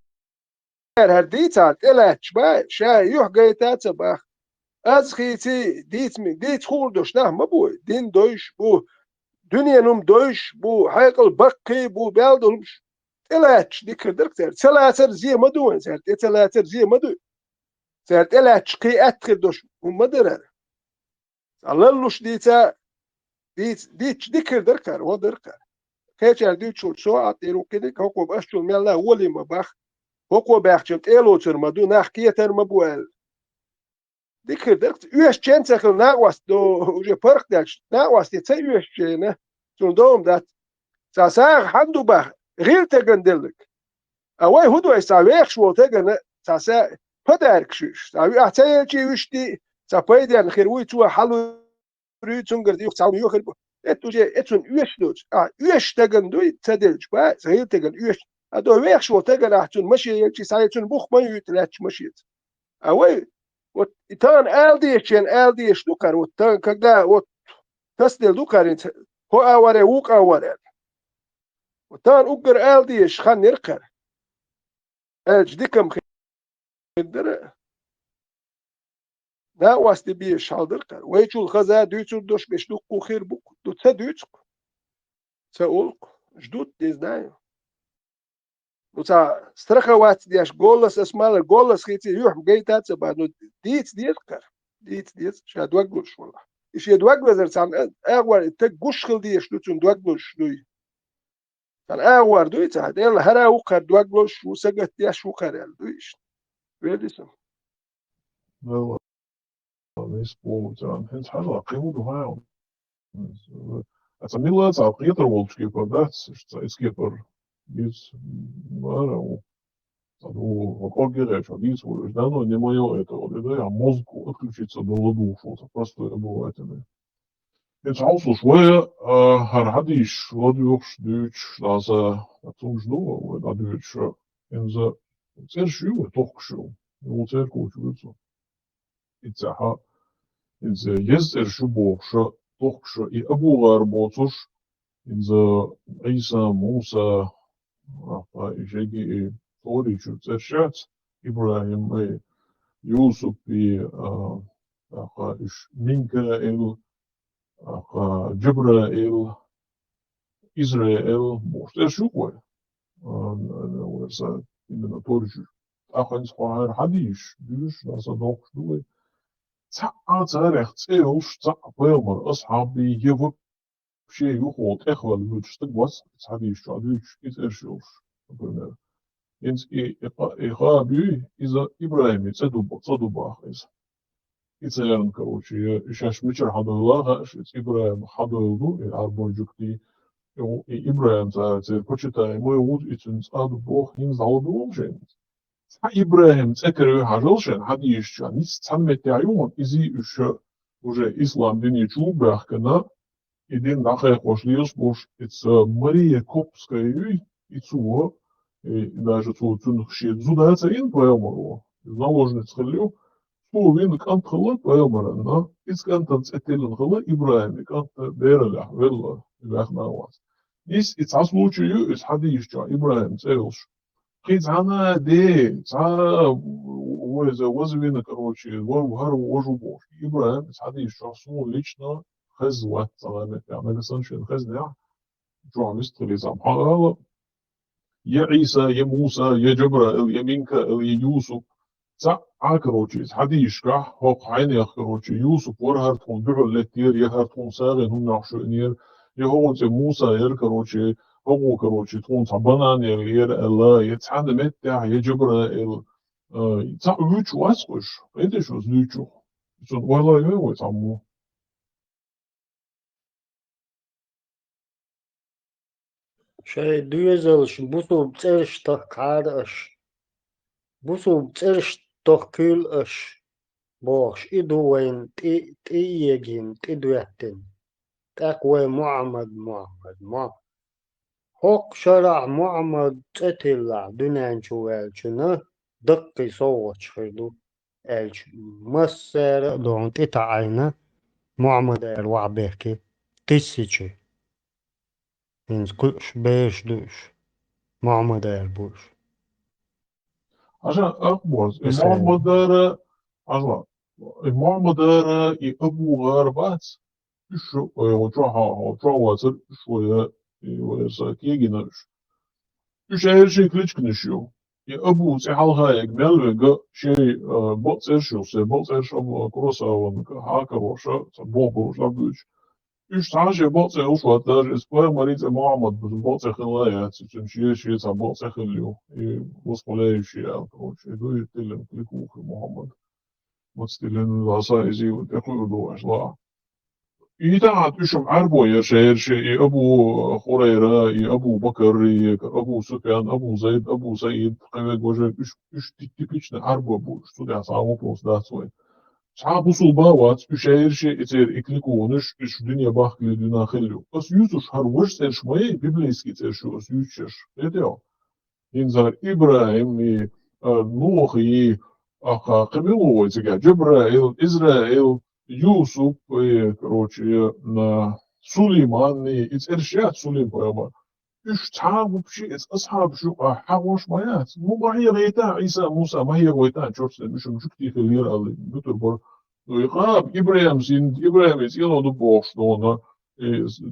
her dita elach ba sha yuh gaitat ba Az khiti dit khurdosh nah ma bu din doish bu dünyanın doish bu haykal bakki bu beldolmuş elach dikirdirk ser selater ziyma duwen ser selater ziyma du ser elach qi atkirdosh umadara allush dita dit dikirdirk kar wadirka kecher dit so atiru kedik hoko bashul mella wali ma bakh hoko bakhchot elocher ma du nach kieter ma bu ديك درت يوش تشين تاكل ناقواس دو جو بارك داش ناقواس دي تاي يوش تشين تون دوم دات تاساغ حدو با غير تاغندلك اواي هدو يساويخ شو تاغن تاسا بدارك شوش تاوي احتاي تشي يوش دي تابايد يعني خير وي تو حلو ري تونغر دي تاو يو خير اتو جي اتون يوش دوت يوش تاغن دوي تادلج با غير تاغن يوش ادو ويخ شو تاغن احتون ماشي يلشي سايتون بوخ ما يتلاتش ماشيت Away, вот тан элдиш дукар, вот когда вот тасдел дукарин, هو أوري ووك أوري وتان أقر ألديش خان نرقر أجدكم خدر نا واستي بيش شالدرقر ويشول خزا دوتشول دوش بيشلوكو خير بوك دوتسا دوتشك سأولك جدود ديزنايو وتا سترخا وات دياش غولس اسمال غولس خيتي يوح بقيتات سبانو ديتس ديتس شاد وقلش والله إيش يدوقل زرتان أغوار تجوش خل ديش لوتون دوقلش دوي كان أغوار دوي تاد يلا هرا وقر دوقلش وسجت ديش وقر دويش ويديسم wel is bijvoorbeeld het gaat heel veel. Het is een middel dat beter wordt skipper dat is skipper is maar dat hoe kokere що дис уже давно не моё это вот да мозг отключится до ладу что просто бывает это. Het also schwer hadis wat Duits dat soms doen dat Duits en ze zeer schuw toch schuw. Hoe zeer goed zo. إتساحة إنزا يزر شبوخشة طخشة أبو غاربوتوش إنزا عيسى موسى إشيكي طوري شو تسرشات إبراهيم يوسف إش مينكائيل جبرائيل إسرائيل موشتر شوكوي ورسا إننا طوري شو أخوان سخوهر حديش دوش ناسا دوخش دوي تعرف تسألش تعبير أصحابي يفك شيء يخوض إخوة المجتمع بس أصحابي شو عدوش يتأشوش أقولنا إنس إخابي إذا إبراهيم تصدق بآخر إتسألن كروشي إيش مشر حضورها إيش إبراهيم حضوره الأربع جكتي إبراهيم تعرف كوشتا مو يود إتنس أدبوه ينزل دوشين إبراهيم تذكر حاجلشان حديش نيس تسمت عيون إزي إيش уже إسلام ديني чубах كنا إدين داخل خوشليش бош إتس Мария Копская إتسوه даже цу цунхши зудается ин поэмору наложниц хлю су вин кант хлы поэморна из кантанц этелен хлы Ибраим кант берла велла вахнавас нис إتس случаю إس حديش Ибраим целш قيت أنا دي وزوين короче وهر وجبوش إبراهيم سعدي شخصه ليشنا خزوة صغيرة يعني سنشين خزنة جو مستري سبحان يا عيسى يا موسى يا جبرائيل يا مينكائيل يا يوسف короче سعدي يشكح هو عيني короче يوسف ورهرتهم بعلتير يهرتهم ساغن هم يعشونير يهون موسى короче هو короче تكون صبنا يغير الله يتحدى متى يجبر يتعوج واسقش إيش شو زليشو شو والله يهوي تعمو شيء دويزلش بوسو بترش تكارش بوسو بترش تكيلش باش إدوين تيجين تدويتين تقوى محمد ما هوك شرع محمد تتلع دنان شو الجنة دقي صوت شردو الج مسر دون تتعينا محمد الوع بيحكي تسيجي إنس كلش بيش دوش محمد البوش عشان أخبر محمد دار عشان محمد دار أبو غربات شو وجوها شوية وساكيجناش إيش هالشيء كلش كنشيو يا أبو سحال هاي ملوجا شيء بطيرشو بطيرشو كروسا وهاكر وشا بوبوش لابوش إيش تعاش بطيرش وتر إسبوع مريض محمد بطير خلايا تشين شيء بطير خليو وصلي شيء كروش يدو يتلم كلكو في محمد مستلين العصايزي وتأخذ دوش لا إذا تشوف عربو يا شيء أبو هريرة أبو بكر أبو سفيان أبو زيد أبو سعيد قبل وجه إيش تيبيشنا عربو أبو شو ده صعب بوس ده سوي صعب وصل باوات شيء يصير إكليكونش إيش الدنيا باخ لدنا خلو بس يوسف هروش سير شوية بيبليسكي سير شو بس يوسف إيه ينزل إبراهيم نوح Аха, Камилу, эти Джабраил, Израил, Юсуп, короче, на Сулейман, и Иршат Сулейман. إيش تعاقب شيء أصحاب شو حواش مايات مو ما هي غيتا عيسى موسى ما هي غيتا شورس مش كتير خلير على بتر بر يقاب إبراهيم سين إبراهيم يسيلو دو بوش دونا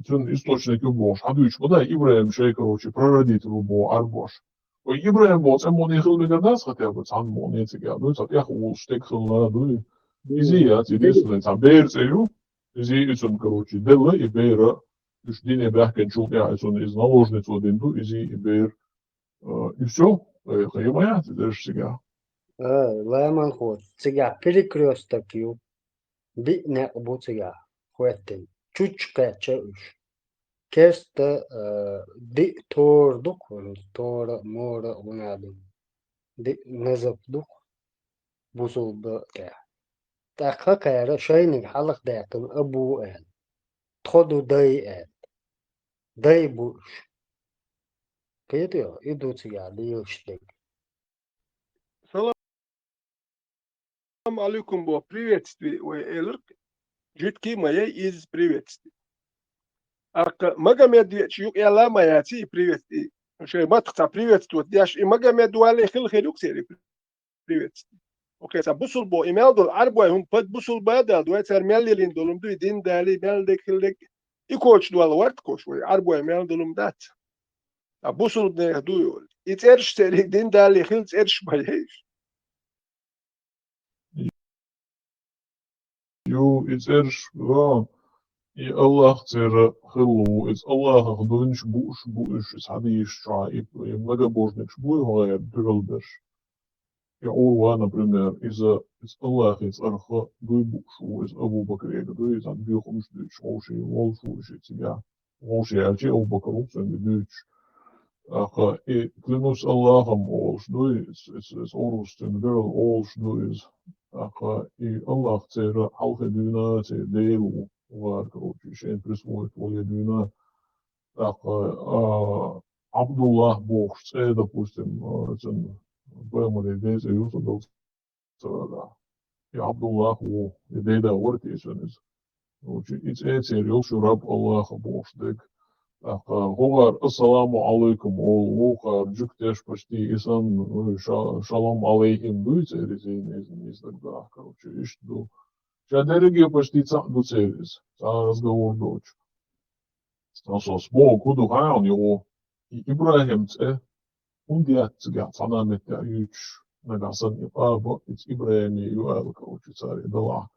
تن источник بوش حدو يش بدا إبراهيم شيء короче прародитель бо арбош وإبراهيم бо сам он ехал мегадас хотя бы сам он эти ну так я хул штек хулна ду изи я единственное там берцею изи ицун короче дела и бера Dus die hebben eigenlijk een ja, zo'n is naложниц один ду, изи и бер. И все. Понимаете, это же сега. Лайман ход. Сега перекресток ю. Би не обу сега. Хуэтен. Чучка чауш. Керста ди тор дук. Тора мора унадым. Ди назап дук. Бусул ба тя. Такха кайра шайник халах дайкын абу эл. Тходу дай эл. Дай буш. Кайдо идут сега лиштек. Салам алейкум, бо приветствие, Элерк. Житки моя из приветствий. Магомед чук яла моя ти приветствие. Шей матхта приветствует. Яш и Магомед вали хил хилюк сери приветствие. Окей, са бусул бо имел дол арбой хун под бусул бада дует сер меллин долум ду дин дали мелдек хилдек. И коч дуал варт коч арбой мел долум дат. А бусул не ду. И церш сери дин дали хил церш мояш. Ю, и церш, да. И Аллах цера хилу, и Аллах хдунш буш, и садиш ша, и многобожник шбуй гая дрылдаш. И Урва, например, из Аллаха, из Арха, дуй бушу, из Абу Бакрега, дуй из Адбюхум шдыч, оши, волшу, оши тебя. Оши, ачи Абу Бакру, сын дыч. Аха, и клянусь Аллахом, олш, дуй, из Орус, сын дырл, олш, дуй, из Аха, и Аллах цера халха дюна, цера дейлу, var, короче, шейн присвоит твоя дюна. Аха, Абдуллах Бог, допустим, Бэмали, Дейза, Юса, Долцера, и Абдуллах, и Дейда, Ортисенис. Короче, и цер, Йошу, раб Аллаха, Бог, дек. Хогар, ассаламу алейкум, ол, лухар, джуктеш, почти, исан, шалом алейхим, дуйте, резин, из тогда, короче, ишду. Шадерги почти цахду церис, разговор дочь. Насос, Бог, куду хаан его, и Ибрахим це, ундиат цыгат, санамет я юч, нагасан и паба, из Ибрахим и Юэл, короче, царь, дала.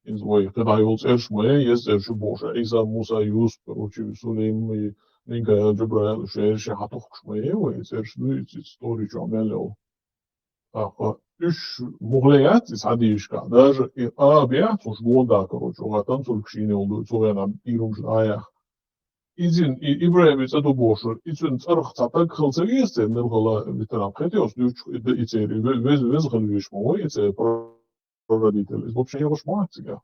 Из вой, когда его церш моя, есть церш Божа, Иса, Муса, Юс, короче, Сулейм, и Нинка, Джабраил, Шерши, Хатухш моя, и церш, ну, и историю, что амелил. Üç muhleyat sadişka. Даже и абиат уж гонда, короче, у гатан суркшине oldu. Çoğuna irumş ayak. İzin İbrahim ise de boşur. İzin çarık çatak kılsa giyse nılgıla bitiren ketiyoruz. Üç içeri vez kılıyormuş mu? İçeri прародитель. И вообще его шмат сега.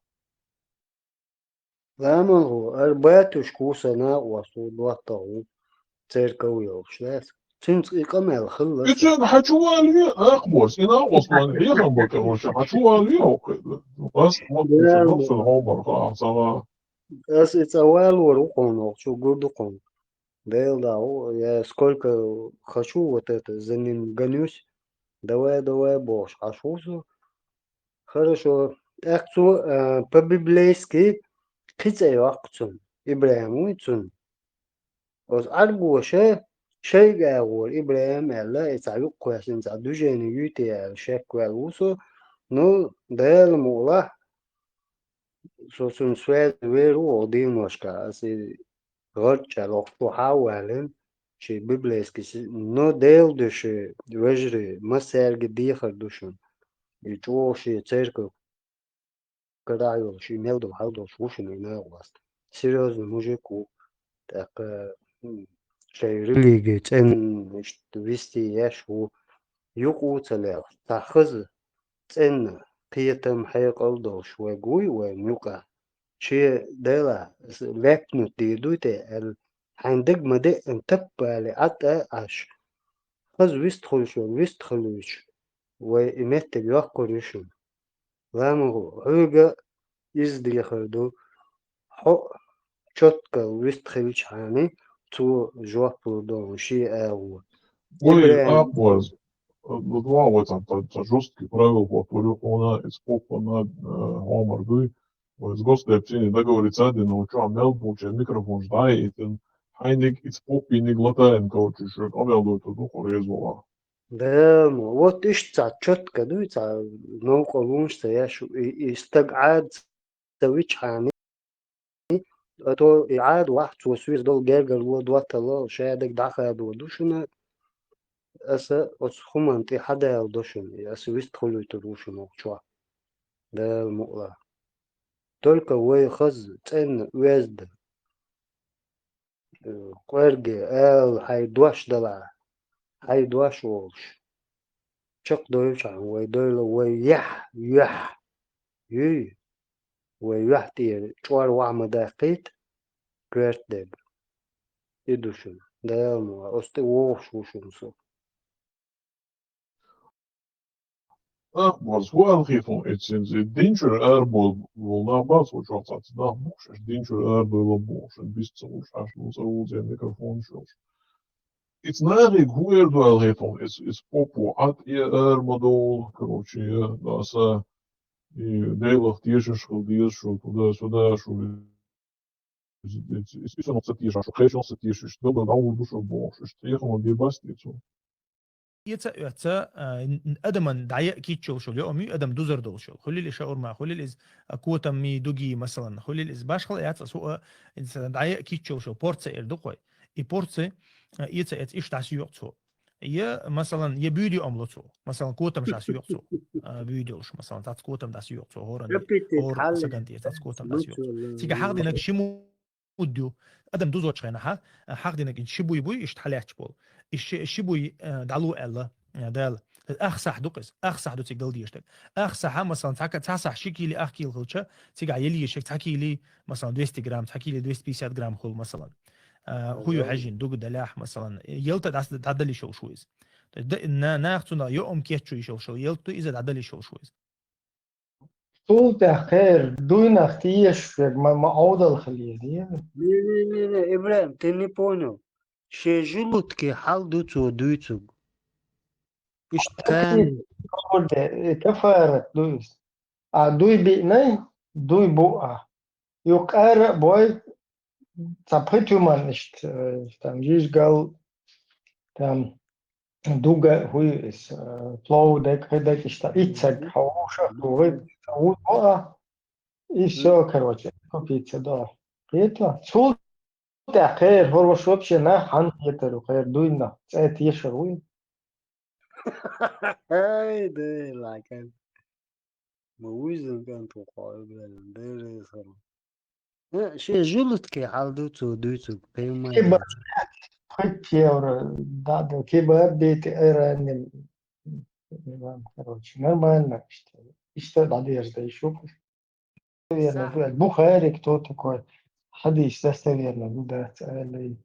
Лайман ход. Батюшку сана уасу дуатау. Церковь ёвшлес. Цинц и камел хылла. И цен хочу алви ахбос. И на ослан ехам бы, короче, хочу алви окыды. Бас вот боксын хомар хасава. Ас ицавал ворукон, что гурдукон. Да, я сколько хочу вот это, за ним гонюсь. Давай, Бож. А шо? Хорошо. Акцу по-библейски кицею акцун. Ибрахиму ицун. Оз аргуше شيء قاول إبراهيم الله يسألك كويسين سأدوجين يوتي شيء كويسو نو ده المولا سوسن سواد ويرو ودين وشكا أسي غرتش لوحتو حاولين شيء ببليسكي نو ديل دوش وجري مسيرج ديخر دوشن يتوه شيء تيركو كرايو شيء ميلدو حالدو شوشن يناغواست серьезно мужику так религия цен вести яшу юку целел тахыз цен қиетам хайқалдо шуэгуй уэнюка че дела лепнут дидуйте эл хандыг маде энтеп бали ат аш хыз вист хулш وإمت بيوقع يشم لامو هوجا إزدي خردو حق شتك ويست خليش عاني تو جواب بلدون شي أو Ой, إبراهيم Апваз, два вот там жесткие правила по турюхона из попа на омаргы. Вот с госдепцини договориться один научу амел получе микрофон ждай и ten хайник из попи не глотаем каучу шек амел до туду хорезола. ده вот إيش شتك دو نوقع لونش تياشو استقعد سويتش عاني تو إعاد واحد وسويس دول جرجر لو دوات الله شادك دعخة دوشنا أسا أسخمان تي حدا يلدوشن أسويس تخلو يتروشن وشوا ده المقلع تلك وي خز تن ويزد قرقي هاي دوش دلع هاي دوش وولش شق دوش عن وي دول وي يح يي وي يحتي شوار وعم داقيت كرت دب يدوشن ده المقلع أستي ووش وشن سو Апваз, хуалхифон этсензи динчур эрбол волнабас учацац да бушеш динчур эрбол бушен bis zum Schaschen so der Mikrofon schuss. It's narig huerdualhifon is popo at ihr ermodol короче das и делах тише шул диes шул туда шул is noch zetisch шул kresch noch zetisch что да душу бушеш техно дебастицу. يتسا ادم دعيق كيتشو شو يومي ادم دوزر دول شو خلي لي شاور ما خلي لي كوتا مي دوغي مثلا خلي لي باش خل ياتس سو دعيق كيتشو شو بورتس اردقوي اي بورتس يتسا ات ايش تاس يوتسو يا مثلا يا فيديو املوتسو مثلا كوتا مش تاس يوتسو فيديوش مثلا تاس كوتا داس يوتسو هورن هور سكنتي تاس كوتا داس يوتسو تيجا حق دينك شيمو وديو ادم دوزو تشينا حق دينك شيبوي بوي اشتحلياتش بول الشبوي دعلو الا دال اخسح دقس اخسح دوتك دل ديشتك اخسح مثلا تاسح شكي لي اخكي الخلشه تيجا يلي شك تحكي لي مثلا 200 جرام تحكي لي 250 جرام خل مثلا هو حجين دوق دلاح مثلا يلت تعدلي شو شويز ناخذنا يوم كيتشو شو يلت اذا تعدلي شو شويز طول تأخير دون اختيش ما عودة الخلية لا إبراهيم تاني بونو شجلت كي حال دوتو دوتو إشتكان كفارة دويس دوي بيني دوي بوقع يقار بوي تابريتو man nicht tam již gal tam duga hui is flow dek ishta itsek хауша дует уа и все короче купить да это сул تأخير هو شو بشي نا حن يترو خير دوينا ساعت يشروين هاي ده لكن موزن كان تقول ده صار شجلت كي حال دوتو بيما كيبا خد يورا دادو كيبا بيت ايران короче нормально что надежда еще наверное Бухари кто такой حديث достоверно видать или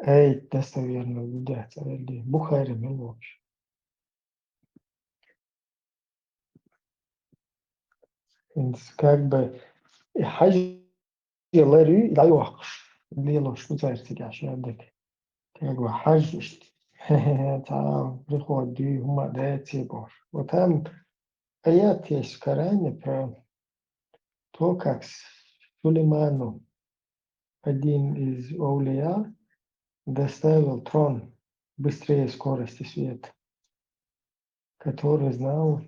эй достоверно видать или Бухари мелочь как бы حاجة لاري لا يوحش اللي له شو زارتك عشان عندك как бы حاجة تعال приходи هم داتي бор وتم аят есть в Коране про то, как Сулейману один из аулия доставил трон быстрее скорости света, который знал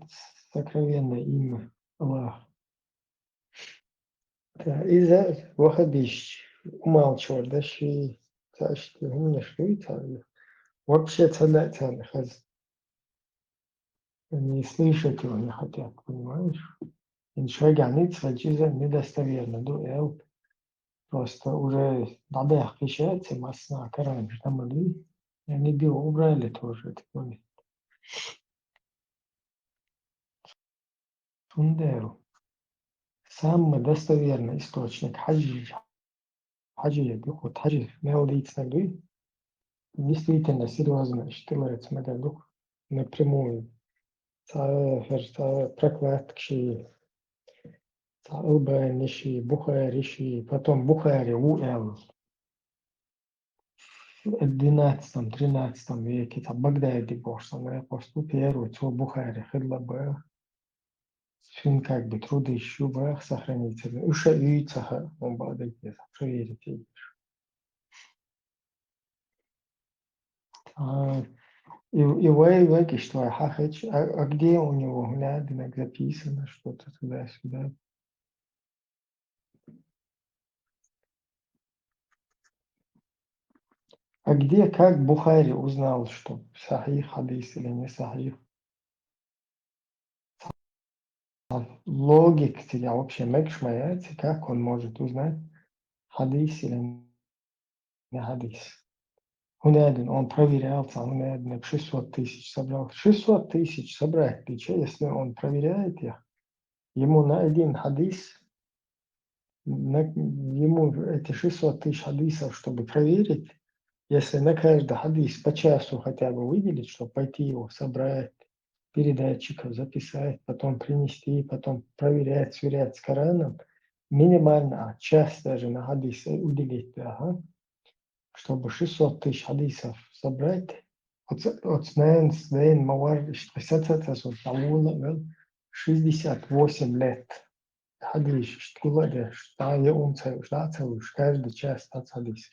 сокровенное имя Аллаха. Из-за вахабищ умалчивал, да что вообще цадать не слышать его не хотят, понимаешь? Ничего граница чиза недостоверно, дуэл. Просто уже надо отличаться масса карами, там они бы убрали тоже этот момент. Тундеру. Самый достоверный источник хаджи бихут хаджи меодийц нагуй. Действительно серьезно, что делается медаду напрямую прокладки, албаниши, бухариши, потом Бухари, УЛ. В 12-13 веке там Багдади бошсан, я посту первый, то Бухари, Хидлабах. Фин как бы труды еще бах сохранится. Уша юйцаха, он бадает, проверите. И вы что, а где у него глядинок записано что-то туда-сюда? А где, как Бухари узнал, что сахих хадис или не сахих? Логика я вообще мекшмаяется, как он может узнать хадис или не хадис? Он проверялся, он 600 тысяч собрал. 600 тысяч собрать, ты что, если он проверяет их, ему на один хадис, ему эти 600 тысяч хадисов, чтобы проверить, если на каждый хадис по часу хотя бы выделить, чтобы пойти его собрать, передатчиков записать, потом принести, потом проверять, сверять с Кораном, минимально час даже на хадис уделить, ага, чтобы 600 тысяч хадисов собрать. От Снейн Мавар 68 лет. Хадис, что я умцаю, каждый час от хадис.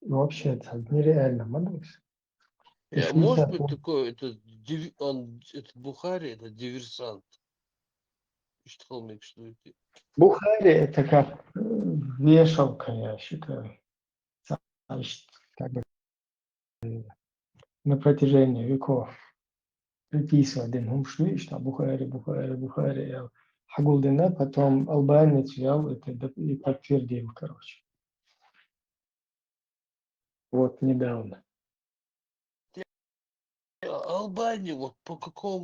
Вообще это нереально, молодец. Может быть такое, этот Бухари, это диверсант. Что это? Бухари это как вешалка, я считаю. Значит, как бы на протяжении веков приписывать один умшли, что Бухари. Хагулдина, потом албанец взял это и подтвердил, короче. Вот недавно. Албания вот по какой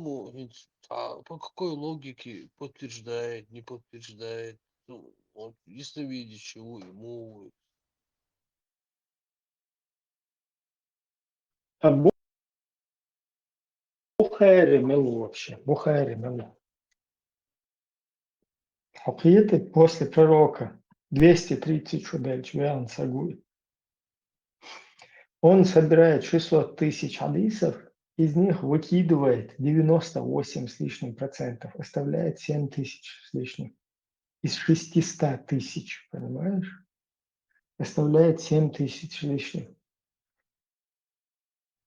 логике подтверждает, не подтверждает, ну, вот, ясновидящего ему. А Бухари мелу вообще, Бухари мелу. Хакиеты после пророка 230 шудель чвян сагуй. Он собирает 600 тысяч хадисов, из них выкидывает 98 с лишним процентов, оставляет 7 тысяч с лишним. Из 600 тысяч, понимаешь? Оставляет 7 тысяч с лишним.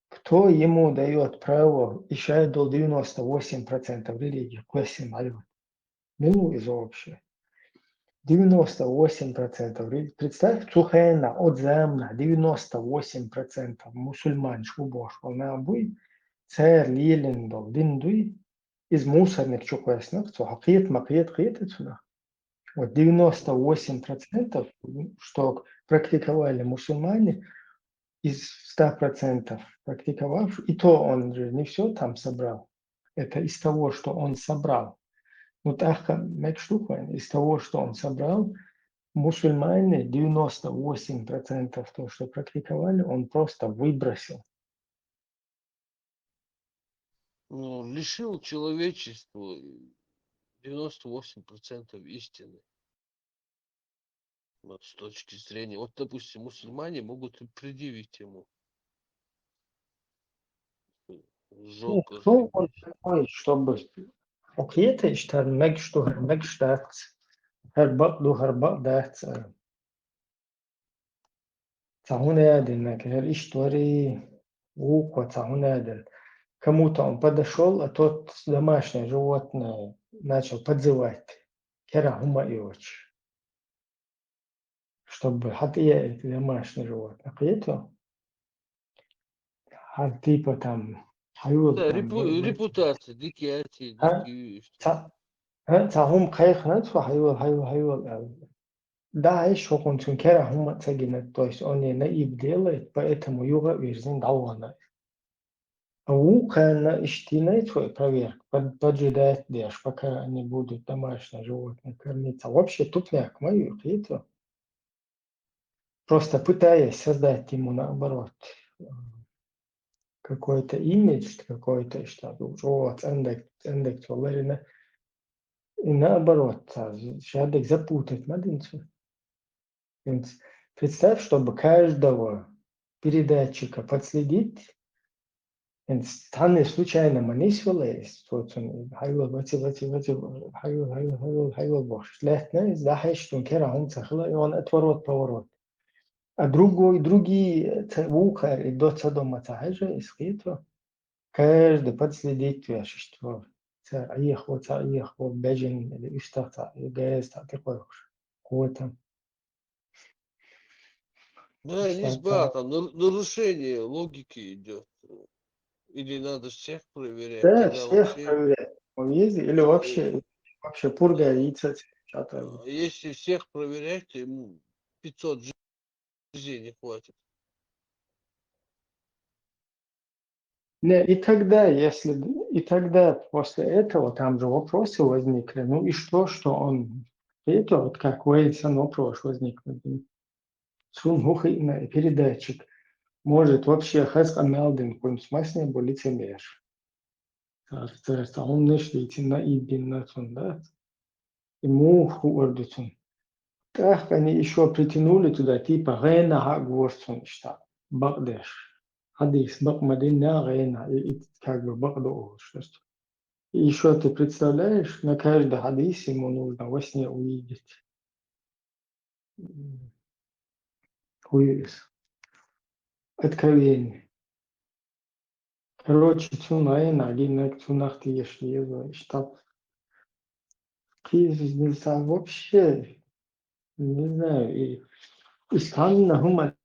Кто ему дает право еще до 98% религии? Классим алют. Ну, из общего. 98%. Представь, Цухена, Отземна, 98% мусульман, шубош, волнабуй, цер, лилиндол, диндуй, из мусорных чуквесных, цухакит, макит, китицунах. Вот 98%, что практиковали мусульмане, из 100% практиковавших, и то он же не все там собрал. Это из того, что он собрал. Вот ахка мекштуха, из того, что он собрал, мусульмане 98% то, что практиковали, он просто выбросил. Ну, лишил человечества 98% истины. Вот с точки зрения, вот, допустим, мусульмане могут предъявить ему Ну, жопу. кто он такой, чтобы окей, işte Megstadt, Herbat, Цахунядин, например, истории, Цахунядин. Кому-то он подошел, а тот домашнее животное начал подзывать. Кера Хумаевич, чтобы хатия это домашнее животное. Это а типа там хаюл Да, там. репутация, дикие. Цахум кайхнат, хаюл. Да, еще он кера хума цагинат, то есть он не наиб делает, поэтому юга верзин дауана. А на иштинай свой проверк, поджидает деш, пока они будут домашнее животное кормиться. Вообще тупняк мою, это просто пытаясь создать ему наоборот какой-то имидж, какой-то, что вот, эндек, толерина, и наоборот, шадек запутать мадинцу. Представь, чтобы каждого передатчика подследить, станы случайно манисвелес, вот он, хайвел бошь, летне, захеш, что кера он цахла, и он отворот, поворот. А другие вухар и до дома цахежа, и схитро, каждый подследить что ехал, бежин, или что-то, и гэс, такой уж, какой-то. Да, есть там нарушение логики идет. Или надо всех проверять, Да, тогда всех вообще... проверяют. Он ездит, или вообще пурга яйца, что-то. Если всех проверять, то ему 500 жизней не хватит. Не, и тогда после этого там же вопросы возникли. Ну и что он, это вот как Уэйсон вопрос возник. Сун хухайна передатчик может вообще хаска мелдин кун смасне был лицемер. Он не шлите на ибин на цун, да? Ему хуордуцун. Так они еще притянули туда типа Рена Хагворсон штаб. Багдеш. Хадис Бакмадина Рена. И как бы Багдош. И еще ты представляешь, на каждом хадисе ему нужно во сне увидеть. Откровение. Короче, цунайна, один цунах ты ешь штаб. Вообще, не знаю, и странно, гумор.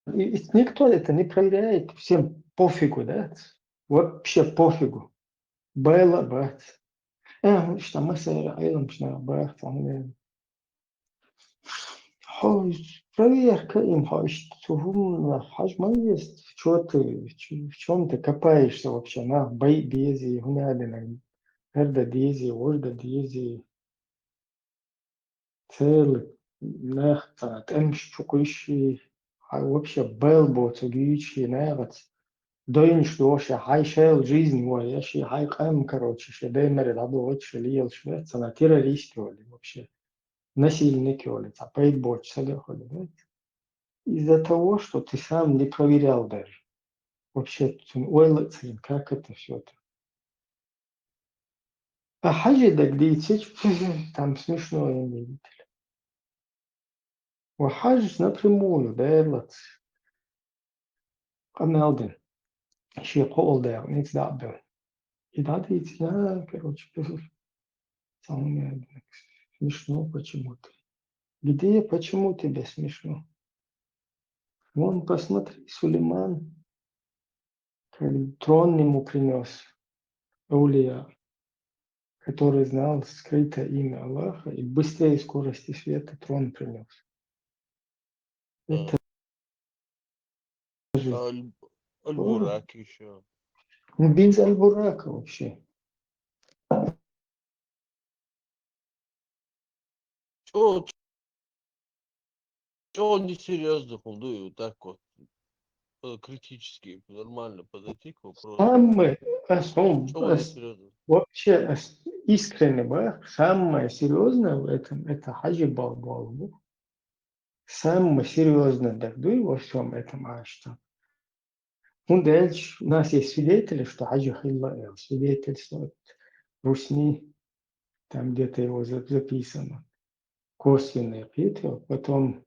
И никто это не проверяет, всем пофигу, да? Вообще пофигу. Было, брат. Что мы с Аилом, что брат, проверка им, хаш есть, что ты, в чем ты копаешься вообще, на бейбези, гунядина, эрда дези, ожда дези, целый, нехта, темщукущий, а вообще белбо, цугичи, нехт. Доин что вообще хайшел жизнь, я ще хайкам, короче, ще демер, работ, ще лил, швец, на террористы вообще, насильники, а пейтбоч, сагаходи, да? Из-за того, что ты сам не проверял даже. Вообще, ойлацин, как это все-то. А хаджи дагдийцич, там смешно, я не видел. А хадж напрямую, да, элац. Амелдин. Ще пол да, ниц даббел. И дадийц, да, короче, смешно почему-то. Где, почему тебе смешно? Вон, посмотри, Сулейман, как трон ему принес, Аулия, который знал скрытое имя Аллаха и быстрее скорости света трон принес. Это же Аль-Бурак еще. без Аль-Бурака вообще. Чего он не серьезно худой, вот так вот критически, нормально подойти к вопросу. Самое, Чего он не серьезно? вообще искренне, самое серьезное в этом, это хаджи Балбалу. Самое серьезное дагдуй во всем этом аштам. У нас есть свидетели, что хаджи Хилла свидетельствует Русни, там где-то его записано. Косвенные видео, потом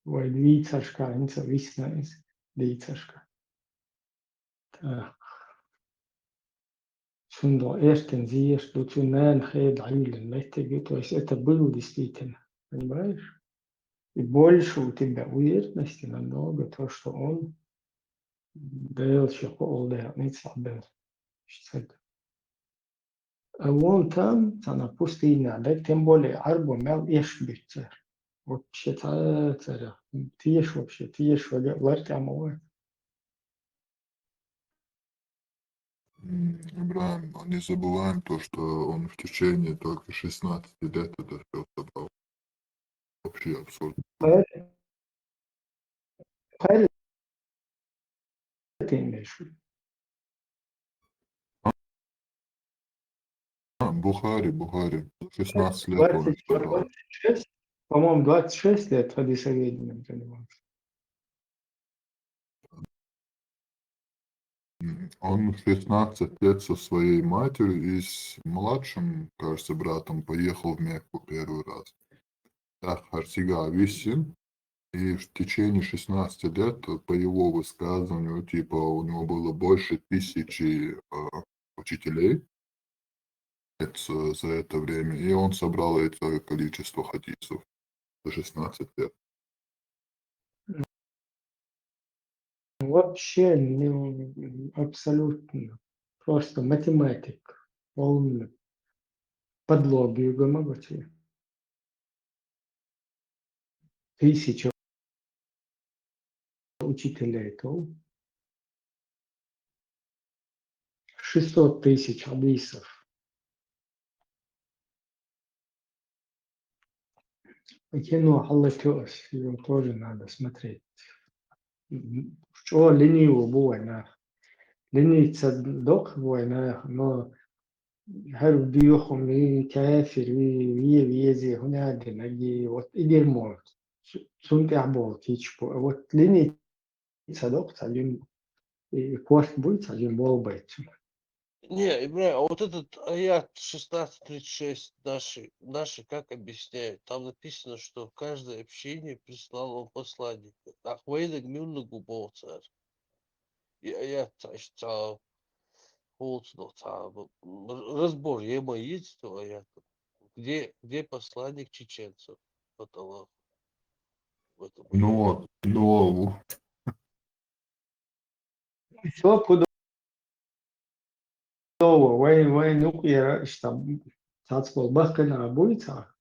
двицашка, висна двицашка. Сундо эртен зиеш, дуцунен хед айлен леттеги, то есть это было действительно, понимаешь? И больше у тебя уверенности намного, то, что он дел чехо олдер, не цабел. А вон там, на пустыне, да, тем более арбо мел ешбитцер. Вообще царя. Ты ешь вообще, ты ешь ларь омывает. Ибраим, не забываем то, что он в течение только 16 лет это все собрал. Вообще абсурд. Правильно? تنشو Бухари. 16 лет он собрал. 26, по-моему, 26 лет хадисоведением занимался. Он в 16 лет со своей матерью и с младшим, кажется, братом поехал в Мекку первый раз. Так, Харсига Висин. И в течение 16 лет, по его высказыванию, типа, у него было больше 1000 учителей за это время, и он собрал это количество хадисов за 16 лет. Вообще абсолютно просто математик, полный подлогию гомоготи. 1000 учителей, то 600 тысяч хадисов. Кино Халатёс, его тоже надо смотреть. Что ленивого война. Лениться док война, но هل بيوخم كافر ويزي هنا دنجي وإدير موت سنت عبوت يشبو وتلني صدق تعلم كوارت بوي تعلم بول بيت. Не, Ибрahим, а вот этот аят 16:36 наши как объясняют? Там написано, что в каждое общение прислал он посланника. Ахвейда гмюнна губов царь. И аят разбор ема есть у аята. Где посланник чеченцев? Вот Аллах. Но Все подобно وين يقير штаб цацкол бахкана буйца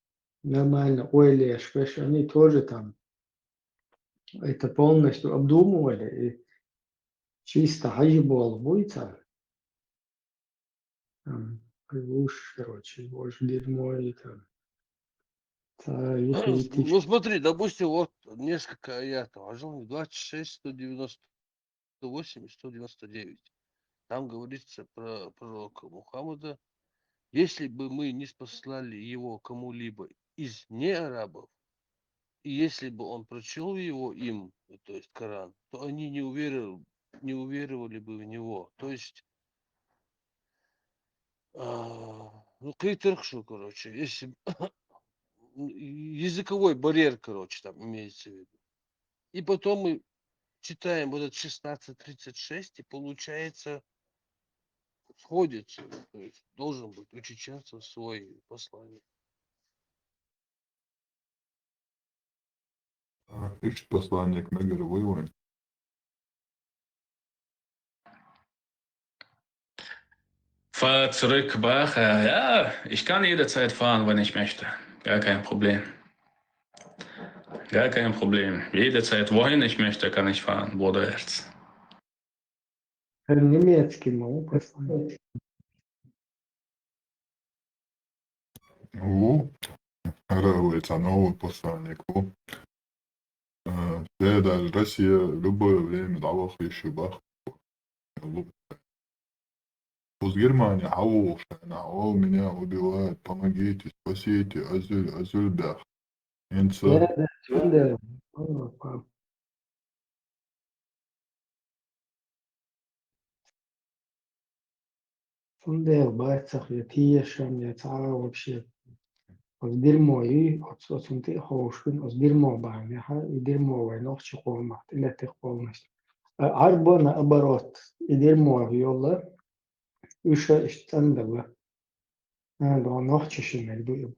нормально ойлеш, что они тоже там это полностью обдумывали и чисто хajibol буйца. Уж, короче, уж дерьмо и там. Ну смотри, допустим, вот несколько аятов. Ажал 26, 198 и 199. Там говорится про пророка Мухаммада. Если бы мы не спаслали его кому-либо из неарабов, и если бы он прочел его им, то есть Коран, то они не уверовали бы в него. То есть, ну, критырхшу, короче, если языковой барьер, короче, там имеется в виду. И потом мы читаем вот этот 16:36, и получается сходится. То есть должен быть у чеченцев свой посланник. Пишет посланник на мировой войне. Fahr zurück, Bacher. Ja, ich kann jederzeit fahren, wenn ich möchte. Gar kein Problem. Gar kein Problem. Jederzeit, wohin ich möchte, kann ich fahren, Bruder Herz. Немецкий могу послать. Оказывается, новый посланник. Все, даже Россия любое время дала еще бах. С Германии, ау, меня убивают, помогите, спасите, азуль бях. Фундел, байцах, я тиешем, я цара вообще. Os дерьмо и от сунты хоушкин, os дерьмо баняха, и дерьмо войнох чехолмах, илетих полностью. Арбо наоборот, и дерьмо в йола, уша иштандала. Да, нох чешинек дуем.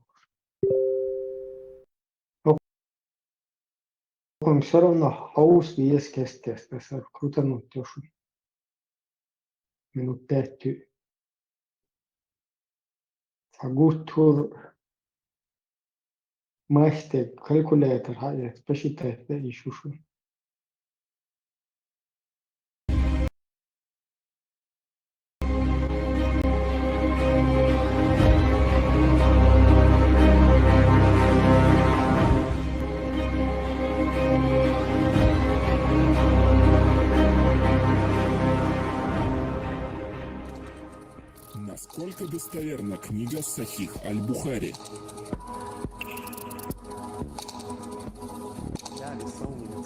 Он все равно хаус вес кестес, это крутануть тошу. Минут 5. Фагутур мастер, калькулятор, посчитать, да, еще что. Насколько достоверна книга Сахих Аль-Бухари?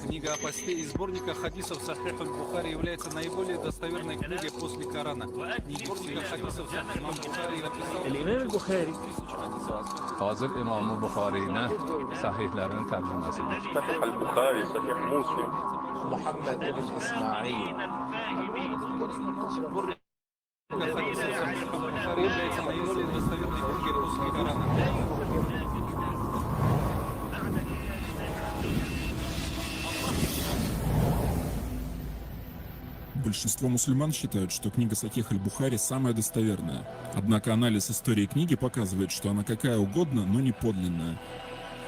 Книга о посте и сборника хадисов Сахих аль-Бухари является наиболее достоверной книгой после Корана. Сборника хадисов имам Бухари написал... الإمام البخاري Hazır İmam Bukhari'ne sahihlerin tercümesidir. Sahih al-Bukhari, Sahih Muslim, Muhammed ibn Ismail. Сборник хадисов Сахих аль-Бухари является наиболее достоверной книгой после Корана. Большинство мусульман считают, что книга Сахих Аль-Бухари самая достоверная. Однако анализ истории книги показывает, что она какая угодно, но не подлинная.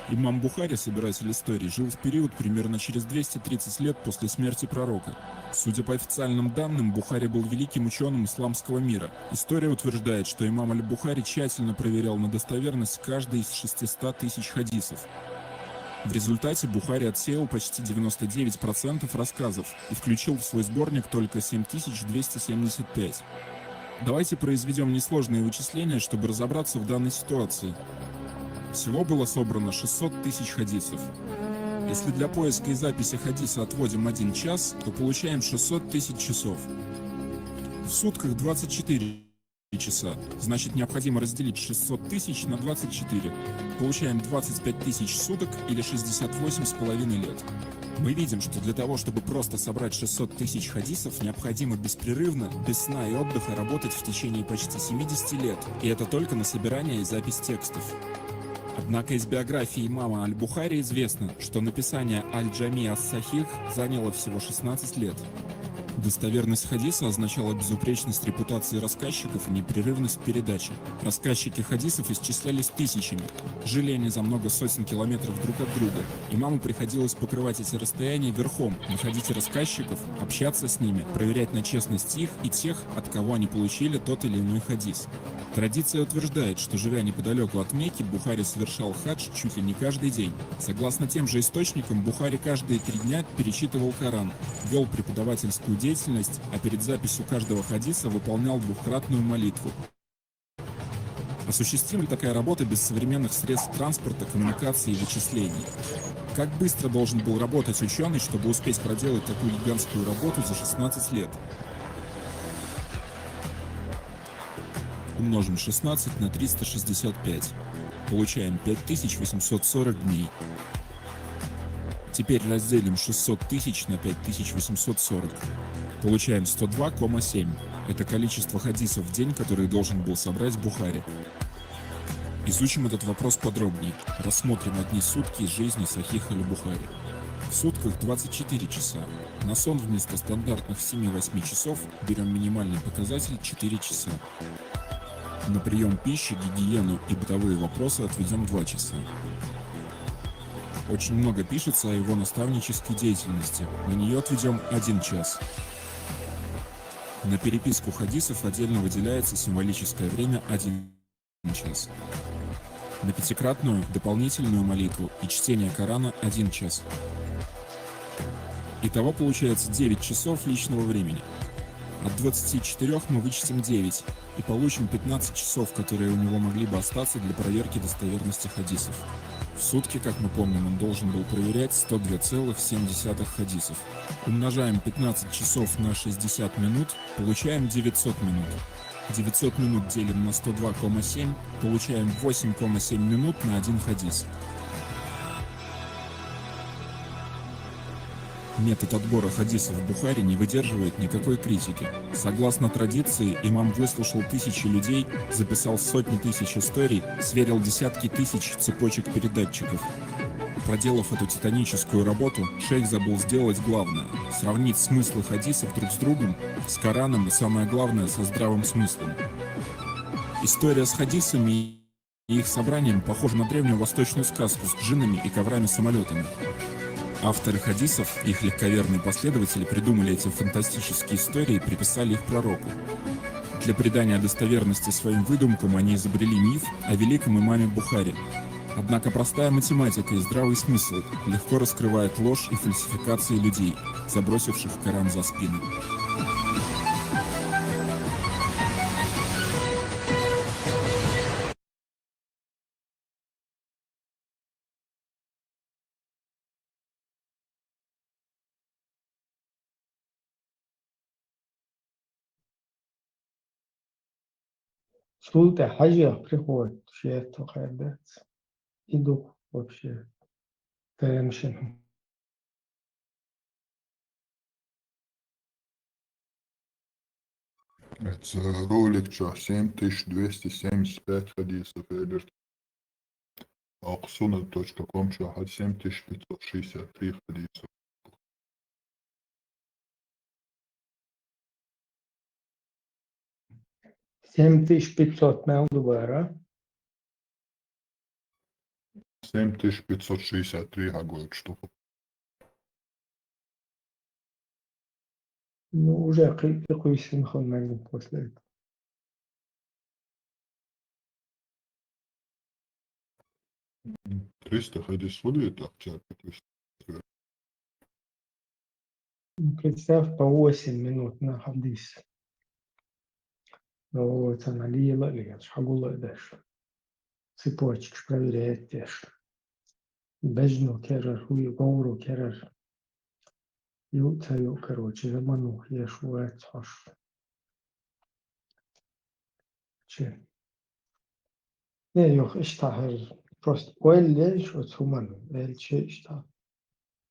Имам Бухари, собиратель истории, жил в период примерно через 230 лет после смерти пророка. Судя по официальным данным, Бухари был великим ученым исламского мира. История утверждает, что имам Аль-Бухари тщательно проверял на достоверность каждый из 600 тысяч хадисов. В результате Бухари отсеял почти 99% рассказов и включил в свой сборник только 7275. Давайте произведем несложные вычисления, чтобы разобраться в данной ситуации. Всего было собрано 600 тысяч хадисов. Если для поиска и записи хадиса отводим 1 час, то получаем 600 тысяч часов. В сутках 24 часа, значит необходимо разделить 600 тысяч на 24. Получаем 25 тысяч суток или 68,5 лет. Мы видим, что для того, чтобы просто собрать 600 тысяч хадисов, необходимо беспрерывно, без сна и отдыха работать в течение почти 70 лет. И это только на собирание и запись текстов. Однако из биографии имама Аль-Бухари известно, что написание Аль-Джами ас-Сахих заняло всего 16 лет. Достоверность хадиса означала безупречность репутации рассказчиков и непрерывность передачи. Рассказчики хадисов исчислялись тысячами. Жили они за много сотен километров друг от друга. Имаму приходилось покрывать эти расстояния верхом, находить рассказчиков, общаться с ними, проверять на честность их и тех, от кого они получили тот или иной хадис. Традиция утверждает, что, живя неподалеку от Мекки, Бухари совершал хадж чуть ли не каждый день. Согласно тем же источникам, Бухари каждые 3 дня перечитывал Коран, вел преподавательскую деятельность, а перед записью каждого хадиса выполнял 2-кратную молитву. Осуществима ли такая работа без современных средств транспорта, коммуникации и вычислений? Как быстро должен был работать ученый, чтобы успеть проделать такую гигантскую работу за 16 лет? Умножим 16 на 365. Получаем 5840 дней. Теперь разделим 600 тысяч на 5840. Получаем 102,7. Это количество хадисов в день, которые должен был собрать Бухари. Изучим этот вопрос подробнее. Рассмотрим одни сутки из жизни Сахиха Аль-Бухари. В сутках 24 часа. На сон вместо стандартных 7-8 часов берем минимальный показатель 4 часа. На прием пищи, гигиену и бытовые вопросы отведем 2 часа. Очень много пишется о его наставнической деятельности. На нее отведем 1 час. На переписку хадисов отдельно выделяется символическое время 1 час. На 5-кратную дополнительную молитву и чтение Корана 1 час. Итого получается 9 часов личного времени. От 24 мы вычтем 9 и получим 15 часов, которые у него могли бы остаться для проверки достоверности хадисов. В сутки, как мы помним, он должен был проверять 102,7 хадисов. Умножаем 15 часов на 60 минут, получаем 900 минут. 900 минут делим на 102,7, получаем 8,7 минут на 1 хадис. Метод отбора хадисов в Бухари не выдерживает никакой критики. Согласно традиции, имам выслушал тысячи людей, записал сотни тысяч историй, сверил десятки тысяч цепочек передатчиков. Проделав эту титаническую работу, шейх забыл сделать главное – сравнить смыслы хадисов друг с другом, с Кораном и, самое главное, со здравым смыслом. История с хадисами и их собранием похожа на древнюю восточную сказку с джиннами и коврами-самолетами. Авторы хадисов, их легковерные последователи, придумали эти фантастические истории и приписали их пророку. Для придания достоверности своим выдумкам они изобрели миф о великом имаме Бухари. Однако простая математика и здравый смысл легко раскрывают ложь и фальсификации людей, забросивших Коран за спину. Султа хажа приходит, что это иду вообще. Теншин. Это ролик 7275 хадисов. Аксуна.ком шахад 7563 хадисов. 7500 мелдувара. 7563 говорят, что. Ну, уже какой синхрон после этого. М, 300 хадисов будет, так, Представь, по 8 минут на хадис. Ну, вот она лила, или шагула дальше. Цепочек проверяет дальше. Бежну керер, хуй гоуру керер. Ютаю, короче, заману, ешует, хош. Че? Не, yok iştahır. Просто öyle şu tumanı. Elçi iştah.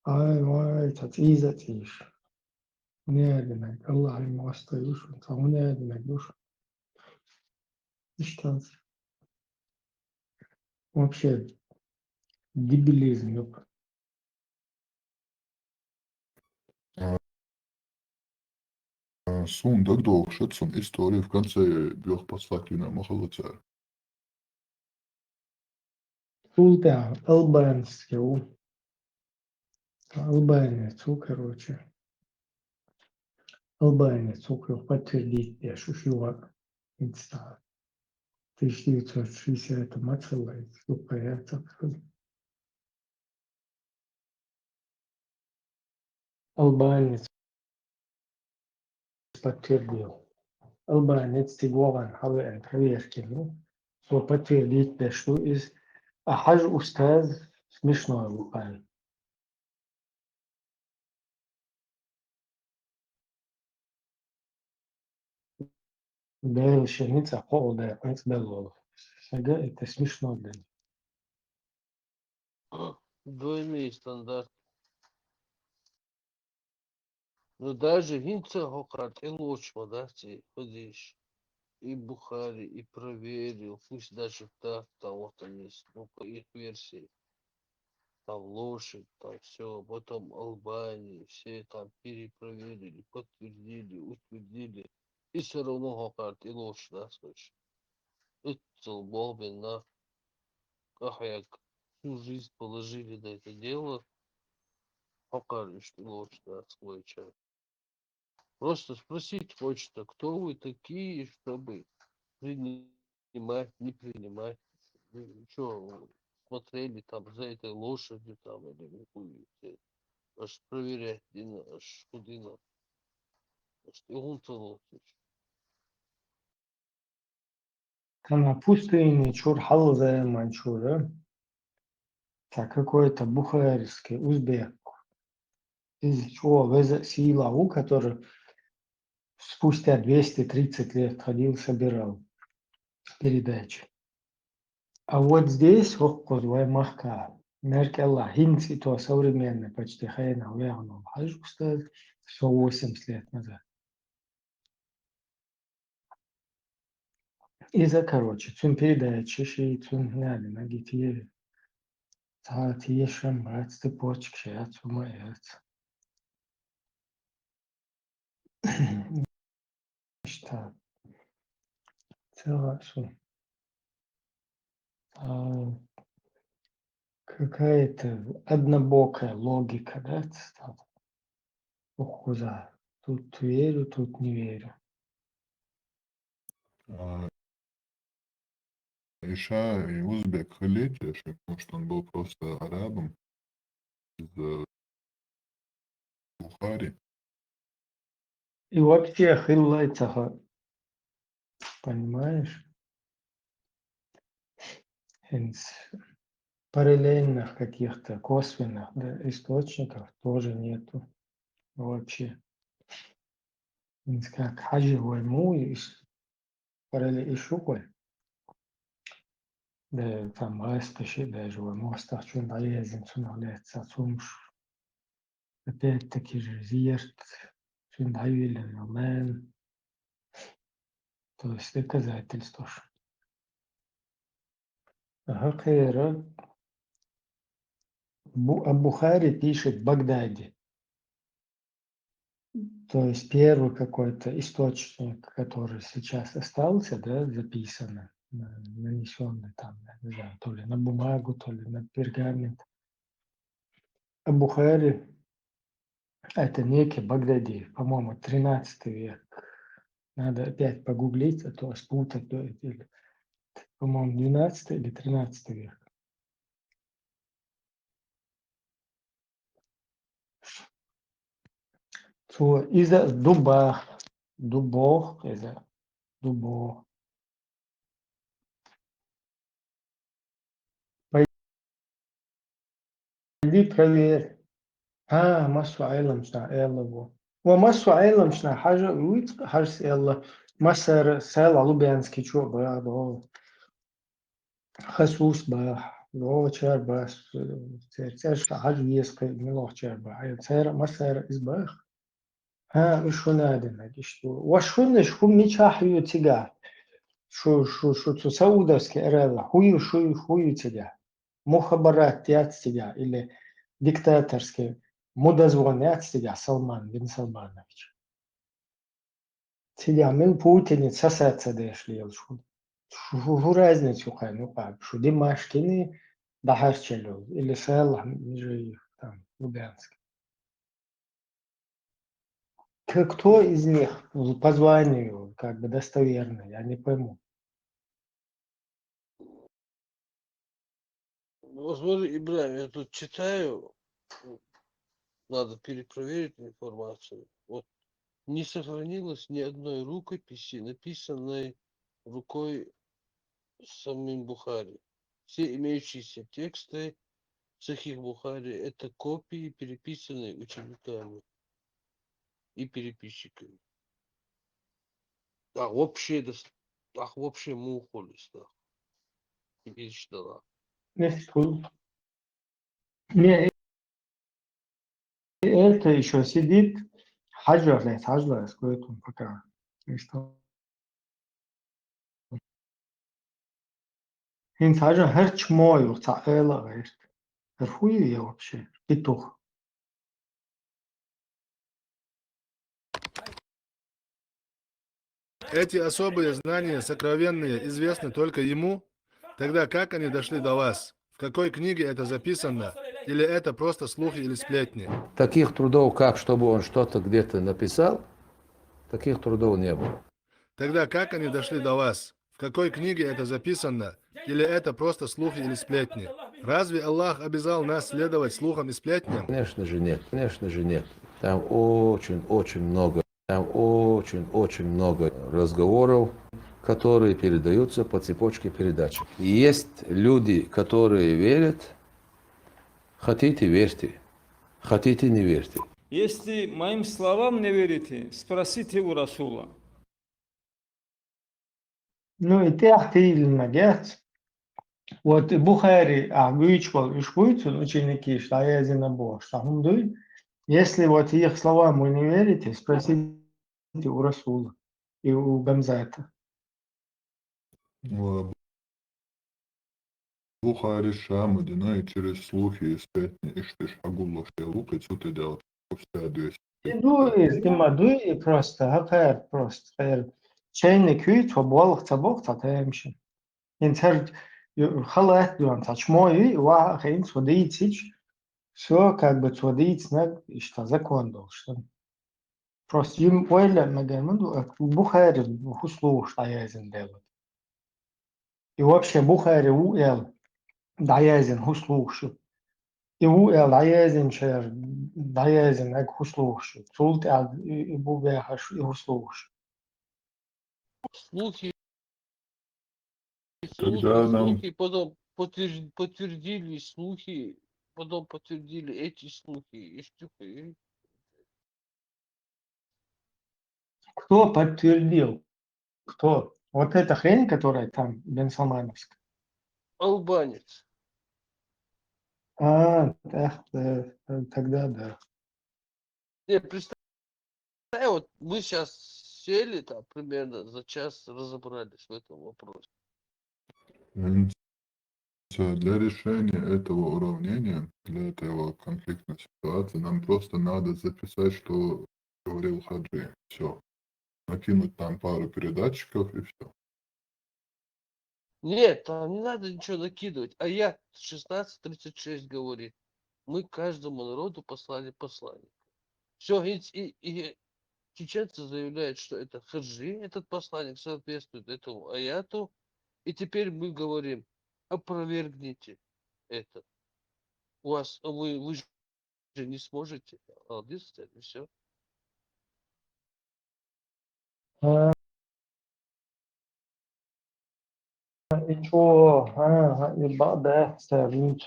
Ay vay tatizet iş. Ne demek? Allah'ın vasıtayı şu. Tamam ne demek bu? İştah. Вообще дебилизм, ёп. Сун дагдол шетсон истории в конце бьёх послательно махалацар. Тулта албанский, албанец, короче. Албанец, подтвердить, я шушила инста. 1960 мацала, супер, так сказать. Албанец подтвердил. Албанец тигуан хавен проверки, ну, что подтвердить, да, что из Ахаж устаз смешной буквально. Да, еще не цапал, да, не цапал. Сага это смешно, да. Двойные стандарты. Но даже Винца Хокат и Лочма, да, ты ходишь и Бухари, и проверил, пусть даже так, там вот они, ну, по их версии, там лошадь, там все, потом Албании, все там перепроверили, подтвердили, утвердили, и все равно Хокат и лошадь, да, слышишь. Это Бобин, на, ах, я всю жизнь положили на это дело, Хокат, что лошадь, да, свой человек. Просто спросить хочется, кто вы такие, чтобы принимать, не принимать. Что, смотрели там за этой лошадью там или какую аж проверять, аж куда аж и он Там на пустыне чурхал за манчура. Так какой-то бухарский узбек. Из чего сила у, который спустя 230 лет ходил, собирал передачи. А вот здесь, вот махка, Меркелла, хинци, то современный почти хайна, уявно, хажу, все 80 лет назад. И короче, цун передачи, ши, цун, надо, нагите, та, тие, шамбат, цепочек, шат, сумаят. Что? Целая, какая-то однобокая логика, да, там, куда тут верю, тут не верю. Иша и узбек Халид, может, он был просто арабом из Бухари. И вообще хиллайцаха, понимаешь? Из параллельных каких-то косвенных, да, источников тоже нету вообще. Как хаджи войму и параллель и шукой. ده там аспеши даже мостах чун даезин цуналец цумш опять-таки же зирт чун даюлен ромен, то есть доказательства. Хакера Бухари пишет в Багдаде. То есть первый какой-то источник, который сейчас остался, да, записанный, нанесенный там, я не знаю, то ли на бумагу, то ли на пергамент. А Бухари это некий Багдади, по-моему, 13 век. Надо опять погуглить, а то спутать, да, или, по-моему, 12 или 13 век. So, из-за дубов, из-за дубов. Пойди проверь. مسوا علم شنا يلا بو ومسوا علم شنا حاجة ويت حاجة يلا مسر سال على بيانسكي شو بقى خصوص بقى لو شار بس ترتاش حاجة يسقي من لو شار بقى سير مسر إزباخ وش نادم شو وشو ميشا حيو تيجا شو تسودس كأرلا حيو تيجا مخابرات تيجا или диктаторские мудозвонят тебя Салман бин Салманович. Тебя мен Путин сосаться дошли. Шо разницу хай, ну как, что Димашкины Дахарчелю или Салах же там Лубянск. Кто из них по званию как бы достоверный, я не пойму. Вот смотри, Ибрahim, я тут читаю, надо перепроверить информацию. Вот не сохранилось ни одной рукописи, написанной рукой самим Бухари. Все имеющиеся тексты Сахих Бухари это копии, переписанные учениками и переписчиками. Общее мухолис, да. И перечитала. Не, это еще сидит Хаджар, сколько он пока. Хин Хаджар херч мой, цаэла говорит. Хую я вообще, петух. Эти особые знания, сокровенные, известны только ему? Тогда как они дошли до вас? В какой книге это записано? Или это просто слухи или сплетни? Таких трудов, как чтобы он что-то где-то написал, таких трудов не было. Тогда как они дошли до вас? В какой книге это записано? Или это просто слухи или сплетни? Разве Аллах обязал нас следовать слухам и сплетням? Конечно же нет, конечно же нет. Там очень много разговоров, которые передаются по цепочке передачи. И есть люди, которые верят, хотите верьте, хотите не верьте. Если моим словам не верите, спросите у Расула. Ну и ты активно, вот Бухари, Гуичвал, Ишвуицун, ученики, что я Зинабо, что Хундуй, если вот их словам вы не верите, спросите у Расула и у Гамзата. Бухари Шамадина и через слухи и сплетни Иштиш Агулла Шелука Цутедел Кустадуес. Дуй и просто, хакер просто. Чайный кюит, фабуалах цабох, татаемши. Интер халат дуан тачмой, ва хейн сводитич, все как бы сводить, что закон должен. Просто им ойля магаманду, Бухари хуслу, что я делать. И вообще Бухари уэл, даязин хуслуши. И уэл даязин шер, даязин эг хуслуши. Цулт и бувехаш и хуслуши. Слухи, Когда нам слухи, потом подтвердили слухи, потом подтвердили эти слухи. И штука. Кто подтвердил? Кто? Вот эта хрень, которая там Бен Салмановская. албанец. Тогда да. Не, представь, вот мы сейчас сели там примерно за час разобрались в этом вопросе. Для решения этого уравнения, для этого конфликтной ситуации, нам просто надо записать, что говорил Хаджи. Все. Накинуть там пару передатчиков и все. Нет, там не надо ничего накидывать. А я 16:36 говорит. Мы каждому народу послали послание. Все, и чеченцы заявляют, что это Хаджи, этот посланник, соответствует этому аяту. И теперь мы говорим, опровергните это. Вы же не сможете. Молодец, и все. بعد سرين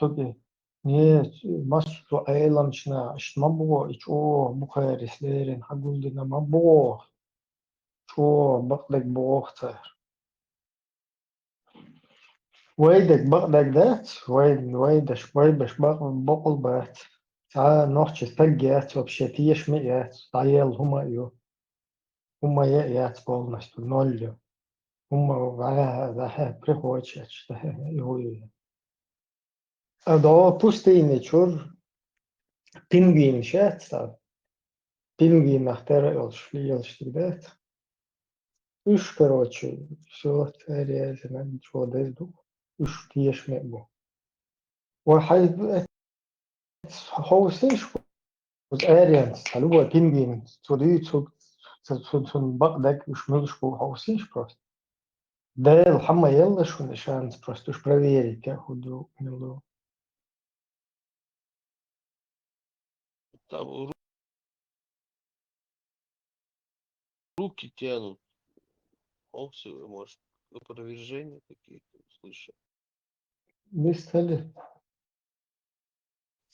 نيت مصر أيلم شنا مبو بخاري سليرين حقول لنا مبو بقدك بوختر ويدك بقدك دات ويدش ويدش بقل بات نوحش تجيات وبشتيش مئات عيال هما يأيات بولنش نوليو هما ذا приходят его да пустыни чур пингвин шатса пингвин нахтер шли уж короче все реально что дезду уж тиеш мебо وحي هو سيش was aliens hallo pingvin so die so بقدك مش ملشبو هو سيش просто да الحما يلا شو نشان просто уж проверить ياخدوا милу Там руки тянут. Оксивы, может, опровержения какие-то услышал. Быстали.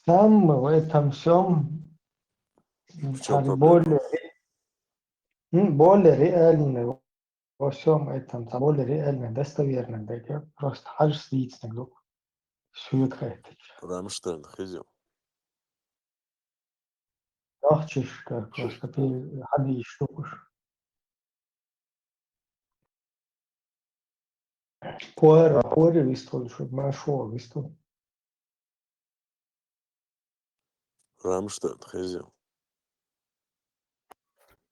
Сам в этом всем В чем проблема? более реально во всем этом, более реально, достоверно, да, я просто хаж свидетельствую, ну, все это. Рамштайн, хызел. Ахчиш, как просто ты ходи штукуш. Пуэра вистол, чтобы машо вистол. Рамштайн, хызел.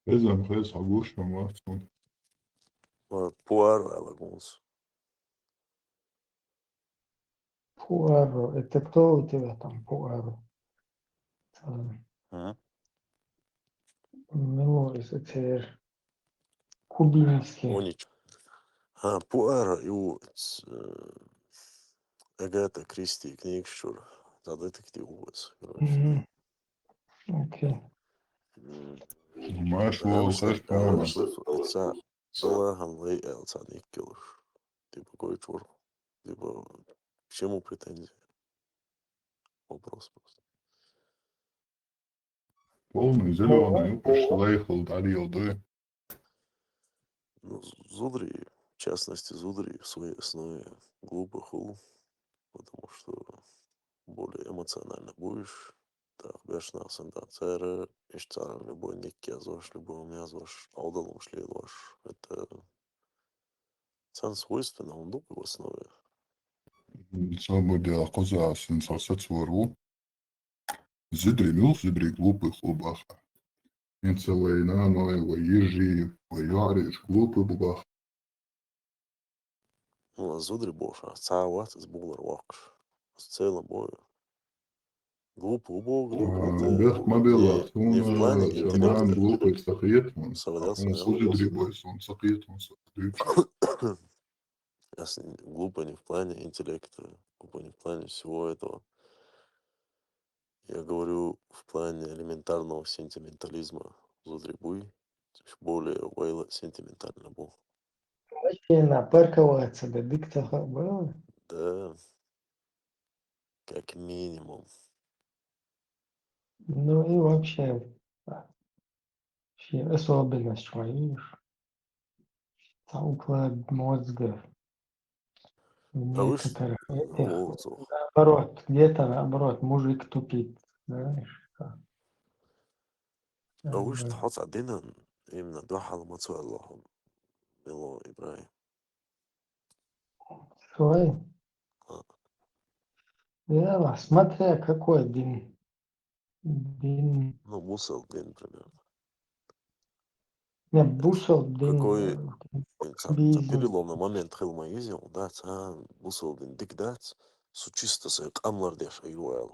Ezem Hez Hagush Mamachun. Пуэр Алагунс. Пуэро, это кто у тебя там, Пуэро? Милорис, это кубинский. Онич. Пуэр и Агата Кристи, книгшур. За детектив ужас, короче. Окей. Маш Вол Хэш Пама. Это Аллахом Лей Элца Никелуш. Типа кое чур. Типа, к чему претензии? Вопрос просто. Полный зеленый, Шлейхл, Дарил, да. Ну, Зудри, в частности, Зудри в своей основе глупый хул, потому что более эмоционально будешь. Так, бешна санда цера, ишцар, любой никки азош, любой мязош, алдалум шлилош. Это цен свойственно, он дупы в основе. Свободя Коза, Сенсосет Свору. Зидри Мил, Зидри глупый хлубаха. Инцелейна, Ноева, Ежи, Ваяриш, глупый бубах. Ну, а Зудри боша, цауат из булар вакш. С целым бою. Глупый убог, Бех Мабела, не в плане Шаман, интеллекта. глупый Сахиетман. Совладелся не Зидри Бойсон, Сахиетман, Ясно, глупо не в плане интеллекта, глупо не в плане всего этого. Я говорю в плане элементарного сентиментализма. Зудрибуй, то есть более вейла сентиментально был. Вообще парковаться до диктора было? Да, как минимум. Ну и вообще особенность моих, уклад мозга. некоторых этих, Вот. наоборот, где-то наоборот, мужик тупит, знаешь, как وش бы. تحط عندنا من دوحة المطوع اللهم ميلو إبراهيم Свой. Я смотря какой день. День. ну бусел день примерно Не, бусел день какой бизнес. переломный момент хил ما يزي да бусел день дик дать сучисто сей камлар деш айуэл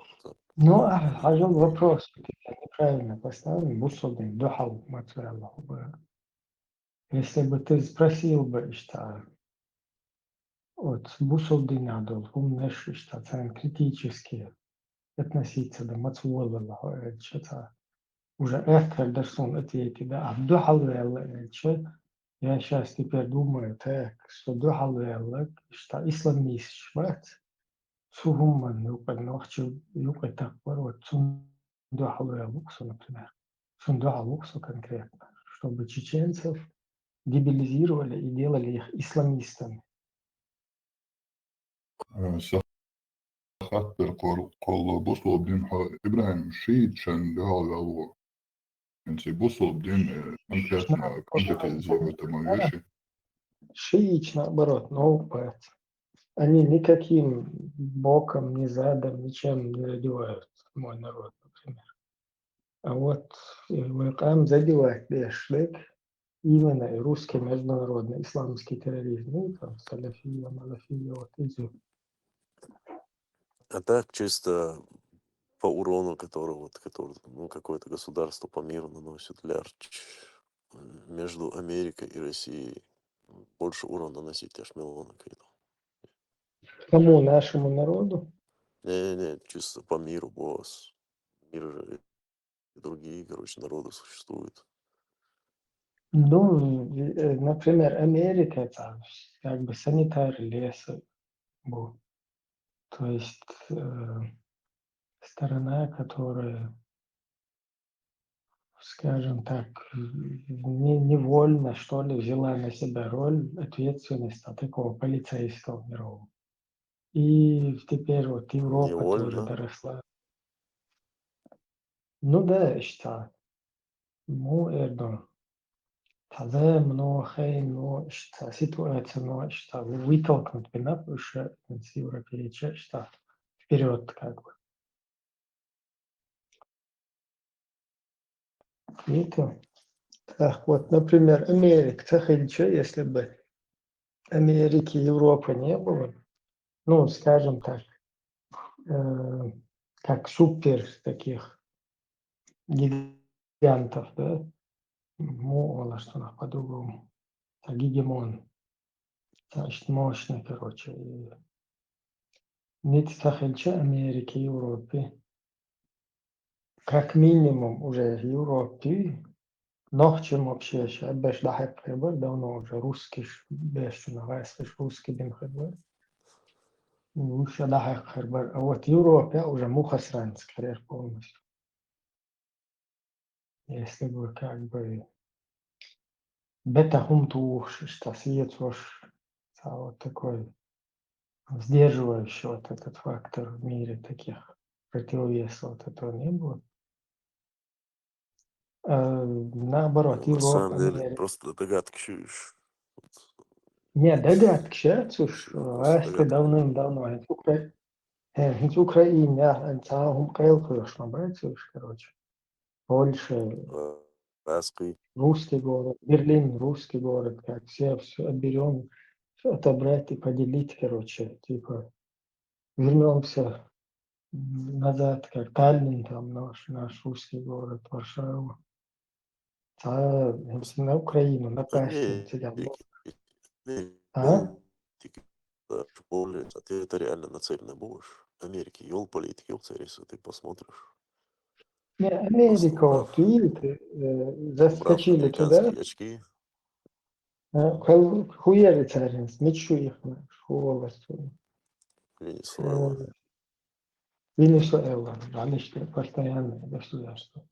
Ну, ажал вопрос, ты неправильно поставил, бусел день, духал, материал. Если бы ты спросил бы, что вот бусел день надо, умнешь, что там критически относиться до мацуэлла, что-то уже эфтер дерсон ответить, да, а духал что я сейчас теперь думаю, так, что духал что исламист, шват, сухуман, юпальнохчу, юпальтак, вот, духал например, духал конкретно, чтобы чеченцев дебилизировали и делали их исламистами. خاطر قول بوصل بدين إبراهيم شيء شان لهذا هو أنت بوصل بدين конкретно زي ما Шиич, наоборот, наоборот. Они никаким боком, ни задом, ничем не задевают мой народ, например. А вот там задевает бешлик именно и русский международный исламский терроризм, ну, там, салафия, малафия, вот эти. а так чисто по урону который ну какое-то государство по миру наносит лярч между Америкой и Россией больше урона наносить аж миллиона какие-то Кому? Нашему народу? не чисто по миру босс мир же и другие короче народы существуют. Ну, например, Америка, там, как бы санитар леса был. То есть сторона, которая, скажем так, невольно, что ли, взяла на себя роль ответственности такого полицейского мирового. И теперь вот Европа тоже Невольно. доросла. Ну да, я считаю. Ну, это таза много, но что ситуация, но что вытолкнуть бинапуша с европейча, что вперед как бы. Это так вот, например, Америка, если бы Америки и Европы не было, ну, скажем так, как супер таких гигантов, да, мало что на по-другому, гегемон, значит, мощный, короче. Нет Сахельча Америки и Европы, как минимум уже Европы, но чем вообще еще, без дахек давно уже русский, без русский бен Лучше дахек а вот Европа уже мухасран, скорее полностью. Если бы как бы бета-хум туш, что свет вот такой сдерживающий вот этот фактор в мире таких противовесов вот этого не было. Наоборот, На самом Европа, деле Америка. просто догадки чуешь. Не, догадки сейчас Просто Асты давным-давно. В Украине, Антахум Кайлкуш, короче. Польша, Раски. русский город, Берлин, русский город, как все отберем, отобрать и поделить, короче, типа вернемся назад, как Таллин, там наш русский город, Варшава. А на Украину напасть. А? Ты реально нацеленно будешь. Америки, ел политики, ел царицы, ты посмотришь. Не, Америка, вот видите, Убрав заскочили туда, американские очки, хуяли царинс, мечу их, полностью. Венесуэла. Венесуэла, раньше постоянное государство.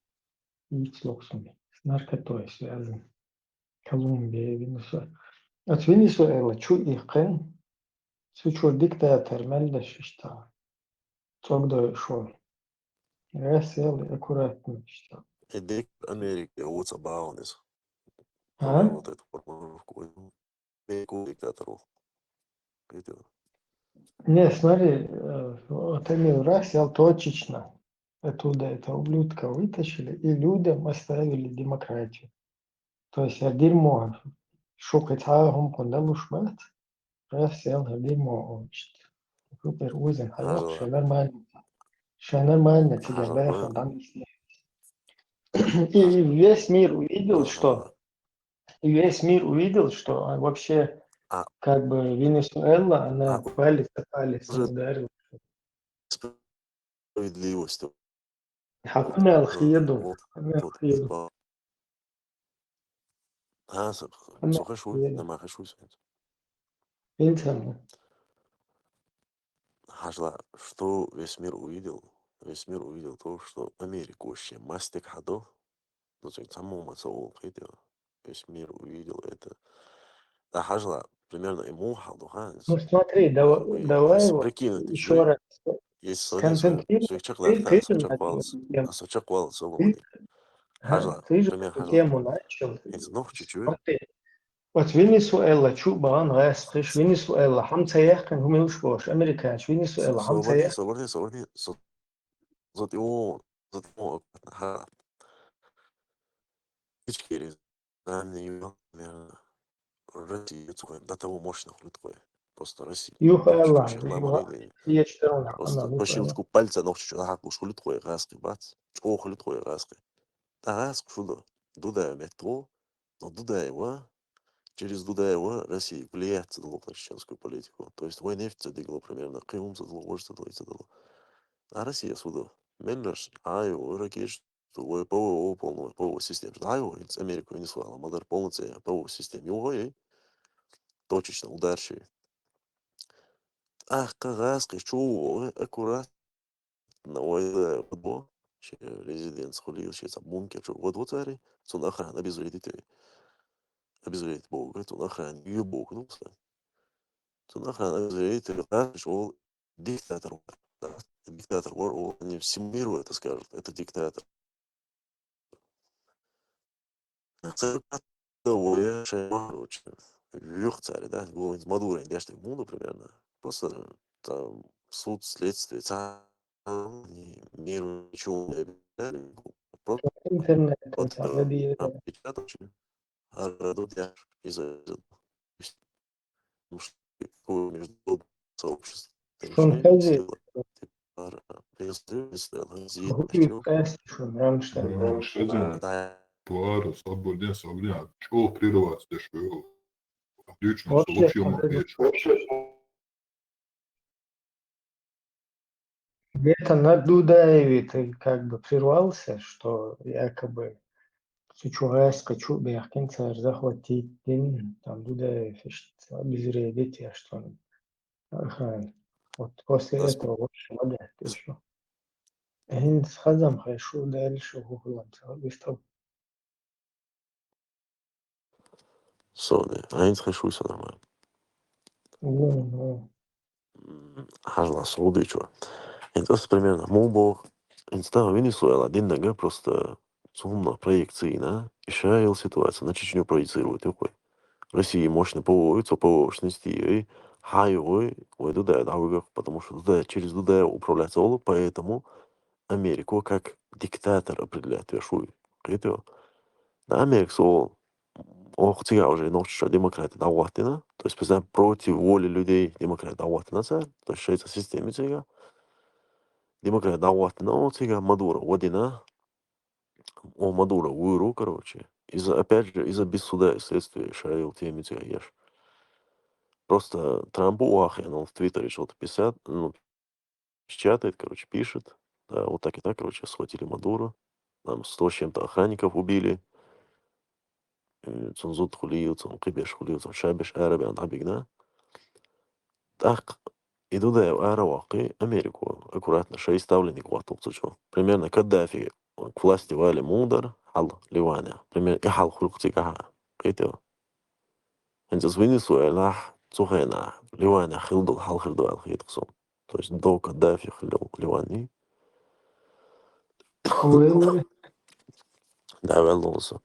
И с локсами, с наркотой связано. Колумбия, Венесуэла. От Венесуэла, чу их кен, Suçu diktatör meldeş işte. Çok da şol. Resel аккуратно işte. Иди к Америке, вот Баунис. А? Вот эту формулировку. Америку диктатору. Видел? Не, смотри, вот Эмил Расел точечно оттуда это ублюдка вытащили и людям оставили демократию. То есть дерьмо. Шукать هم كنا مشمات Расел дерьмо учит. Купер Узен Халок нормально тебя Хажа, бэха там. И весь мир увидел, что вообще как бы Венесуэла, она палец о палец не ударила. справедливость. حكمها الخيض Вот. حكمها الخيض Слухай, шуй, нема хашуй. انت Хажла, что весь мир увидел? Весь мир увидел то, что Америку вообще мастик хадо. Ну, самому мацау, весь мир увидел это. Да, хажла, примерно ему хаду, Ну смотри, давай вот прикинуть, еще раз есть сконцентрируйся. сочек вал собой. Хажла, Ты же пример эту хажла. тему начал. Это ног чуть-чуть. Смотри, вот Венесуэла, Чубан, Растыш, Венесуэла, Хамца Яхкан, Гумилшвош, Американч, Венесуэла, Хамца Яхкан. صورتي зот его Ичкери, Россия, до того мощных такое. Просто Россия. Юхайла, Нормально. я читал, она Просто по Юхайла. щелчку пальца ног чуть-чуть хаку шулитхуя раски бац. Чего хулитхуя раски. Да раск шуда. Дудая метро, но Дудаева, через Дудаева Россия влияет на чеченскую политику. То есть вой нефть задыгла примерно, кымум задало, ложь задало. А Россия сюда. Меннерш, айо, ракеш, вой ПВО полную, ПВО систему. Айо, из Америки Венесуэла, модель полноценная ПВО система. Его и точечно ударчивый. Ах, кагаска, чего, аккуратно, ой, вот, резиденц, хулил, сейчас бункер, что, вот, цари, сон охрана, обезвредить Бога, говорит, он охрана, ее Бог, ну, сон охрана, обезвредить, что, диктатор, диктатор, они всему миру это скажут, это диктатор. Довольно, короче, вверх царь, да, был из Мадура, индяшный муну примерно, просто там суд, следствие, миру ничего не объявляли, просто Интернет, вот это опечаточный, а родут я из-за этого. Ну что, какое между сообществом, Фантазия. сила, Хуй пестишь, Рамштайн. да, Claro, sabor sabría. Чего прерываться, что отлично, Вообще, вообще молчать. где-то на Дудаеве ты как бы прервался, что якобы Чучугайска, Чубяхкин царь захватить день, там Дудаев обезвредить, я что ли. Ага. Вот после этого вообще вода, ты что? Они с Хазам хорошо дальше гугланца, выстал. соны, а не схожусь нормально. Хажла суды, что. Entonces, примерно, Мубо, инстаграм Венесуэла, один нога просто сумма проекции, да, решает ситуацию, на Чечню проецирует такой. Россия мощно поводится, повышенности, и хайой, ой, Дудая, да, потому что Дудая, через Дудая управляется Олу, поэтому Америку как диктатор определяет вершую. Это, да, Америка, ох, тебя уже научишься демократы даватина, то есть, против воли людей демократы даватина, то есть, шейца системе тебя. Демократ даватина, тебя Мадуро, водина, Мадуро, уйру, короче. Опять же, из-за без суда и следствия шарил теми тебя ешь. Просто Трампу уахен, он в Твиттере что-то писает, ну, печатает, короче, пишет. Да, вот так и так, короче, схватили Мадуро. Там 100 с чем-то охранников убили. Цунзут хулил, кибеш хулил, шабеш, арабиан, абигна. Так, и туда аэроваки Америку аккуратно 6 ставленник ватул, примерно Каддафи к власти вали мудар, хал Ливаня, примерно и хал хулкти каха, это. Entonces Venezuela Цухайна, Ливана хилдул халхирдуал хитксон. То есть до Каддафи хилдул Ливани. Уэллы, Да, велнулся.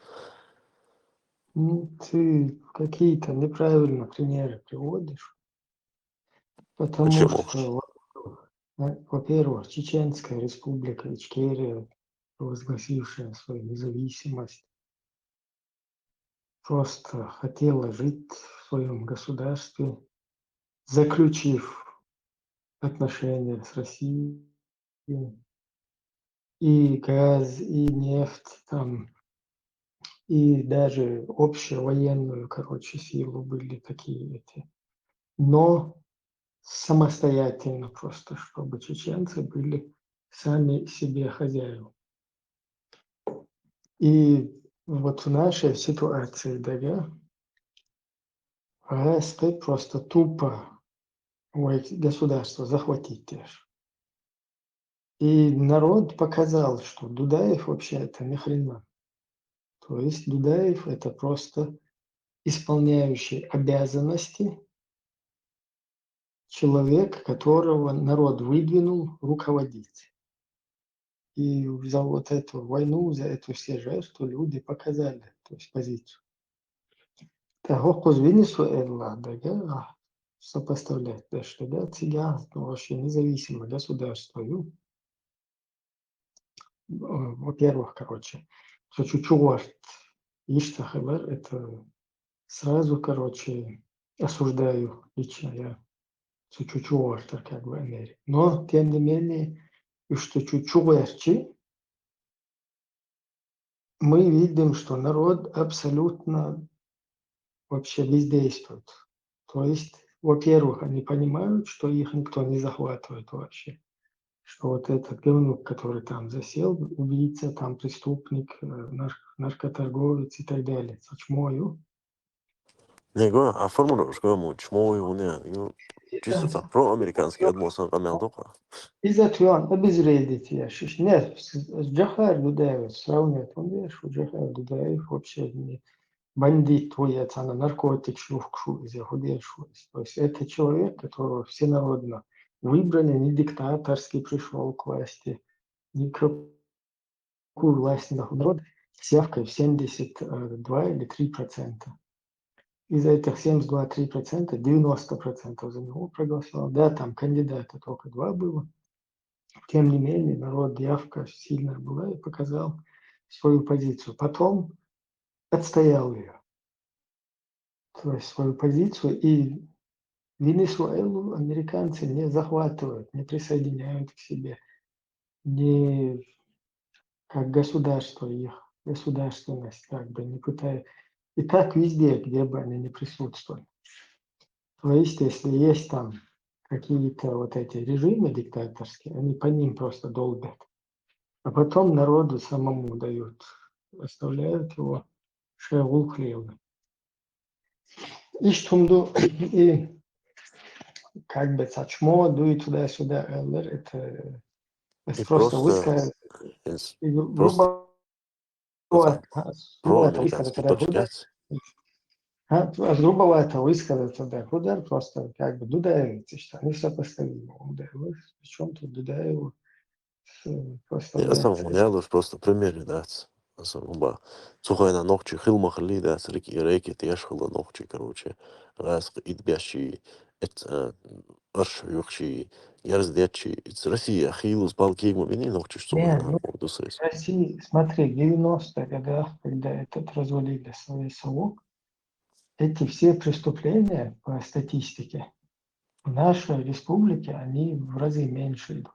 ты какие-то неправильно примеры приводишь, потому Почему? что, во-первых, Чеченская республика Ичкерия, провозгласившая свою независимость, просто хотела жить в своем государстве, заключив отношения с Россией, и газ, и нефть там, и даже общевоенную, силу были такие эти. Но самостоятельно просто, чтобы чеченцы были сами себе хозяева. И вот в нашей ситуации, да, ты просто тупо государство захватить теж. И народ показал, что Дудаев вообще это ни хрена. То есть Дудаев это просто исполняющий обязанности человек, которого народ выдвинул руководить. И за вот эту войну, за эту все жертвы люди показали, то есть позицию. Того, кто Венесуэла, да, сопоставлять, да, что да, тебя вообще независимое государство. Во-первых, что чуть-чуть Иштахабар, это сразу, осуждаю лично я чуть-чуть, как бы Америку. Но, тем не менее, и что чуть-чуть мы видим, что народ абсолютно вообще бездействует. То есть, во-первых, они понимают, что их никто не захватывает вообще. Что вот этот говнюк, который там засел, убийца, там преступник, наркоторговец и так далее, со чмою. Него, а формулу, что ему чмой, он чисто так проамериканский адмосан амелдока. И затем обезвредить я. Нет, с Джахар Дудаев сравнивать, он видишь, что Джахар Дудаев вообще не бандит, она наркотик, шувкшу, то есть это человек, которого всенародно выбрали, не диктаторский пришел к власти, никакую власть не дал. Народ с явкой в 72 или 3%. Из этих 72-3%, 90% за него проголосовало. Да, там кандидата только 2 было. Тем не менее, народ, явка сильная была и показал свою позицию. Потом отстоял ее, то есть свою позицию, и Венесуэлу американцы не захватывают, не присоединяют к себе, не как государство их, государственность не пытают. И так везде, где бы они ни присутствовали. То есть, если есть там какие-то вот эти режимы диктаторские, они по ним просто долбят. А потом народу самому дают, оставляют его шеул хлебы. И штумду, и как бы цачмо, дует туда-сюда, это И просто высказать, грубо высказать проамериканский тогда Худар, грубовато высказать тогда Худар, просто как бы Дудаевец, что они сопоставимы. Причем тут Дудаеву Я сам поставляется. унял просто примеры, да. Особо. Цухайна ногчи хилмахли, да, реки тяжхила ногчи, раз идбящий, это арш юхши, ярздячий, это Россия, хилус, балкигма, бини ногчи, что Не, мы ну, буду в России, смотри, в 90-х годах, когда этот развалили совок, эти все преступления по статистике в нашей республике, они в разы меньше идут.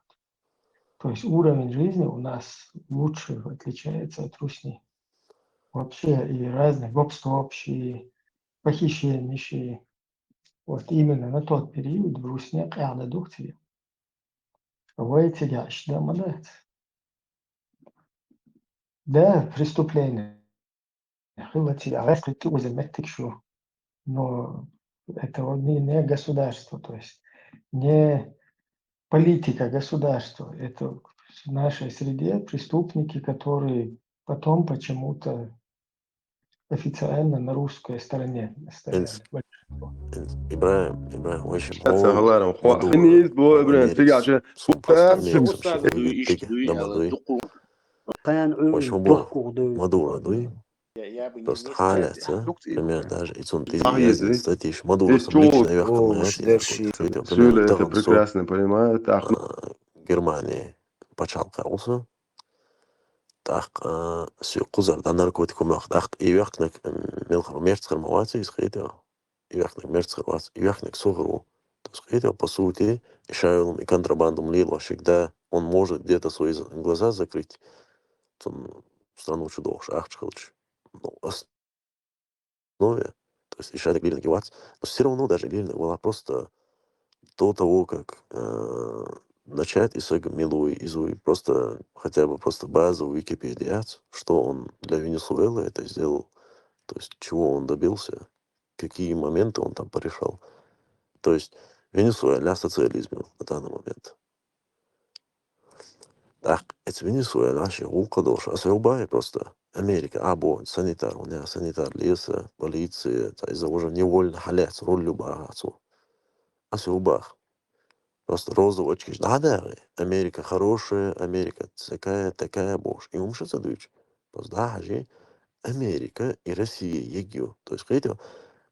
То есть уровень жизни у нас лучше отличается от Русни. Вообще и разные гопстопщи, похищенничьи. Вот именно на тот период в Русне когда духтели. Войти да молодец. Да, преступление. Но это не государство, то есть не политика государства. Это в нашей среде преступники, которые потом почему-то официально на русской стороне стояли. Ibrahim, очень Sağlarım. Maduro Haniz bu öbürüne Amerikas, tigacı. son просто Amerikas Ustaz mش يتجه دمدوي كان очень было Maduro дуй просто халяться пример даже и он ты язин статиш Maduro сам лично яхтал на эти вот примерно Söyle, это там все прекрасно понимает. Ах, Германия почал каруса так все кузар да наркотикум яхт так и яхтнак мелхар мерцхар мавати исхейта яхтнак мерцхар вас яхтнак сугру то исхейта по сути шайлом и контрабандом лило всегда он может где-то свои глаза закрыть страну чудовищ ахчхалч ну основе то есть решали глина гевац но все равно даже глина была просто до того, как начать исэг милуй изуй, просто хотя бы просто базовую Википедиацию, что он для Венесуэлы это сделал, то есть чего он добился, какие моменты он там порешал. То есть Венесуэла социализм на данный момент. Так, это Венесуэла, улкадош, а срубай просто Америка, або санитар, у меня санитар леса, полиция, из-за уже невольно халять, роль любая, а срубах. Просто розовые очки. Да, Америка хорошая, Америка такая бож. И умши задуч. Просто да, же Америка и Россия егю. То есть, хотите,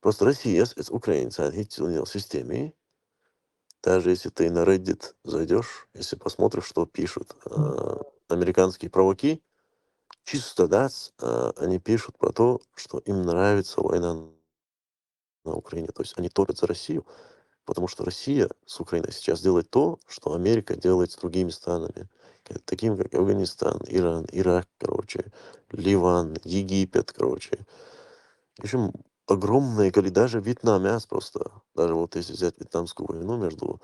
просто Россия с украинцами, видите, у него в системе. Даже если ты на Reddit зайдешь, если посмотришь, что пишут американские праваки, чисто, да, они пишут про то, что им нравится война на Украине. То есть они топят за Россию. Потому что Россия с Украиной сейчас делает то, что Америка делает с другими странами, такими как Афганистан, Иран, Ирак, короче, Ливан, Египет, короче. В общем, огромное количество, даже Вьетнам, просто, даже вот если взять Вьетнамскую войну между,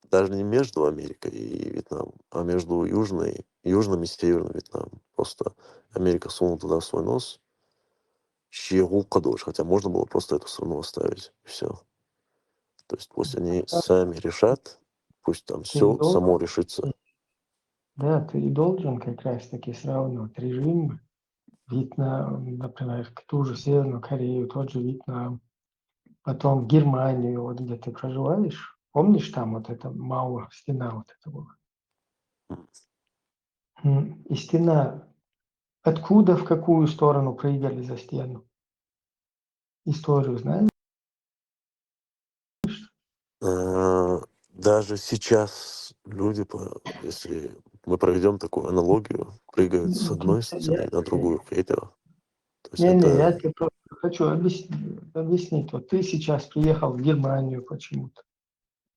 даже не между Америкой и Вьетнамом, а между Южным и Северным Вьетнамом. Просто Америка сунула туда свой нос, хотя можно было просто эту страну оставить, и все. То есть пусть они сами решат, пусть там все само решится. Да, ты и должен как раз-таки сравнивать режимы. Вьетнам, например, ту же Северную Корею, тот же Вьетнам, потом Германию, вот где ты проживаешь. Помнишь, там вот эта Мао, стена вот эта была? И стена, откуда, в какую сторону прыгали за стену? Историю знаешь? Даже сейчас люди, если мы проведем такую аналогию, прыгают с одной стены на другую. То есть Не, я это тебе просто хочу объяснить. Вот ты сейчас приехал в Германию почему-то.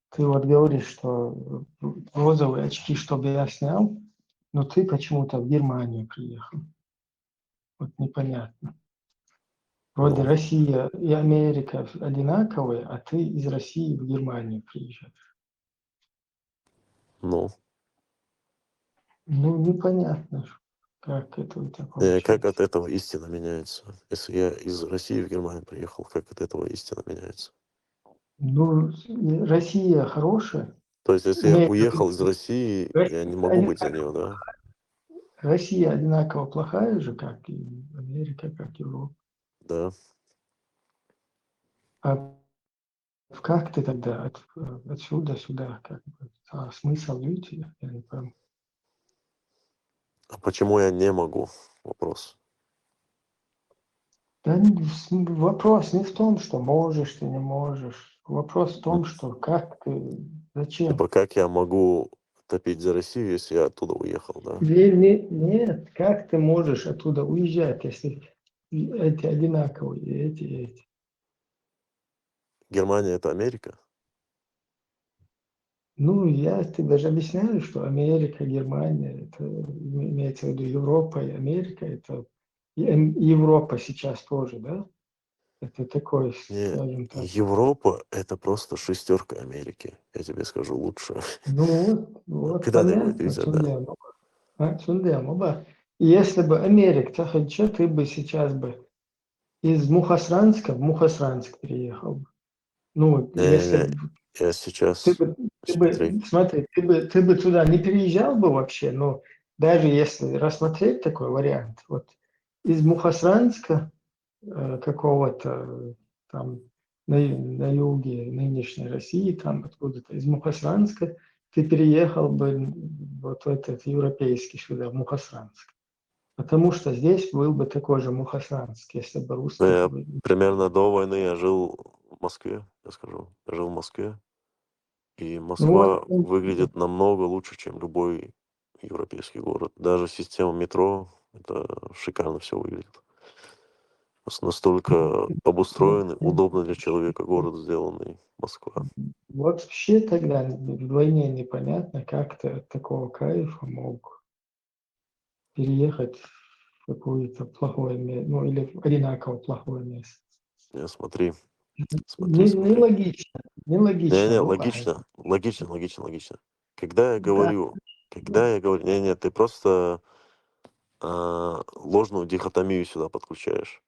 Ты вот говоришь, что розовые очки, чтобы я снял, но ты почему-то в Германию приехал. Вот непонятно. Вроде Россия и Америка одинаковые, а ты из России в Германию приезжаешь. ну, Ну, непонятно, как это у тебя получается. как от этого истина меняется? Если я из России в Германию приехал, как от этого истина меняется? Ну, Россия хорошая. То есть если я уехал из России, я не могу быть за нее, да? Россия одинаково плохая же, как и Америка, как Европа. Да. А как ты тогда отсюда сюда, как бы, смысл жить, я не пойму. А почему я не могу? Вопрос. Да вопрос не в том, что можешь, ты не можешь. Вопрос в том, что как ты, зачем. Типа как я могу топить за Россию, если я оттуда уехал, да? Нет, как ты можешь оттуда уезжать, если эти одинаковые, эти. Германия — это Америка? Ну, я тебе же объясняю, что Америка, Германия, это имеется в виду Европа и Америка, это и Европа сейчас тоже, да? Это такой, скажем так. Европа — это просто шестерка Америки. Я тебе скажу лучше. Ну, вот Когда ты его понятно, видел, да? Цундема. Если бы Америка, ты бы сейчас бы из Мухосранска в Мухосранск переехал бы. Ну, если бы Я сейчас... смотри, ты бы туда не переезжал бы вообще, но даже если рассмотреть такой вариант, вот из Мухосранска какого-то там на юге нынешней России, там откуда-то из Мухосранска, ты переехал бы вот в этот европейский сюда, в Мухосранск. Потому что здесь был бы такой же Мухосранск, если бы Ну, русских я бы... примерно до войны я жил в Москве, я скажу. Я жил в Москве, и Ну Москва вот, выглядит намного лучше, чем любой европейский город. Даже система метро, это шикарно все выглядит. Настолько обустроенный, удобно для человека город сделанный Москва. вообще тогда вдвойне непонятно, как ты от такого кайфа мог переехать в какое-то плохое место, ну или одинаково плохое место. Смотри, смотри. Нелогично, Не-не, бывает. логично. Когда я Да. говорю, не-не, ты просто ложную дихотомию сюда подключаешь.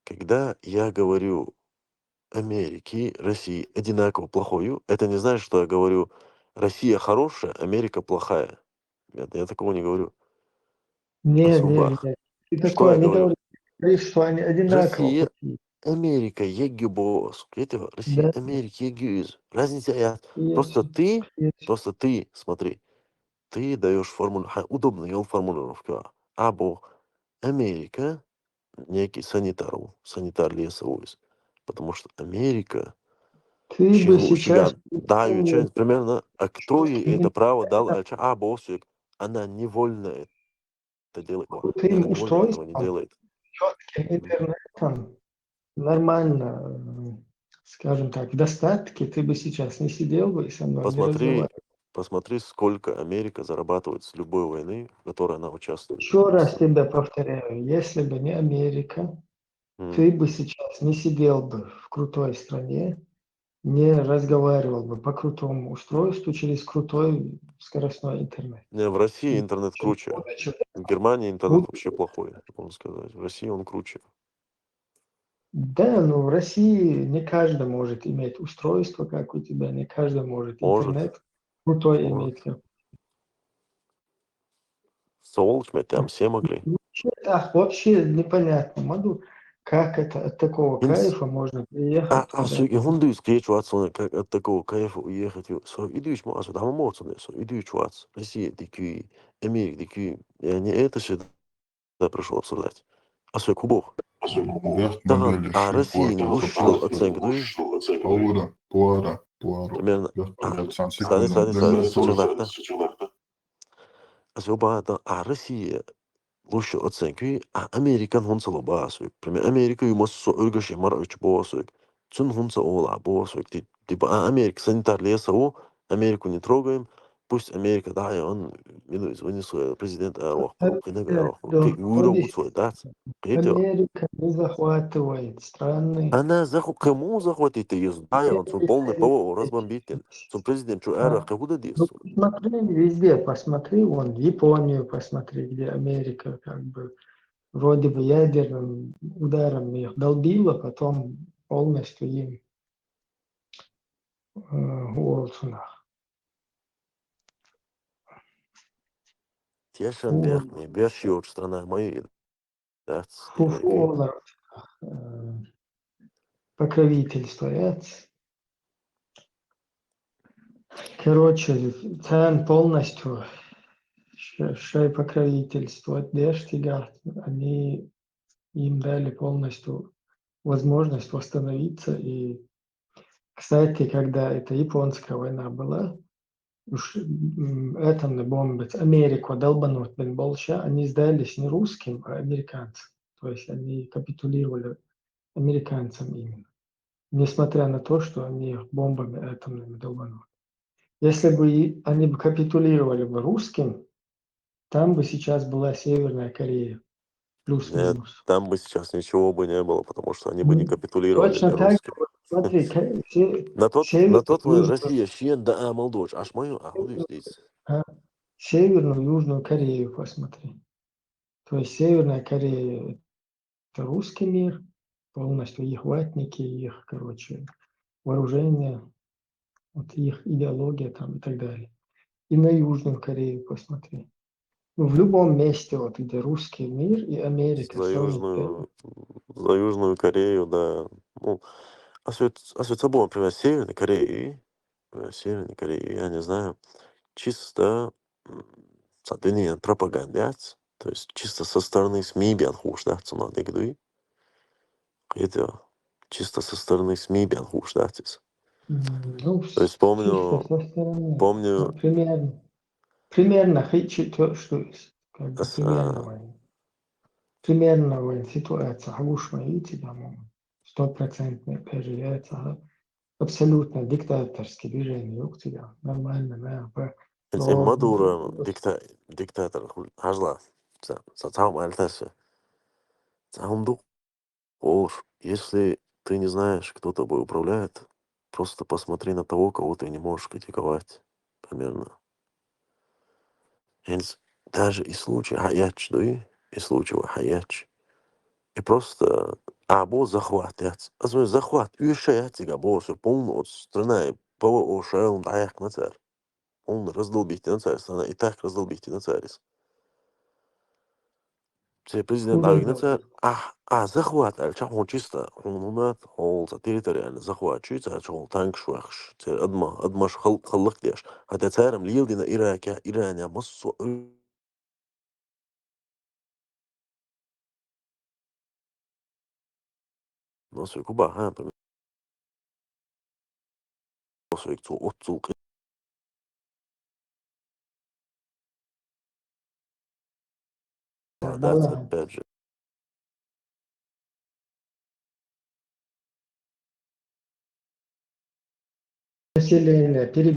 Когда я говорю Америки, России одинаково плохою, это не значит, что я говорю Россия хорошая, Америка плохая. Я такого не говорю. Не, Асубах. ты Что такое я не говорю? говоришь, что они одинаково Россия, плохие. Америка, егибос. Россия, Да, Америка, егиз. Разница я. есть, Просто ты, смотри, ты даешь формулу, удобную ел формулировку. Або Америка, некий санитар лесовой. Потому что Америка, Ты бы сейчас даючи примерно, а кто ей четким это право дал, интернетом, она невольно это делает. И она крутым невольно этого не устройством, делает. четким интернетом, нормально, скажем так, в достатке, ты бы сейчас не сидел бы и со мной не разговаривал. Посмотри, сколько Америка зарабатывает с любой войны, в которой она участвует. Еще раз тебе повторяю, если бы не Америка, ты бы сейчас не сидел бы в крутой стране, не разговаривал бы по крутому устройству через крутой скоростной интернет. Не, в России интернет круче. В Германии интернет вообще плохой, можно сказать. В России он круче. Да, но в России не каждый может иметь устройство, как у тебя, не каждый может интернет крутой иметь. Сволочь, там все могли. Вообще непонятно, Маду, как это от такого кайфа можно приехать туда. Хундуйс кречуаться, как от такого кайфа уехать. Идущ массу, там эмоции, идущ вац. Россия, дикий, Америка, дикий. Я не это сюда пришел обсуждать. А свой кубок. А Россия не лучшую оценку, да? Примерно. Стань. А Россия лучшую оценку, а Америка хунцало басу. Примерно Америка ему сойгаши марыч босу. Цун хунца ола босу. Типа, Америка санитар лесову, Америку не трогаем. Пусть Америка, да, и он, Венесуэла, президент Арох, Америка не захватывает страны. Она кому захватит ее? Да, он свой полный ПВО разбомбит. Свой президент, что Арох, куда Ну, действует? посмотри везде, посмотри, вон, Японию посмотри, где Америка как бы вроде бы ядерным ударом их долбила, потом полностью им Уолсона. Тешен верхний, бешьют страна мои. Фуфу, покровительствует. Короче, Цен полностью шей покровительство Дештига, они им дали полностью возможность восстановиться. И, кстати, когда эта японская война была, уж атомные бомбы Америку долбанут бен Болша, они сдались не русским, а американцам. То есть они капитулировали американцам именно. Несмотря на то, что они их бомбами атомными долбанут. Если бы они бы капитулировали бы русским, там бы сейчас была Северная Корея. Плюс-минус. Там бы сейчас ничего бы не было, потому что они бы не капитулировали Точно для так русских. же, смотри, На тот Россия, Щен, да, Молдож, аж мою, хуй здесь. Северную, Южную Корею посмотри. То есть Северная Корея – это русский мир, полностью их ватники, их, короче, вооружение, вот их идеология там и так далее. И на Южную Корею посмотри. в любом месте, вот где русский мир и Америка, За все Южную Корею, да. Ну, собой, например, Северной Кореи, я не знаю, чисто соответственно, пропагандец, то есть чисто со стороны СМИ хуштаться надо говорить. Это чисто со стороны СМИ хуштаться. Ну, То есть чисто со стороны. помню, Примерно, что есть, как бы примерно войн ситуация, хагушма и там 100% переживается, абсолютно диктаторский движение, yok тебя, нормально, да, Мадуро диктатор, хажла, сам альтасе, сам дух. Если ты не знаешь, кто тобой управляет, просто посмотри на того, кого ты не можешь критиковать. Примерно. Даже и случай хаяч, да, и случай хаяч. И просто, бо захват, захват, тебя, бо, все полно, вот страна, по ошел, даяк на царь. Он раздолбить на царь, страна и так раздолбить на царь. Все президент Авигнаца, захват, он чисто, он территориально захватчик, он танк швахш, адмаш халлах деш. Хотя царем лилдина Иране массу. Но все Куба, например, все отцу, да, опять же. население,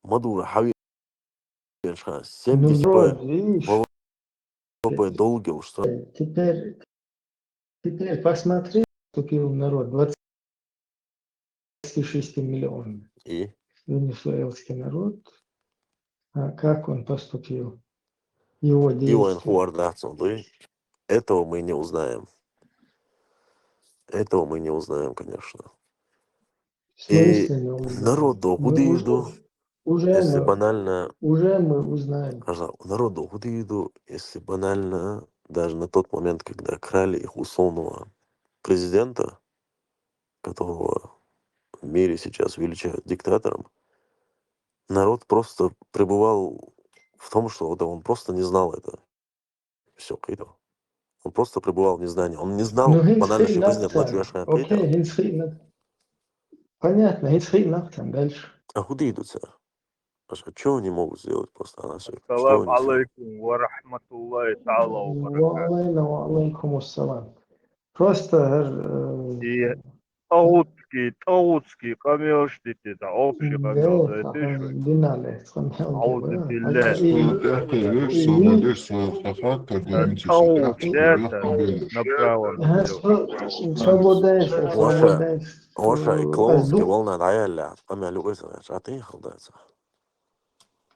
Мадуро, Хави, 70 народ, видишь, долгий уж. теперь посмотри, вступил народ, 26 миллионов. И? Венесуэльский народ, как он поступил, его Иван действия. Хуардацин, да? Этого мы не узнаем. Этого мы не узнаем, конечно. В смысле не узнаем? Народу худеиду, если мы банально, узнаем. народу худеиду, если банально, даже на тот момент, когда крали их условного президента, которого в мире сейчас величают диктатором, народ просто пребывал в том, что вот он просто не знал это. Все, Кейто. Он просто пребывал в незнании. Он не знал, банально, что президент Маджуяшхан Кейто. Окей, понятно, дальше. А куда идут? А что они могут сделать просто? Что السلام они сделают? عليكم ورحمة الله تعالى وبركاته. Алейкум ассалам. Просто И Тагутский камел штите, да, общий камел, да, это что? Динали, Аузу билля. Это вещь, совладешь свой фактор, Тагут, это направо, налево. Ваша и клоунские волны даяля, помяли вызовы, а ты их холдается.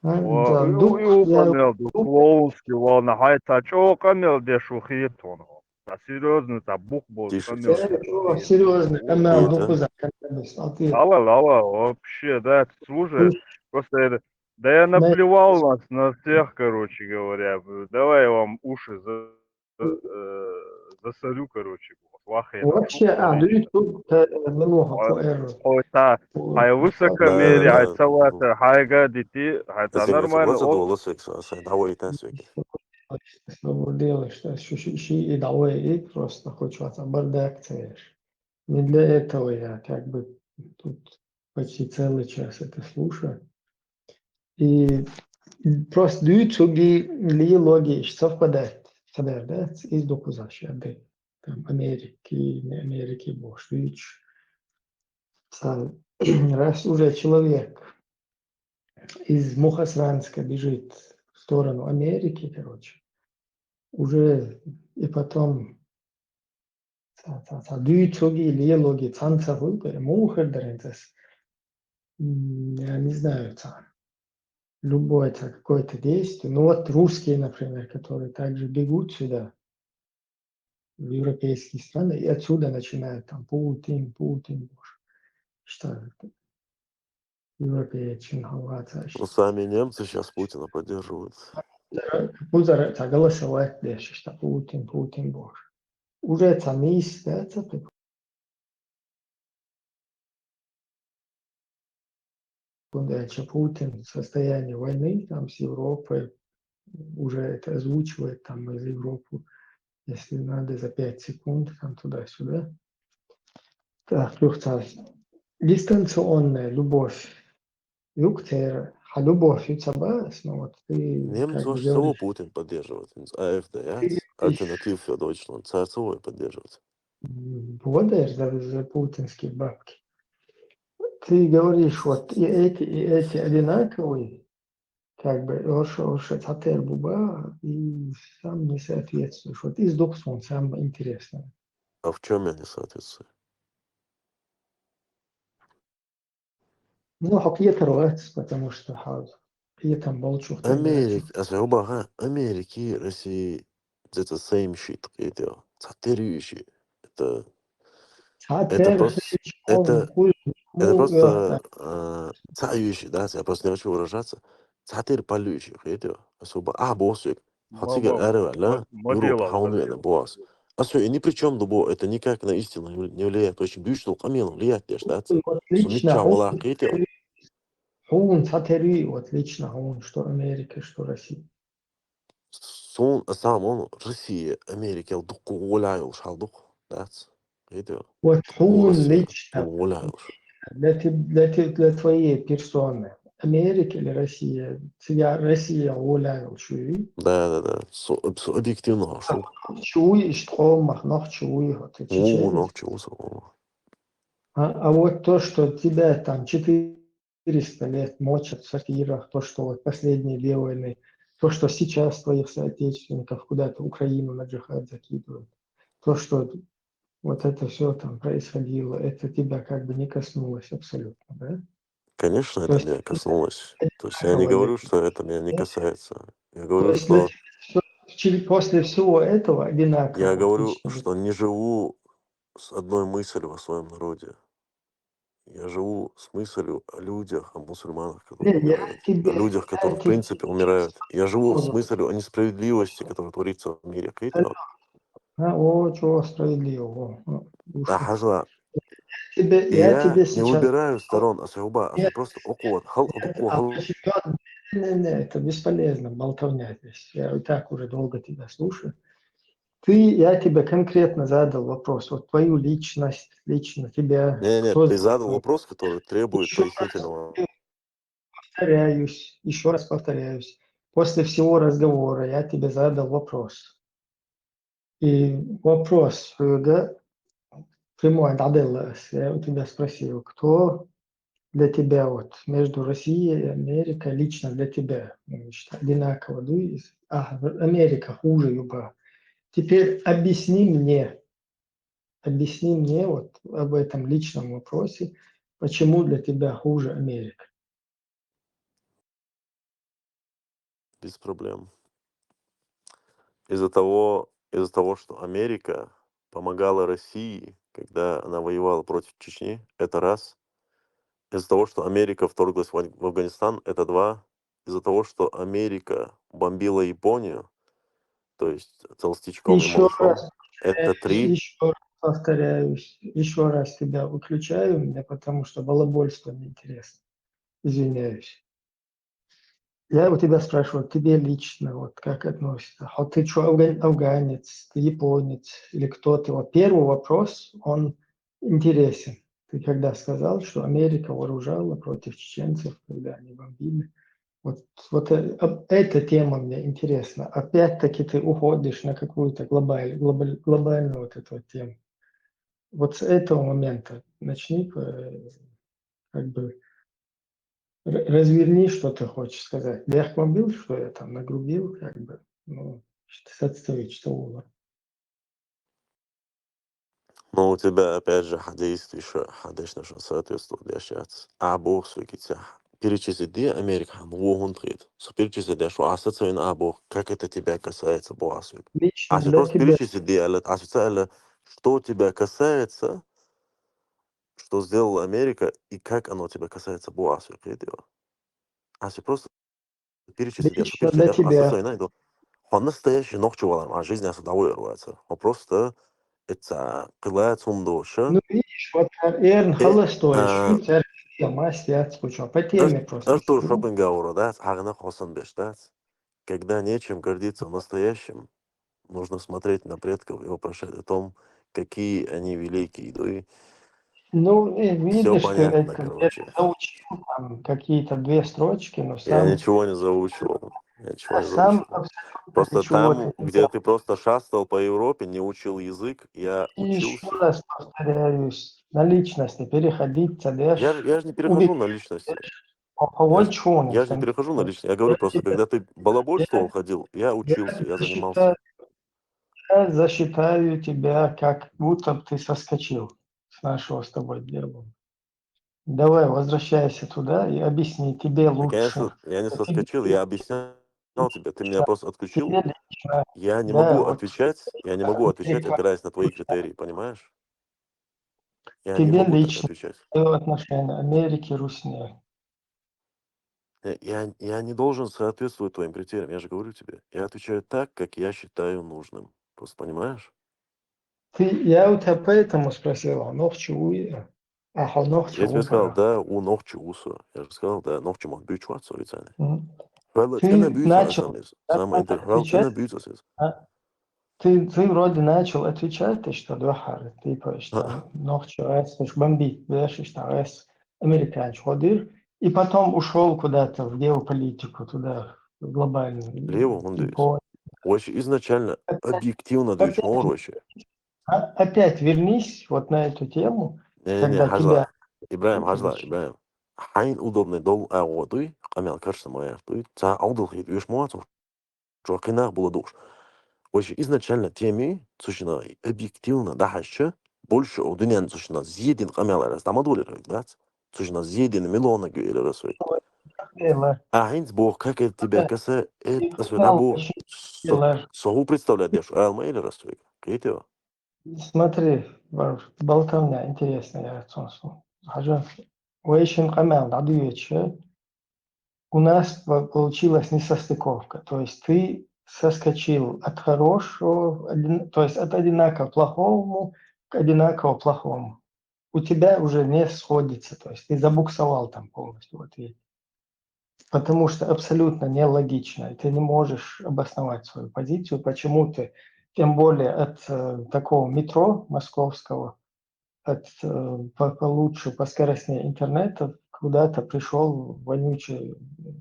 Ю камел, клоунский волна, хайта, чё камел, де шухитон. А серьезно, это бух был камел. серьезно, камел, духу Лава, вообще, да, слушай, просто это, да я наплевал нас на всех, короче говоря, давай я вам уши засорю, короче, вообще, хай высокомерие, хай целая, хай гадите, хай это нормально, что делаешь, что и давай, просто хочешь бардак царишь. Не для этого я как бы тут почти целый час это слушаю. И просто дuyutugi логично совпадает, да, из доказательств, да, там Америки больше, видишь, раз уже человек из Мухасранска бежит в сторону Америки, короче, уже и потом дuyutugi логи цанцавы, мухардаренцес, я не знаю, любое какое-то действие. Ну вот русские, например, которые также бегут сюда, в европейские страны, и отсюда начинают там Путин, что это. Европейцин, Хорватия. Ну, сами немцы сейчас Путина поддерживают. Пузар голосовать дальше, что Путин боже. Уже там есть, да, Путин в состоянии войны там с Европой уже это озвучивает там из Европы, если надо за 5 секунд там туда-сюда. Так, дистанционная любовь. Юктера, а любовь у тебя, ну вот ты Немцы как бы уж всего говоришь, Путин поддерживает. AfD, ты Альтернатив für Deutschland. ЦРЦО поддерживает. бодаешь за путинские бабки. Ты говоришь, вот и эти одинаковые, как бы, Орша Татер Буба, и сам не соответствуешь. Вот из двух сон самое интересное. А в чем я не соответствую? Ну, хоккей рвать, потому что я там молчу в передаче. Америки, России, это same shit. Это цатерющий. Это Татер, это просто цающий, да, я просто не хочу выражаться. Цатер полющий, это особо. Боссик. Хотя эрвала, Европа хаунуэна босс. И ни при чем дубо, это никак на истину не влияет. Очень бьющий камень влияет, да, Отлично, Сумича это. он Татери, отлично, он что Америка, что Россия. Сон сам он Россия, Америка, дуку гуляю, шалдук, да, это. Вот он лично Гуляю. для твоей персоны. Америка или Россия? Тебя Россия гуляю, чуй. Да. Объективно шел. Чуй, что мах, чуй, вот и чечевец. А вот то, что тебя там 400 лет мочат в сортирах, то, что вот последние 2 войны, то, что сейчас твоих соотечественников куда-то в Украину на джихад закидывают, то, что вот это все там происходило, это тебя как бы не коснулось абсолютно, да? Конечно, То это есть меня коснулось. То есть я не одинаково говорю, что это меня не касается. Я То говорю, есть для что тебя после всего этого я одинаково. говорю, Отлично. что не живу с одной мыслью о своем народе. Я живу с мыслью о людях, о мусульманах, которые Я умирают, о тебе, людях, которые в принципе умирают. Я живу с мыслью о несправедливости, которая творится в мире. О, чего справедливого. Да, хажа. И Я я тебе не сейчас... выбираю сторон асуба, а просто окот, Не, это бесполезно, болтовня здесь. Я и так уже долго тебя слушаю. Я тебе конкретно задал вопрос. Вот твою личность, лично тебя, Нет, кто ты задал знал. вопрос, который требует Еще пояснительного. еще раз повторяюсь. После всего разговора я тебе задал вопрос. И вопрос, да, прямой, я у тебя спросил, кто для тебя вот между Россией и Америкой лично для тебя одинаково, Америка хуже юга. Теперь объясни мне вот об этом личном вопросе, почему для тебя хуже Америка. Без проблем. Из-за того, что Америка помогала России, когда она воевала против Чечни, это раз. Из-за того, что Америка вторглась в Афганистан, это два. Из-за того, что Америка бомбила Японию, то есть толстячком и Еще малышом, раз, это три. еще раз повторяюсь, еще раз тебя выключаю, мне потому что балабольство неинтересно. Извиняюсь. Я у тебя спрашиваю, тебе лично, вот как относится? А ты что, афганец, ты японец или кто ты? Вот первый вопрос, он интересен. Ты когда сказал, что Америка вооружала против чеченцев, когда они бомбили. Вот эта тема мне интересна. Опять-таки ты уходишь на какую-то глобальную вот эту вот тему. Вот с этого момента начни как бы разверни, что ты хочешь сказать. Да я хвалил, что я там нагрубил, как бы, ну, отставить, что было. Но у тебя, опять же, хадис еще, что соответствует сейчас. Бог свеките. Перечислить, где Америка, он трет. Перечислить, что ассоциация Бог, как это тебя касается, Бог свек. Лично Просто перечислить, где, что тебя касается, что сделала Америка и как оно тебя касается Буасу, Аси просто перечислить, я что Лично для перечислить, тебя. я найду. Он настоящий ногчувалам, а жизнь осудовывается. Он просто это قلات сумдоша. Ну, видишь, вот Эрн Холостой, Швейцария, мастер, скучал. По теме просто. Артур Шопенгауэр, да, Агна Хосенбеш, да. Когда нечем гордиться настоящим, нужно смотреть на предков и вопрошать о том, какие они великие. Да, и Ну, все видишь, ты понятно, это короче. заучил там какие-то 2 строчки, но Я сам, ничего не заучивал. Я ничего не сам заучивал. абсолютно Просто ничего ты там, не где делал. ты просто шастал по Европе, не учил язык, я И еще учился. раз повторяюсь, на личности переходить, Я цадеш, же не перехожу на личности. Я же не перехожу на личность. Я говорю просто, когда ты балабольствовал, ходил, я учился, я занимался. Я засчитаю тебя, как будто бы ты соскочил с нашего с тобой дела. Давай, возвращайся туда и объясни, тебе Так лучше. я не Тебе соскочил, я объяснял тебе. Ты меня просто отключил. тебе лично, Я не да, могу вот отвечать, Америка, опираясь на твои критерии, понимаешь? Я не тебе могу так лично отвечать. твое отношение Америки, Русне. Я не должен соответствовать твоим критериям, я же говорю тебе. Я отвечаю так, как я считаю нужным. Просто понимаешь? Я у тебя поэтому спросил, а ногчу, а ногчу Я тебе сказал, убора. да, у ногчу усу. Я же сказал, да, ногчу мог бить чуваться лицами. Ты начал отвечать, Büyütüyorsunuz. ты вроде начал отвечать, ты что, Дохар, типа, что ногчу бомбить, знаешь, что американец ходил, и потом ушел куда-то в геополитику, туда, в глобальную. Лево, он И дивись. Вообще изначально объективно дивись, вообще. Опять вернись вот на эту тему, Не-не-не, когда тебя... Ибраим. Хайн удобный дол ауодуй, камел каршта моя, ца аудал хит юш моацу, что кинах было душ. Вообще изначально теми, сущина объективно дахаща, больше у дунян сущина зъедин камел раз, там адулер, да? Сущина зъедин миллиона гюэль раз. А Хайнц Бог, как это тебя касается, это святабу согу представлять, дешь, алма или расстойка. Кейтева. Смотри, болтовня интересная, Хажа, очень камел, надо у нас получилась несостыковка. То есть ты соскочил от хорошего, то есть от одинаково плохому к одинаково плохому. У тебя уже не сходится, то есть ты забуксовал там полностью в ответе. Потому что абсолютно нелогично, и ты не можешь обосновать свою позицию, почему ты, тем более от такого метро московского, от получше, поскоростнее интернета, куда-то пришел в вонючую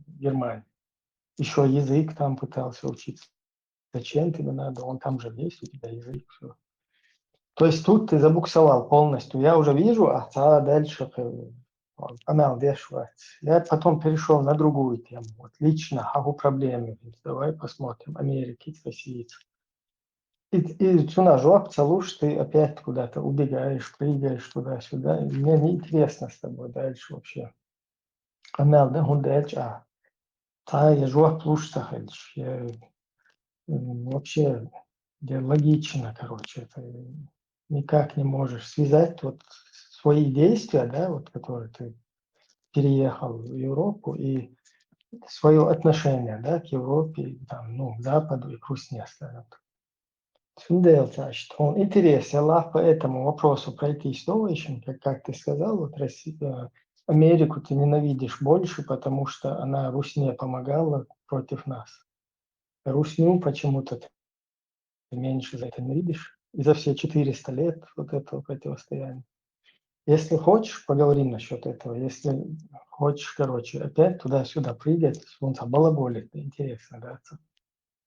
Германию. Еще язык там пытался учиться. Зачем тебе надо? Он там же есть, у тебя язык, все. То есть тут ты забуксовал полностью. Я уже вижу, дальше канал вешать. Я потом перешел на другую тему. Вот лично могу проблемы. Давай посмотрим. Америки, России. И цена жопца, лучше ты опять куда-то убегаешь, прыгаешь туда-сюда. Мне неинтересно с тобой дальше вообще. Канал, да, гундельч, я жоп лучше заходишь. Вообще логично, короче, это никак не можешь связать вот свои действия, да, вот, которые ты переехал в Европу, и свое отношение, да, к Европе, там, ну, к Западу и к Русне, скажем так. Значит, он интересен, по этому вопросу пройтись еще, как ты сказал, вот Америку ты ненавидишь больше, потому что она Русне помогала против нас. Русню почему-то ты меньше за это ненавидишь, и за все 400 лет вот этого противостояния. Если хочешь, поговорим насчет этого. Если хочешь, короче, опять туда-сюда прыгать, солнце балаболит, интересно, да?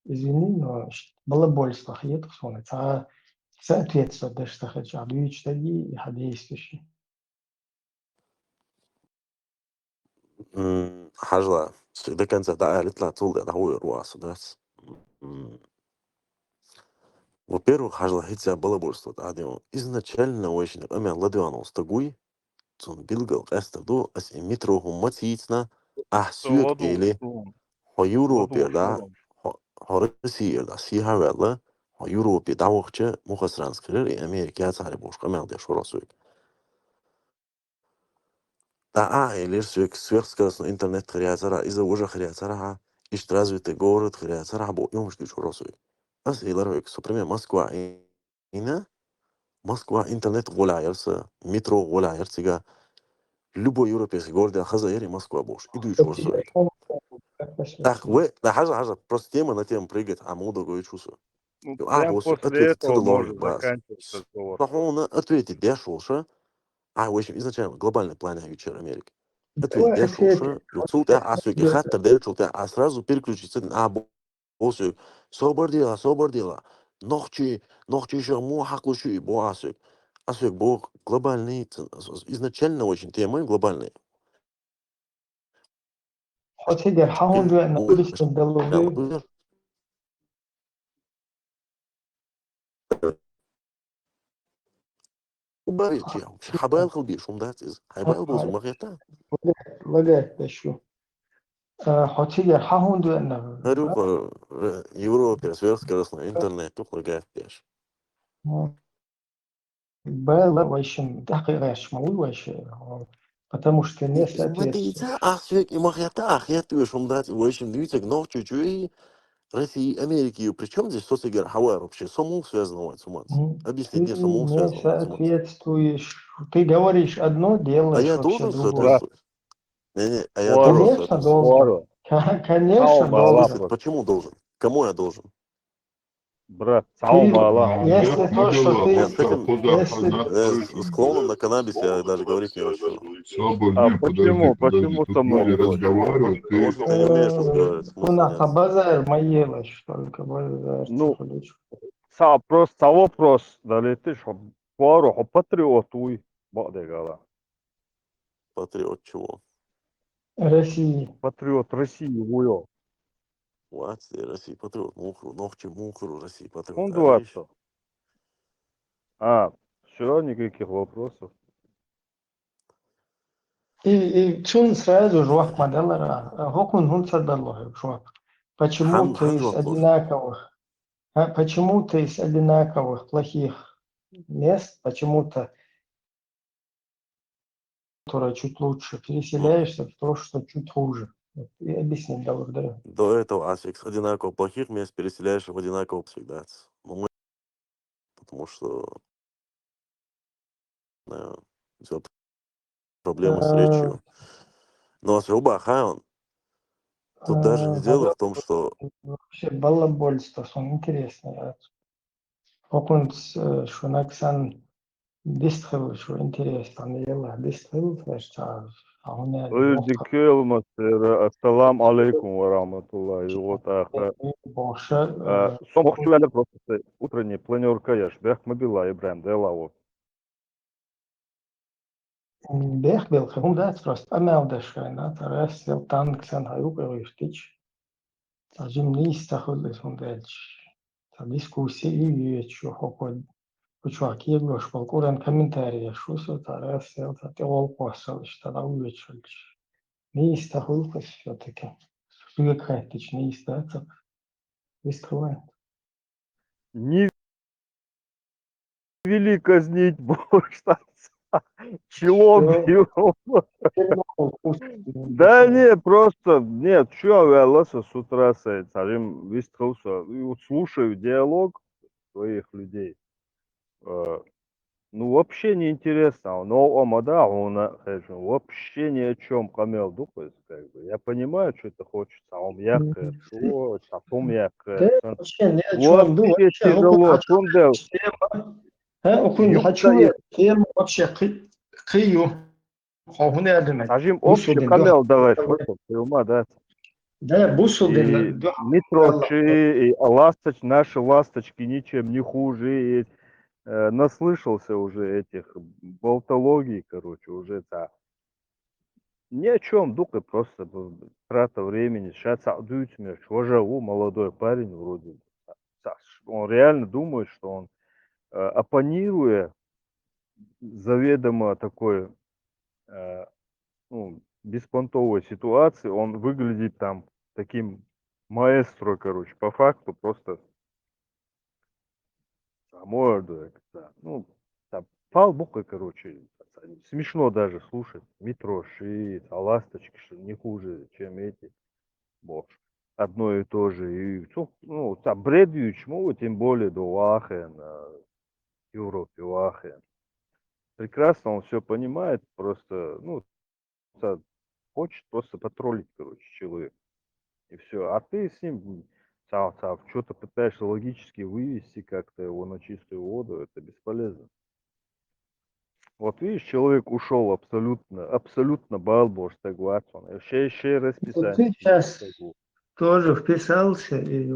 Извини, но балабольство ходит, солнце, соответствует, да, что хочу, а две штаги и действующие. Хажла, до конца, да, летла тулда, да, уйруасу, да. Во-первых, хажла хитя балабольство, да, изначально очень, ладуану стагуй, цун билгал, эстаду, метроху матицна, сюк или Европе, да, Россия, да, Сихавелла, Европе, да, вахче, мухасранскрер, и Америка, я царь бошка, мел де шоросует. Да, или сверхскоростной интернет хряцара, из-за уже хряцара, ищет развитый город хряцара, бо юмшки чуросуй. Аз иларовик, например, Москва, ина, Москва интернет гуляется, метро гуляется, любой европейский город, хазаери Москва бош, иду и чуросуй. Так, вы, да, хаза, просто тема на тему прыгает, а мудо говорю чувствую. Ну, А, прям вот после ответить этого цены лоры, можно бас. заканчивать разговор. Но он ответить дешевше. А, в общем, изначально глобальный план вечер Америки. Ответить Давай дешевше. ответь. Люцулта, а сюда хаттер дешевле, а сразу переключиться на боссы. Собор дела. Ночи еще мухаклуши, боасик. Асик, бог глобальный, изначально очень темы глобальные. Хотя хаунд на улице доллары. Убавить я. Хабайл хлби, шум датиз. Хабайл бозу магета. Лагает еще. Хотя хаунд на. Говорю, в Европе сверхскоростной интернет, тут лагает пеш. Было очень такая шмалу вообще. Потому что не соответствует. Смотрите, а свек и махята, ахету, шум дать, в общем, двигаться гнов чуть-чуть. России, Америки, причем здесь социгер Хавар вообще, саму связано с умом. Ты Объяснить мне саму не связано с умом. соответствуешь. Ты говоришь одно, А делаешь я вообще должен другое. соответствовать? Не, а я должен Конечно, соответствовать. должен. Конечно, В смысле, должен. почему должен? Кому я должен? Брат, Ты, салма если то, что ты, Нет, с этим, если с клоуном на каннабисе я даже говорить не хочу. А почему? Почему Тут со мной люди не хочешь? разговаривают, ты... Может, ты не умеешь разговаривать, у смысла нас нет. базар маелась, только базар. Ну, просто вопрос, дали ты что, пару, патриот, уй, бадегала. Патриот чего? России. Патриот России, уё. Латвия, Россия, патриот, мухру, ногчи, мухру, Россия, патриот. Он Ариш? 20. А, все, никаких вопросов. И чун сразу жвак мадалара, хокун хун садаллахи жвак. Почему ты из одинаковых, почему ты из одинаковых плохих мест, почему-то, которое чуть лучше, переселяешься в то, что чуть хуже. И объяснить, да, благодарю. До этого асик с одинаково плохих мест переселяешь в одинаково всегда. Ну, мы, потому что все проблемы с речью. Но с Рубахаун тут даже не дело в том, что Вообще балабольство, сон интересно. Хокун шунаксан дистхил, что интересно, не ела дистхил, значит, а у меня Ассалам алейкум ва рахматуллахи ва баракатуху. Сомох чуялер просто утренний планерка яш. Бях мобила Ибраим, да лаво. Бех бил, хум дать просто, амел дешайна, тарас сел танк сан хаюк эвштич. Тажим ниста ходит он дальше. Та дискуссия и еще хокон. Почвак егош полкуран комментария, что со тарас сел, та теол посал, что да увечельч. Ниста ходит все-таки. Шпилкайтич ниста, это бескрывает. Не вели казнить больше. Челом бил. Да не, просто, нет, что велоса с утра сайт, сажим вистрался, и вот слушаю диалог своих людей. Ну, вообще не интересно, но омада, он вообще ни о чем камел духает, как бы. Я понимаю, что это хочется, а он якое, что, потом якое. Да, вообще ни о чем, да, Вообще вообще, тяжело, тундел. окунь, хочу Юбка тему вообще кию. Скажем, общий камел давай, что ты ума, да? Да, И бусулдин, метрочи, и наши ласточки ничем не хуже, и наслышался уже этих болтологий, короче, уже это. Ни о чем, дука, просто трата времени. Сейчас мне, что живу, молодой парень вроде. Он реально думает, что он, оппонируя заведомо такой, ну, беспонтовой ситуации, он выглядит там таким маэстро, короче, по факту просто самой, да, ну, там, пал букой, короче, смешно даже слушать. Метро шит, а ласточки что не хуже, чем эти. Вот. Одно и то же. И, ну, там бредуют, тем более до Лахен, Европе Лахен. Прекрасно он все понимает, просто, ну, хочет просто потроллить, короче, человек. И все. А ты с ним что-то пытаешься логически вывести как-то его на чистую воду, это бесполезно. Вот видишь, человек ушел абсолютно балбош, согласен. Еще Вот расписание. ты сейчас тоже вписался и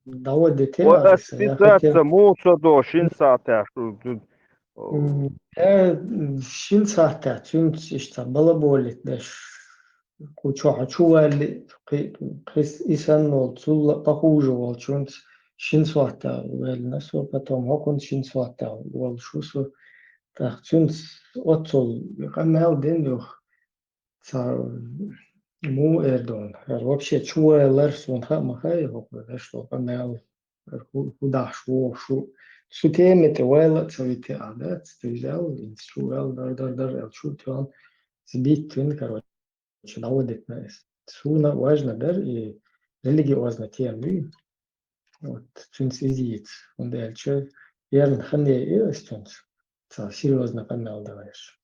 доводит Ариса. Я хотел... Расписаться, молча до шинсата, что тут... Я шин сахта, çünkü işte balabolit deş кучу ачували прис исан нол цул похуже вол çünkü шин сахта вел насо потом окон шин сахта вол шусу так çünkü отцол камел ден юх ца му эрдон вообще чуэлэр сон хамахай хок что камел худаш во шу Сутемете вайла цавите ада, взял, инструмент, дар, чутьон, сбить твин, короче, наводит на суна важно, дар, и религиозно тем, вот, твин связит, он дальше, ярн хане и стюнс, серьезно канал даваешь.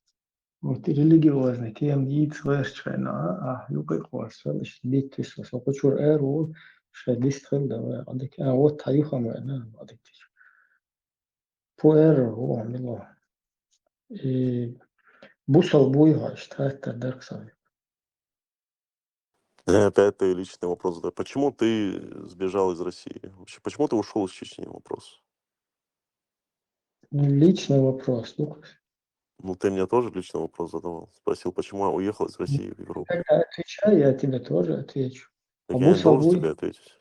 Вот, и религиозно тем, дит, слэшчайна, юкай хвост, сбить твис, сокочур эру, шадистхен, давай, вот, таюхам, адик. Puer huomilo. И бусал буйга, считает Дарксай. Опять ты личный вопрос задаю. Почему ты сбежал из России? Вообще, почему ты ушел из Чечни? Вопрос. Личный вопрос, Лукас. Ну, ты мне тоже личный вопрос задавал. Спросил, почему я уехал из России в Европу. Когда отвечаю, я тебе тоже отвечу. Так А я не бусал должен буй, тебе ответить.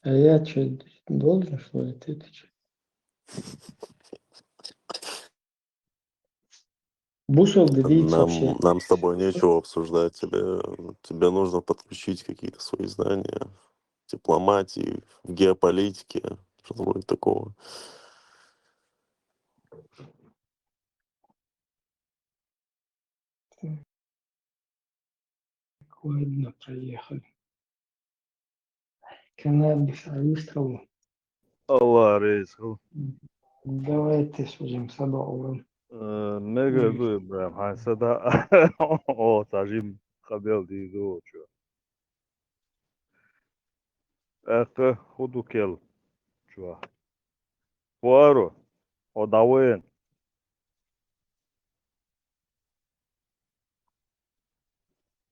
а я что, должен, что ли, ответить? Бусал дадить вообще. Нам с тобой нечего обсуждать. Тебе нужно подключить какие-то свои знания в дипломатии, в геополитике, что-то вроде такого. Ладно, проехали. Канабис, Авистрову. Allah reis. Давайте судим собой. Mega du Ibrahim. Hansada o tajim kabel di do ço. Aka hudu kel ço. Puaro. O dawen.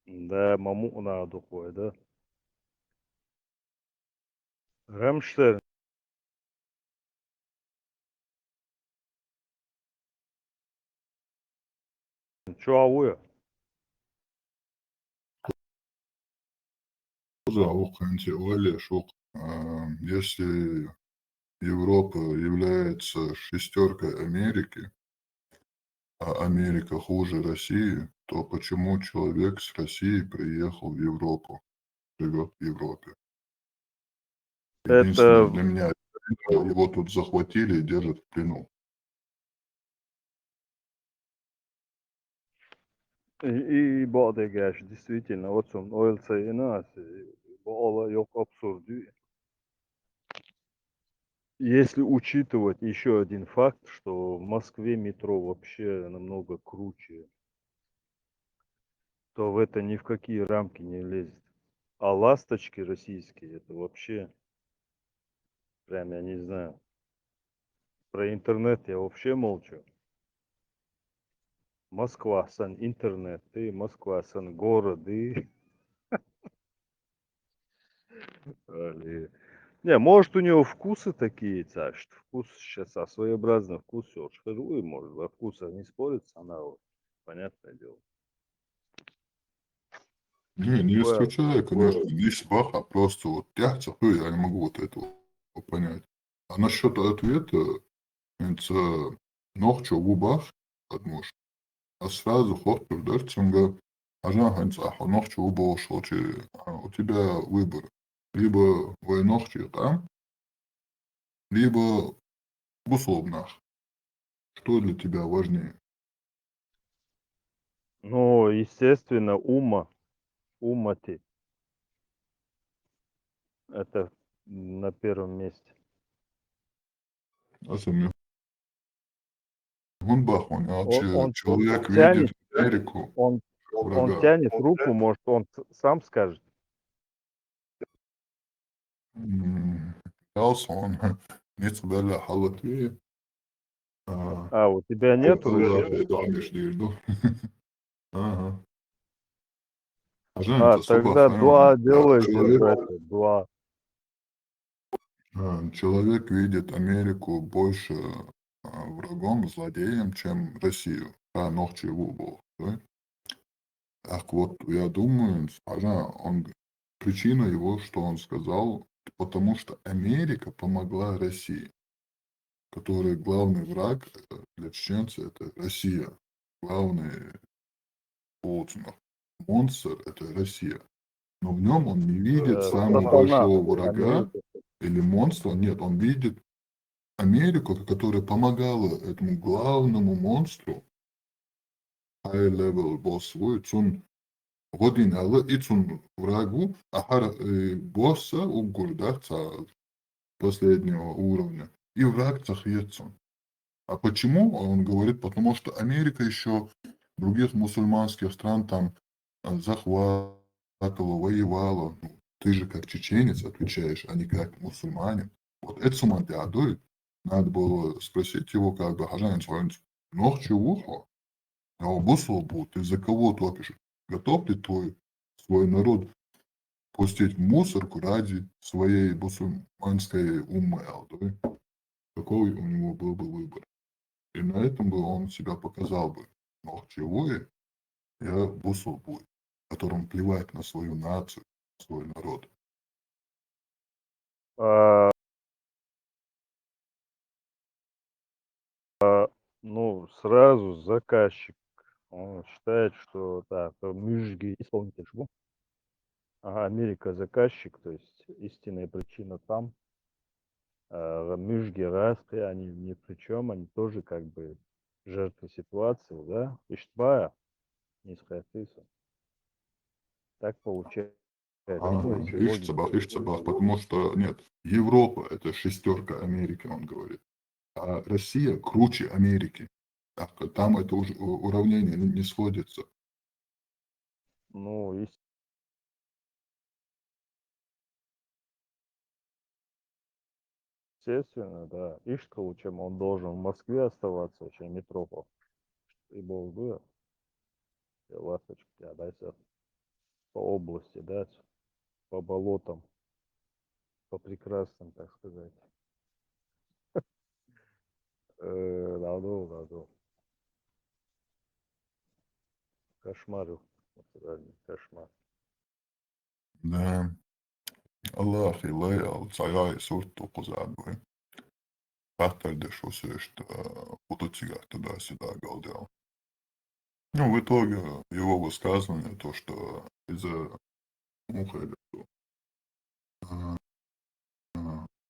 Да, маму надо кое, да. Рамштейн. Чё ауя? Если Европа является шестеркой Америки, а Америка хуже России, то почему человек с России приехал в Европу, живет в Европе? Единственное для меня, его тут захватили и держат в плену. И Бодегаш, действительно, вот он, ОЛЦ и нас, Бола yok абсурду. Если учитывать еще один факт, что в Москве метро вообще намного круче, то в это ни в какие рамки не лезет. А ласточки российские, это вообще, прям я не знаю. Про интернет я вообще молчу. Москва, сан интернет, и Москва, сан город, и... Не, может у него вкусы такие, что вкус сейчас, своеобразный вкус, все, шхеруй, может, во вкусах не спорится, она вот, понятное дело. Не исключаю, конечно, есть баха, просто вот я не могу вот этого понять. А насчет ответа, это ночью в убах, отмуж, а сразу хлопнул, да, цунга, а ночью в убах, что у тебя выбор. Либо войнохчи там, либо в условнах. Что для тебя важнее? Ну, естественно, уммати. Это на первом месте. Особенно Гунбахун, а Он человек тянет, видит Америку он врага. тянет руку, может, он сам скажет. Пытался он не собирал халатви. А, у тебя нету руки? Ага. Жень, А, это суба тогда дуа фэм. делайте, братья, дуа. Человек видит Америку больше врагом, злодеем, чем Россию. Да, ногче был. Да? Так вот, я думаю, причина его, что он сказал, потому что Америка помогла России, которая главный враг для чеченцев это Россия. Главный монстр это Россия. Но в нем он не видит самого Сатана, большого врага Америка. или монстра. Нет, он видит Америку, которая помогала этому главному монстру, high-level боссу, годиналы и врагу, босса угурда последнего уровня. И враг цахьется. А почему? Он говорит, потому что Америка еще других мусульманских стран там захватывала, воевала. Ну, ты же как чеченец отвечаешь, а не как мусульманин. Вот это сумантиадует. Надо было спросить его, как бы, хожанин свой, ногче ухо, а обусол будет, ты за кого топишь? Готов ли свой народ пустить в мусорку ради своей мусульманской уммы? Какой у него был бы выбор? И на этом бы он себя показал бы. Ногчевой я бусул будет, которому плевать на свою нацию, свой народ. Ну, сразу заказчик. Он считает, что да, то Мюжги исполнитель шву. Ага, Америка заказчик, то есть истинная причина там. Мюжги распри, они ни при чем, они тоже как бы жертвы ситуации, да? Иштбая, не схватился. Так получается. Ишцабах, потому что нет, Европа это шестерка Америки, он говорит. А Россия круче Америки. Там это уже уравнение не сходится. Ну, естественно, да. Ишткалу, чем он должен в Москве оставаться, чем метропол. И был бы, ласточки, дайся по области, да, по болотам, по прекрасным, так сказать. Ладно. Кошмар, натуральный кошмар. Да. Аллах и лаял, царя и сурту кузадвы. Пахтардышу что будут тебя туда-сюда галдел. Ну, в итоге его высказывание, то, что из-за муха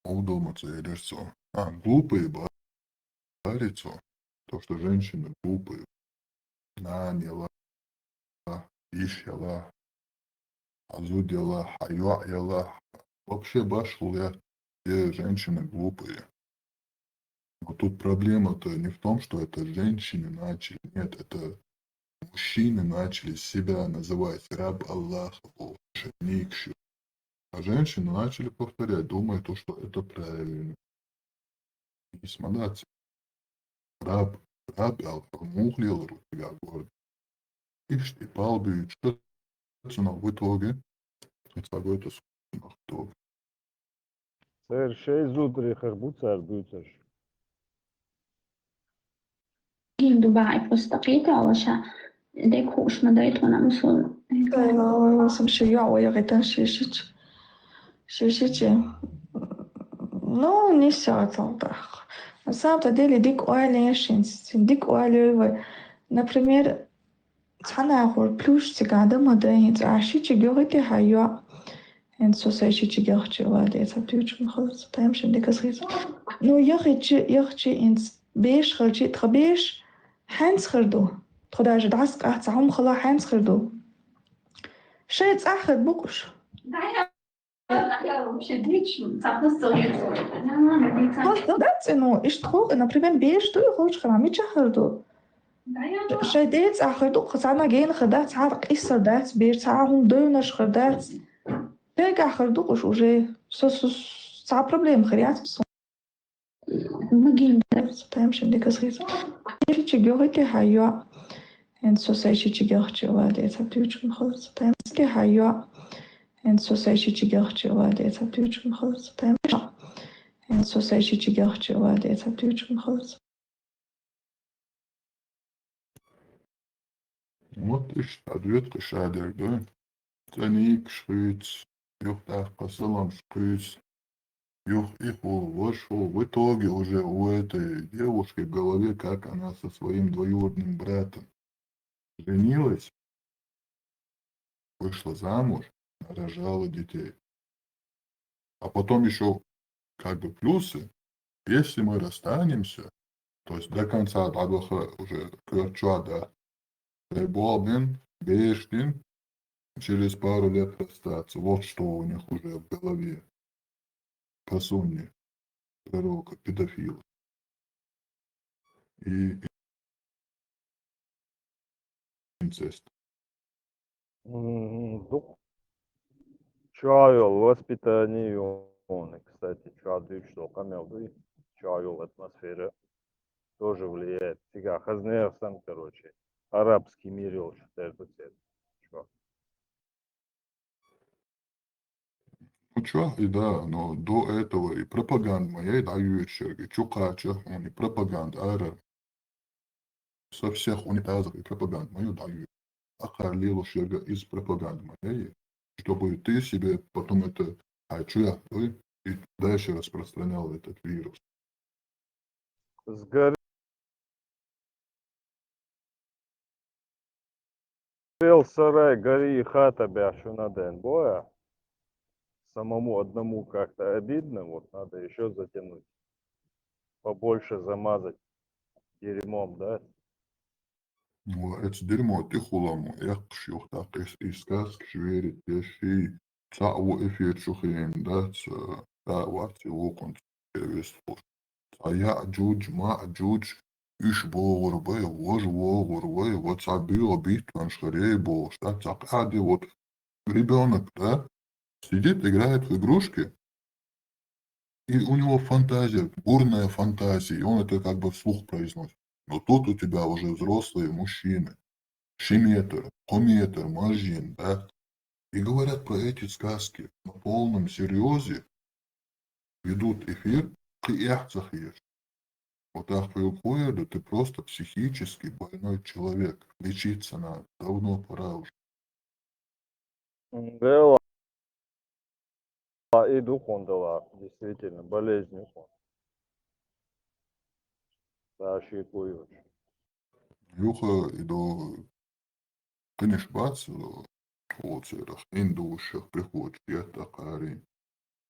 удуматься или что. Глупые барицу. То, что женщины глупые. Наняла, ищала, азудила, хаюяла. Вообще башля, все женщины глупые. Но тут проблема-то не в том, что это женщины начали. Нет, это мужчины начали себя называть раб Аллаха, никши. А женщины начали повторять, думая, то, что это правильно. И смотрите, раб Аллаха, мухлил рутига город. Ишь ты палби, что в итоге? Это кто? Şey zudri harbucar büyütür. Dubai postaqita washa dek hush madaytona musul. أيوة سمشيوع ويغيتن شيشيتي ну не сяталдах. На самом деле дик оалешинс, дик оалевы. Например, цанахор плюш цигада мадайнц, а шичи гёрити хайо. En zo zei je gehchtje waar dit hebt u het tijdje dikke schiet. Ну я хочу ins beige geltje trabeige hands gerdo. تخداش دعسك أحتعهم خلا حانس خردو شيء أخذ بقش هذا إنه إشتخو إنه بريفن بيش تو يخوش خرامي تشخردو شيء ديت أخردو خسارنا جين خدات عارق إسر دات بير تعاهم دونش خدات بيرجع أخردو قش وجه صعب بروبليم خريات مجين تمشي بدك صغير يجي تجيه كهيا en society tjigurtje och det är typ خلص تمسك هيا en society tjigurtje och det är typ خلص تمشي en society tjigurtje och det är typ خلص Вот ich ответ кашадер, да? Таник шприц, юхтах посылам шприц, юх их вошел. В итоге уже у этой девушки в голове, как она со своим двоюродным братом женилась, вышла замуж, рожала детей. А потом еще как бы плюсы, если мы расстанемся, то есть до конца бабаха уже кверча, да, Бобин, Бештин, через пару лет расстаться. Вот что у них уже в голове. По сунне. Пророка, педофила. И инцест. Чайол, воспитание он, кстати, чаду, что камелды, чайол атмосфера тоже влияет. Сега, хазнеев сам, короче, арабский мир, что это цвет. Ну чё, и да, но до этого и пропаганда моя, и даю и чукача, он и пропаганда, ара. Со всех унитазов и пропаганда мою даю. Ахарлилу шерга из пропаганды моей, чтобы ты себе потом это, и дальше распространял этот вирус. Сгорел сарай, гори и хата бяшу на день боя. Самому одному как-то обидно, вот надо еще затянуть. Побольше замазать дерьмом, да? Ну, это дерьмо, ты хуламу, шух так из сказки шверит, яши, цау эфир шухин, да, вати лукон, перевестфуш. А я джудж, иш богурбе, вож богурбе, вот забила битван шхарей бог, да, цакади, вот ребенок, да, сидит, играет в игрушки, и у него фантазия, бурная фантазия, и он это как бы вслух произносит. Но тут у тебя уже взрослые мужчины, шиметр, кометр, мажин, да, и говорят про эти сказки на полном серьезе, ведут эфир, вот так выходит, ты просто психически больной человек, лечиться надо, давно пора уже. Да, и дух он дала, действительно, болезнь он. Да, шикуешь. Юха и до конечно бац, вот это индушах приходит, я такая,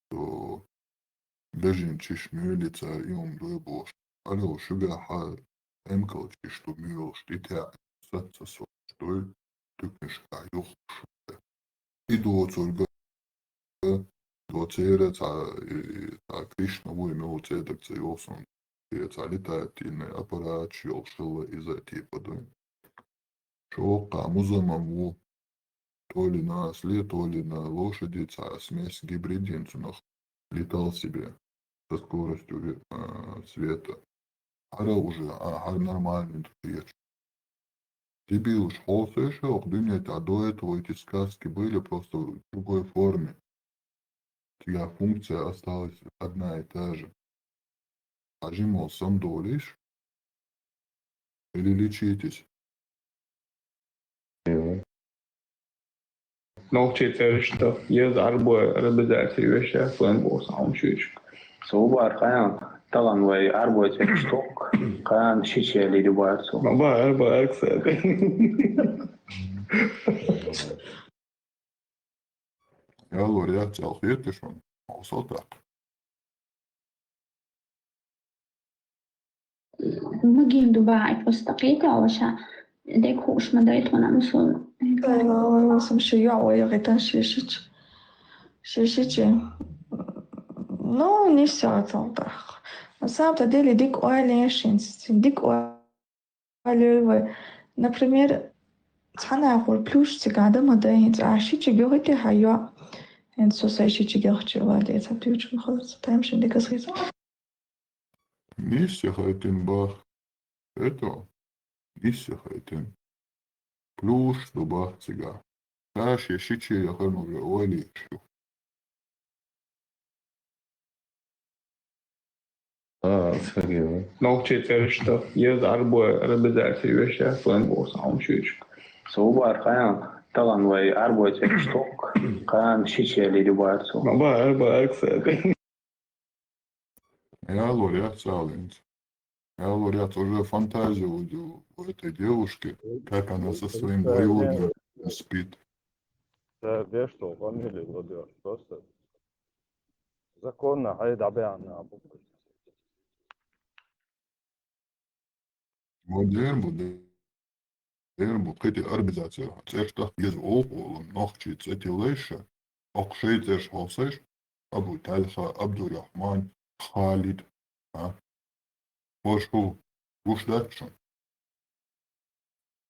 то даже чешмелица и он дуебош. Алло, шуга ха, эмкал что мил, что тебя сатса со, что ты книжка, юх, и до цурга, до цереца, Кришна войну цедок цеосон, это летательный аппарат, шел из-за типа, да. Шока, музамаму, то ли на осле, то ли на лошади, смесь гибридинцунах летал себе со скоростью света. Ара уже, нормальный речь. Дебил, шел слышал, а до этого эти сказки были просто в другой форме. Тебя функция осталась одна и та же. Скажи, мол, сам долишь или лечитесь? Nochcsétel что jaz arbo realizációja folyamból számsúlyos. Szóval kaján talán vagy arbo egy stok, kaján sicseli dubát szó. Ma arbo aksad. Я говорю, ответишь он, вот так. ممكن دبي فستقيته أو شيء det kurs med døtrene musulman. أيوة som شيوع ويغيتان شيشيتي ну не все так. На самом деле дик дик например цана хор плюш цигада мадайт ашичи гёгити хайо эн сосайшичи гёгчи вали цатюч мхолс таймшин дикасгиз Нисся хайтин бах. Это нисся хайтин. Плюш до бах цига. Таш я шичи я хану же оли шу. Nokçeterişte yazar bu realizācija vešā flambos aumšīču. Sobar kayan talan vai arbo tekstok kayan şiçeli ribarso. Arbo aksa. Я лауреат Саленц. Я лауреат уже фантазию у этой девушки, как она со своим двоюродным спит. Да, что, фамилия Владимир, просто законно, а это обязано. Derbu qiti organizācijā cešta iz Olpolu nohči ceti leša, okšei ceš holseš, Abu Talha, Abdurrahman, Khalid, Пошу гушдачу.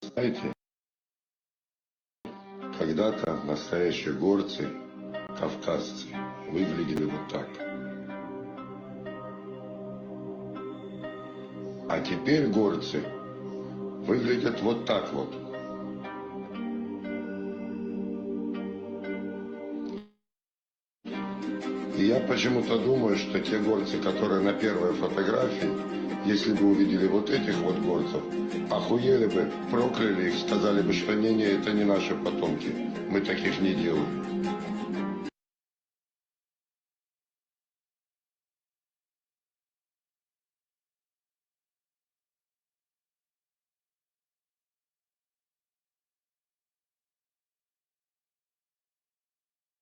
Знаете, когда-то настоящие горцы, кавказцы, выглядели вот так. А теперь горцы выглядят вот так вот. И я почему-то думаю, что те горцы, которые на первой фотографии, если бы увидели вот этих вот горцев, охуели бы, прокляли их, сказали бы, что не, это не наши потомки, мы таких не делаем.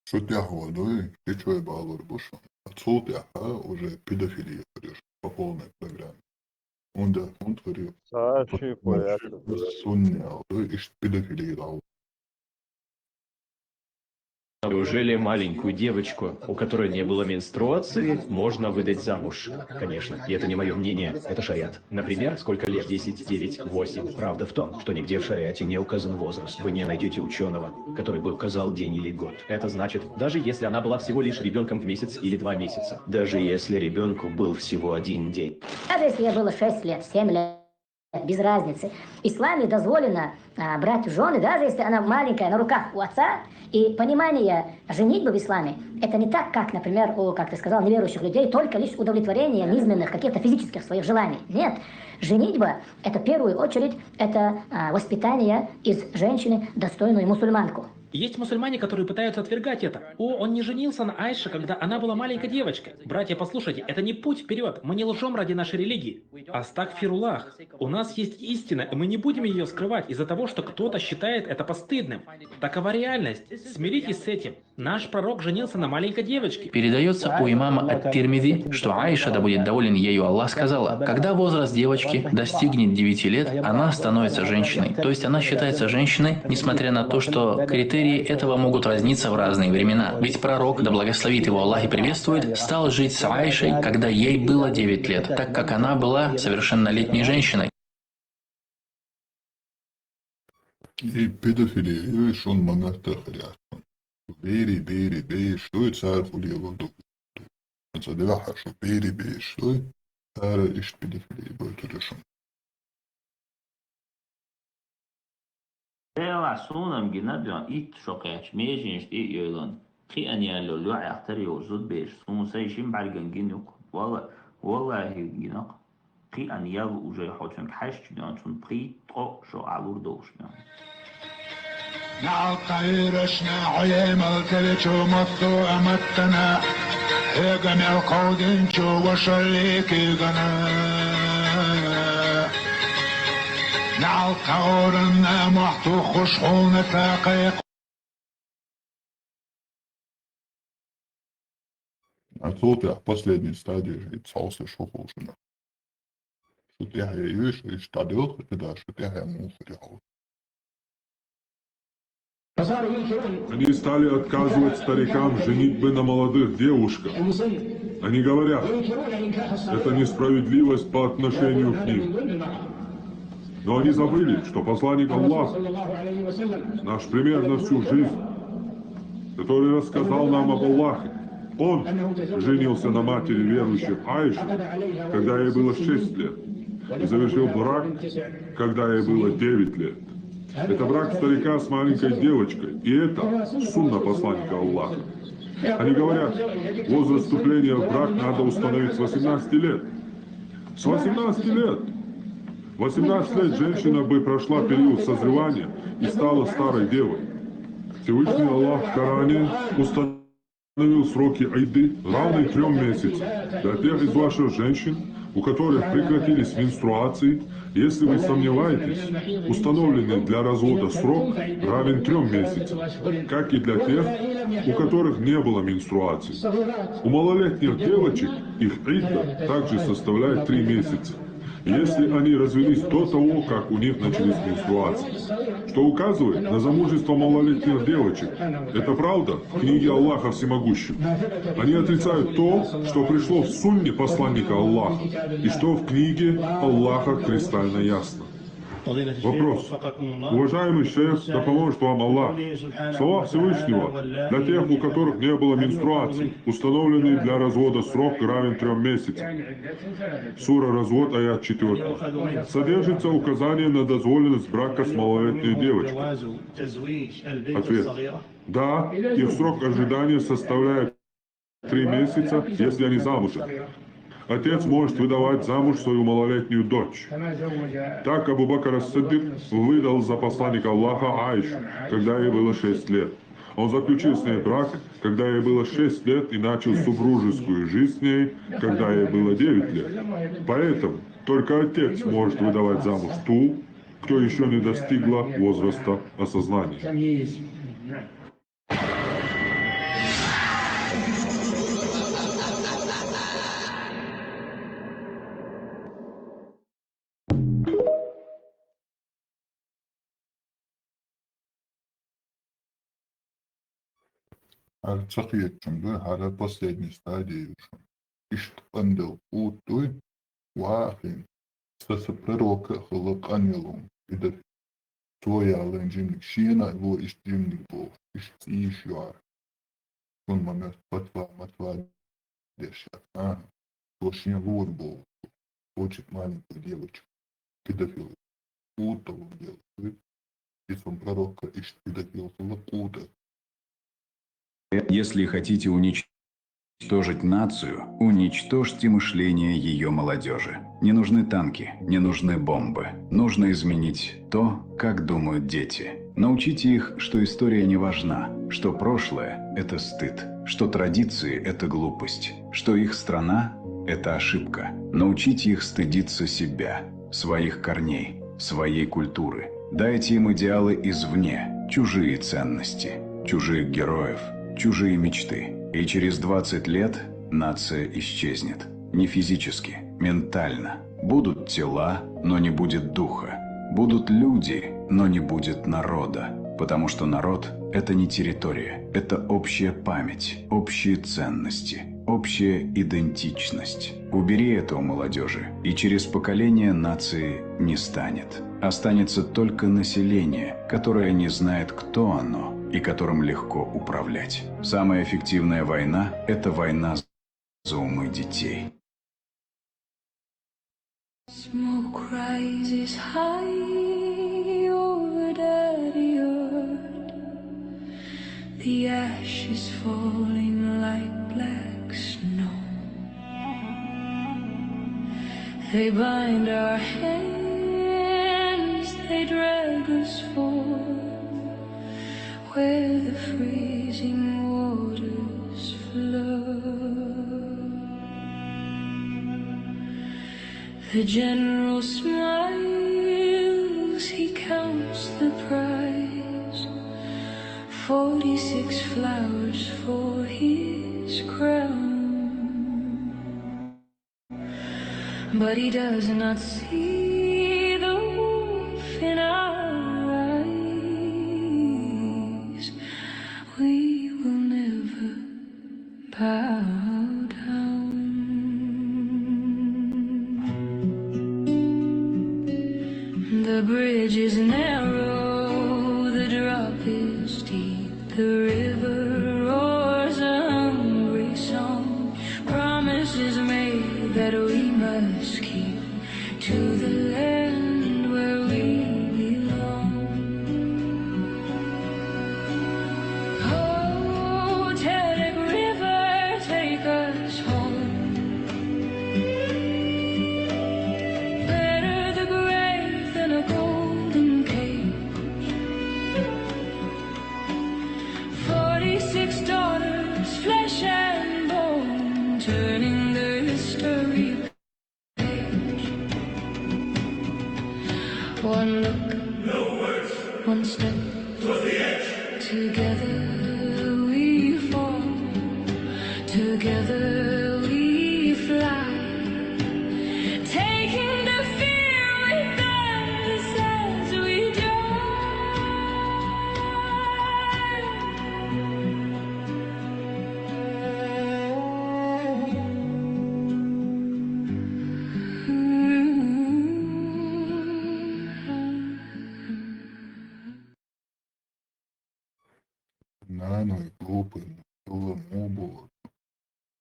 Шутях водой, ты чё балур бушу. Отсутях, уже педофилия говоришь, по полной программе. Он да, он говорил. Сачи, порядок. Суння, и педофилия дал. Неужели маленькую девочку, у которой не было менструации, можно выдать замуж? Конечно, и это не мое мнение, это шариат. Например, сколько лет? 10, 9, 8. Правда в том, что нигде в шариате не указан возраст. Вы не найдете ученого, который бы указал день или год. Это значит, даже если она была всего лишь ребенком в месяц или 2 месяца. Даже если ребенку был всего 1 день. Даже если ей было 6 лет, 7 лет, без разницы. В исламе дозволено брать в жены, даже если она маленькая, на руках у отца. И понимание женитьбы в исламе, это не так, как, например, у, как ты сказал, неверующих людей, только лишь удовлетворение низменных, каких-то физических своих желаний. Нет. Женитьба, это в первую очередь, это воспитание из женщины достойную мусульманку. Есть мусульмане, которые пытаются отвергать это. О, он не женился на Айше, когда она была маленькой девочкой. Братья, послушайте, это не путь вперед. Мы не лжем ради нашей религии. Астагфируллах. У нас есть истина, и мы не будем ее скрывать из-за того, что кто-то считает это постыдным. Такова реальность. Смиритесь с этим. Наш пророк женился на маленькой девочке. Передается у имама Ат-Тирмизи, что Аиша, да будет доволен ею Аллах, сказала, когда возраст девочки достигнет 9 лет, она становится женщиной. То есть она считается женщиной, несмотря на то, что критерии этого могут разниться в разные времена. Ведь пророк, да благословит его Аллах и приветствует, стал жить с Аишей, когда ей было 9 лет, так как она была совершеннолетней женщиной. И педофилия, видишь, он монастырь хряст. Бери, что это царь воду. Это деваха, что бери, что это ишь педофилия, будет решен. Ela sunam ginadyan it şokayç mejinş di yölan. Ki an yalo lu yaqtari uzud beş sun sayşin balgan ginuk. Wallahi ginak. Ki an yal ujay hotun hash dan sun pri to şo alur doşna. نعطيرشنا عيم الكلتشو مطو أمتنا هيقم القودنشو وشليكي قنا نعطورنا محتو خشحون تاقيق Отсутствие последней стадии и цался шухушина. Что я вижу, и штадил, да, что я мусорил. Они стали отказывать старикам женитьбы на молодых девушках. Они говорят, это несправедливость по отношению к ним. Но они забыли, что посланник Аллаха, наш пример на всю жизнь, который рассказал нам об Аллахе, он женился на матери верующих Аиши, когда ей было 6 лет, и завершил брак, когда ей было 9 лет. Это брак старика с маленькой девочкой, и это сунна посланника Аллаха. Они говорят, возраст вступления в брак надо установить с 18 лет. С 18 лет! 18 лет женщина бы прошла период созревания и стала старой девой. Всевышний Аллах в Коране установил сроки Айды, равные 3 месяцам. Для тех из ваших женщин, у которых прекратились менструации, если вы сомневаетесь, установленный для развода срок равен 3 месяцам, как и для тех, у которых не было менструаций. У малолетних девочек их идда также составляет 3 месяца, если они развелись до того, как у них начались менструации, что указывает на замужество малолетних девочек. Это правда в книге Аллаха Всемогущего. Они отрицают то, что пришло в сунне посланника Аллаха, и что в книге Аллаха кристально ясно. Вопрос. Уважаемый шейх, да поможет вам Аллах. Слова Всевышнего для тех, у которых не было менструаций, установленный для развода срок равен 3 месяцам. Сура Развод, аят 4. Содержится указание на дозволенность брака с малолетней девочкой. Ответ. Да, их срок ожидания составляет 3 месяца, если они замужем. Отец может выдавать замуж свою малолетнюю дочь. Так Абу Бакр ас-Сиддик выдал за посланника Аллаха Аишу, когда ей было 6 лет. Он заключил с ней брак, когда ей было 6 лет, и начал супружескую жизнь с ней, когда ей было 9 лет. Поэтому только отец может выдавать замуж ту, кто еще не достигла возраста осознания. Арцахиетчим, على последней стадии. Иштандел утой, вахин, стаса пророка хлоп анилом, и да твоя ленджимник шина, его иштимник был, иштишуар. Он момент матва дешат, точнее вор был, хочет маленькую девочку, педофил, утову делает, и сон пророка иштпедофил хлоп ута. Если хотите уничтожить нацию, уничтожьте мышление ее молодежи. Не нужны танки, не нужны бомбы. Нужно изменить то, как думают дети. Научите их, что история не важна, что прошлое – это стыд, что традиции – это глупость, что их страна – это ошибка. Научите их стыдиться себя, своих корней, своей культуры. Дайте им идеалы извне, чужие ценности, чужих героев, чужие мечты. И через 20 лет нация исчезнет. Не физически, ментально. Будут тела, но не будет духа. Будут люди, но не будет народа. Потому что народ – это не территория. Это общая память, общие ценности, общая идентичность. Убери это у молодежи, и через поколение нации не станет. Останется только население, которое не знает, кто оно, и которым легко управлять. Самая эффективная война – это война за умы детей. Smoke rises high over Daddy Earth. The ashes falling like black snow. They bind our hands, they drag us forward, where the freezing waters flow. The general smiles, he counts the prize. 46 flowers for his crown. but he does not see the wolf in our eyes. We will never bow down. The bridge is narrow, the drop is deep, the river roars a hungry song. Promises made that we must keep to the land where we belong. Oh, Telic River, take us home. Better the grave than a golden cage. 46 daughters, flesh and bone, turning the history page. One look, no words, one step, toward the edge. Together we fall, together we fly, taking the fear with us as we Наной глупым было молодо,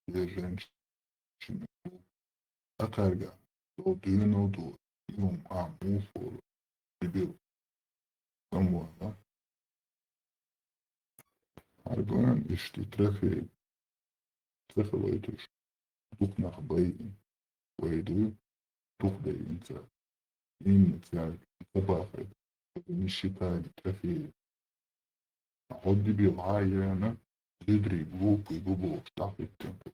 две женщины, a carga, do düğün oldu, yum amufo, gibi, someone, Argonan işte трехи дух nach Бейн, Вейду, дух Бейнца, именно Табаха, не считали трофеи. А вот дебил, я на глупый, глубок, так и темpo.